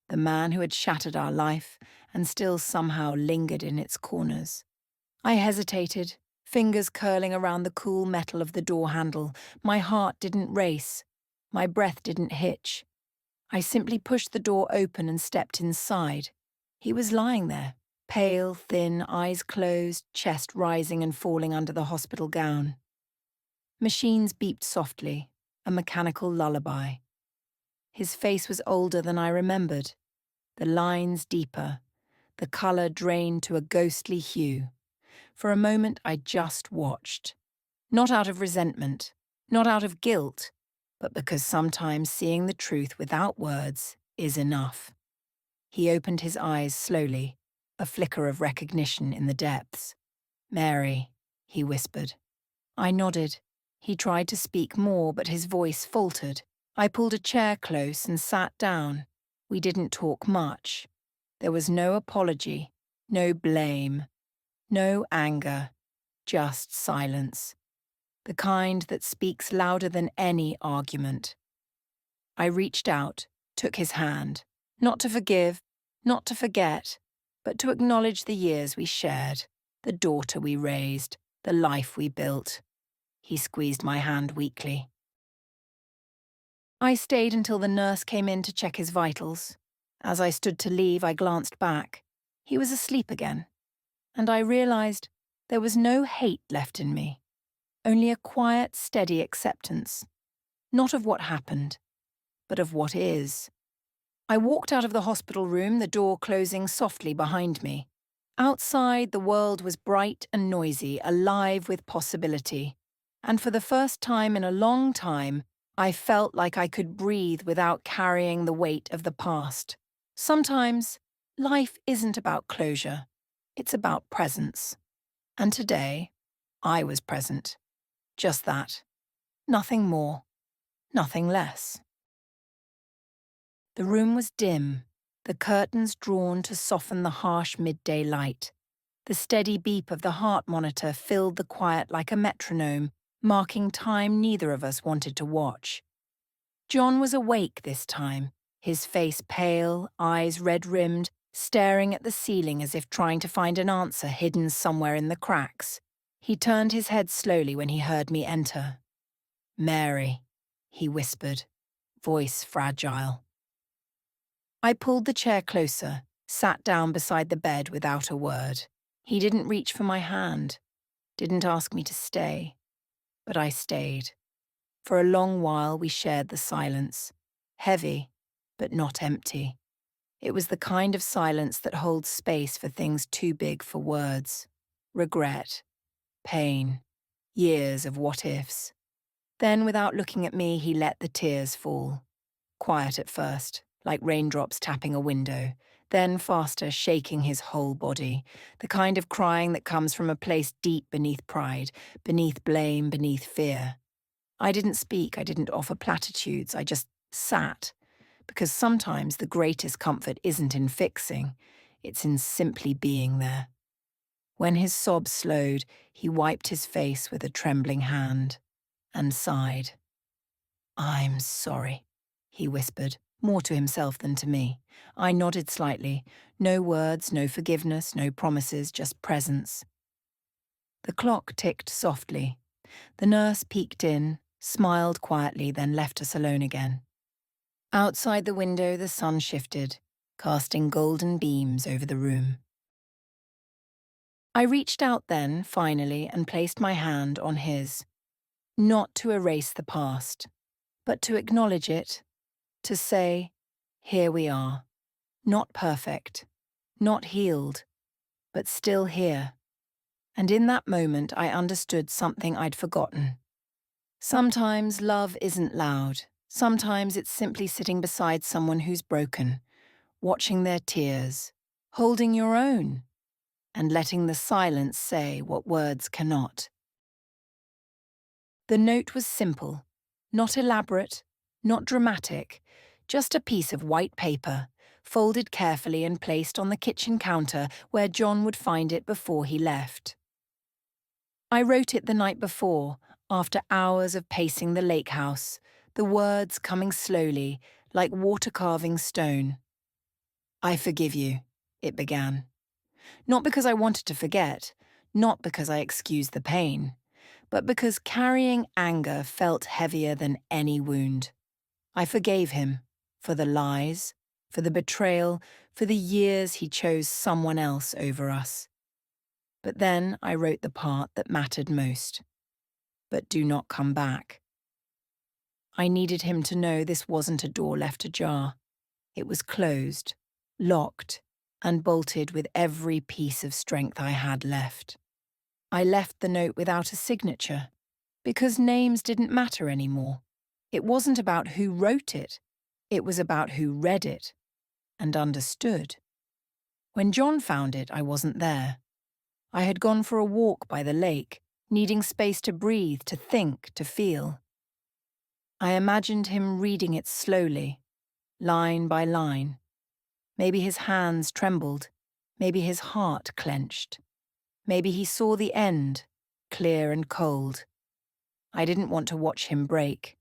the man who had shattered our life and still somehow lingered in its corners. I hesitated, fingers curling around the cool metal of the door handle. My heart didn't race. My breath didn't hitch. I simply pushed the door open and stepped inside. He was lying there, pale, thin, eyes closed, chest rising and falling under the hospital gown. Machines beeped softly, a mechanical lullaby. His face was older than I remembered, the lines deeper, the colour drained to a ghostly hue. For a moment I just watched. Not out of resentment, not out of guilt, but because sometimes seeing the truth without words is enough. He opened his eyes slowly, a flicker of recognition in the depths. "Mary," he whispered. I nodded. He tried to speak more, but his voice faltered. I pulled a chair close and sat down. We didn't talk much. There was no apology, no blame, no anger, just silence. The kind that speaks louder than any argument. I reached out, took his hand, not to forgive, not to forget, but to acknowledge the years we shared, the daughter we raised, the life we built. He squeezed my hand weakly. I stayed until the nurse came in to check his vitals. As I stood to leave, I glanced back. He was asleep again, and I realized there was no hate left in me, only a quiet, steady acceptance, not of what happened, but of what is. I walked out of the hospital room, the door closing softly behind me. Outside, the world was bright and noisy, alive with possibility. And for the first time in a long time, I felt like I could breathe without carrying the weight of the past. Sometimes, life isn't about closure. It's about presence. And today, I was present. Just that. Nothing more. Nothing less. The room was dim, the curtains drawn to soften the harsh midday light. The steady beep of the heart monitor filled the quiet like a metronome, marking time neither of us wanted to watch. John was awake this time, his face pale, eyes red-rimmed, staring at the ceiling as if trying to find an answer hidden somewhere in the cracks. He turned his head slowly when he heard me enter. "Mary," he whispered, voice fragile. I pulled the chair closer, sat down beside the bed without a word. He didn't reach for my hand, didn't ask me to stay, but I stayed. For a long while we shared the silence, heavy, but not empty. It was the kind of silence that holds space for things too big for words. Regret, pain, years of what-ifs. Then, without looking at me, he let the tears fall. Quiet at first, like raindrops tapping a window, then faster, shaking his whole body, the kind of crying that comes from a place deep beneath pride, beneath blame, beneath fear. I didn't speak, I didn't offer platitudes, I just sat, because sometimes the greatest comfort isn't in fixing, it's in simply being there. When his sobs slowed, he wiped his face with a trembling hand and sighed. "I'm sorry," he whispered, more to himself than to me. I nodded slightly. No words, no forgiveness, no promises, just presence. The clock ticked softly. The nurse peeked in, smiled quietly, then left us alone again. Outside the window, the sun shifted, casting golden beams over the room. I reached out then, finally, and placed my hand on his. Not to erase the past, but to acknowledge it, to say, here we are. Not perfect, not healed, but still here. And in that moment I understood something I'd forgotten. Sometimes love isn't loud. Sometimes it's simply sitting beside someone who's broken, watching their tears, holding your own, and letting the silence say what words cannot. The note was simple, not elaborate, not dramatic, just a piece of white paper, folded carefully and placed on the kitchen counter where John would find it before he left. I wrote it the night before, after hours of pacing the lake house, the words coming slowly, like water carving stone. I forgive you, it began. Not because I wanted to forget, not because I excused the pain, but because carrying anger felt heavier than any wound. I forgave him for the lies, for the betrayal, for the years he chose someone else over us. But then I wrote the part that mattered most. But do not come back. I needed him to know this wasn't a door left ajar. It was closed, locked, and bolted with every piece of strength I had left. I left the note without a signature, because names didn't matter anymore. It wasn't about who wrote it. It was about who read it and understood. When John found it, I wasn't there. I had gone for a walk by the lake, needing space to breathe, to think, to feel. I imagined him reading it slowly, line by line. Maybe his hands trembled. Maybe his heart clenched. Maybe he saw the end, clear and cold. I didn't want to watch him break,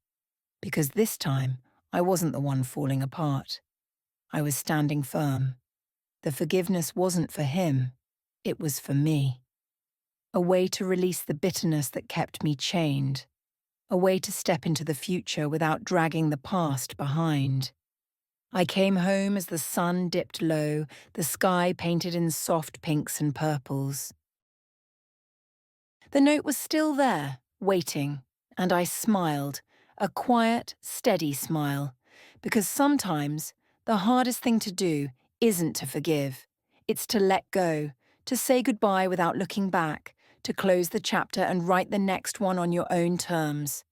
because this time I wasn't the one falling apart. I was standing firm. The forgiveness wasn't for him, it was for me. A way to release the bitterness that kept me chained. A way to step into the future without dragging the past behind. I came home as the sun dipped low, the sky painted in soft pinks and purples. The note was still there, waiting, and I smiled, a quiet, steady smile, because sometimes the hardest thing to do isn't to forgive. It's to let go, to say goodbye without looking back, to close the chapter and write the next one on your own terms.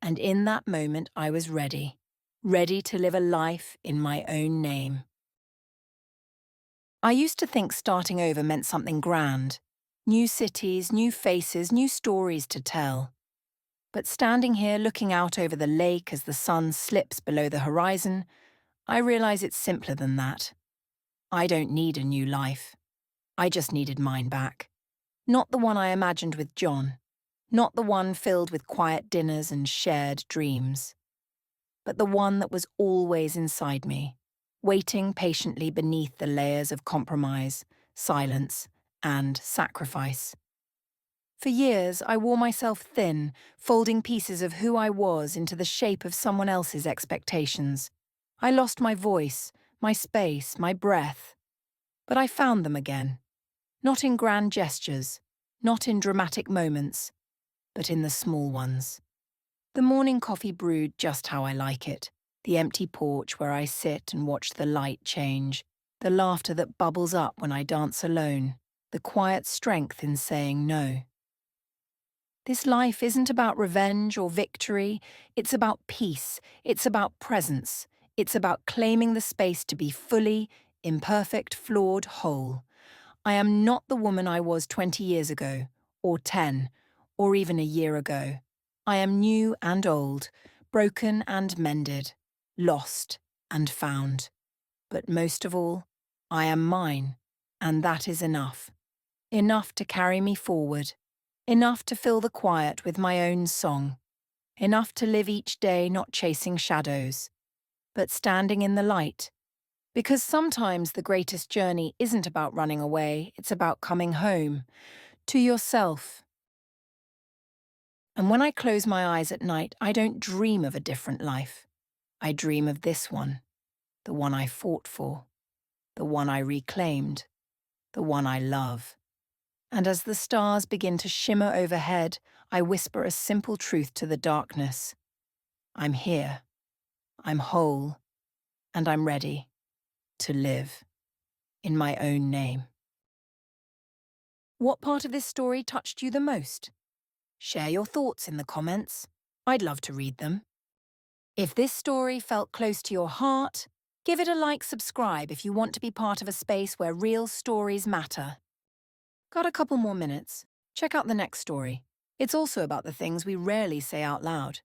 And in that moment I was ready to live a life in my own name. I used to think starting over meant something grand. New cities, new faces, new stories to tell. But standing here looking out over the lake as the sun slips below the horizon, I realize it's simpler than that. I don't need a new life. I just needed mine back. Not the one I imagined with John. Not the one filled with quiet dinners and shared dreams. But the one that was always inside me, waiting patiently beneath the layers of compromise, silence, and sacrifice. For years, I wore myself thin, folding pieces of who I was into the shape of someone else's expectations. I lost my voice, my space, my breath. But I found them again. Not in grand gestures, not in dramatic moments, but in the small ones. The morning coffee brewed just how I like it. The empty porch where I sit and watch the light change. The laughter that bubbles up when I dance alone. The quiet strength in saying no. This life isn't about revenge or victory. It's about peace. It's about presence. It's about claiming the space to be fully, imperfect, flawed, whole. I am not the woman I was 20 years ago, or 10, or even a year ago. I am new and old, broken and mended, lost and found. But most of all, I am mine, and that is enough. Enough to carry me forward. Enough to fill the quiet with my own song. Enough to live each day not chasing shadows, but standing in the light. Because sometimes the greatest journey isn't about running away, it's about coming home, to yourself. And when I close my eyes at night, I don't dream of a different life. I dream of this one, the one I fought for, the one I reclaimed, the one I love. And as the stars begin to shimmer overhead, I whisper a simple truth to the darkness. I'm here, I'm whole, and I'm ready to live in my own name. What part of this story touched you the most? Share your thoughts in the comments. I'd love to read them. If this story felt close to your heart, give it a like, subscribe if you want to be part of a space where real stories matter. Got a couple more minutes? Check out the next story. It's also about the things we rarely say out loud.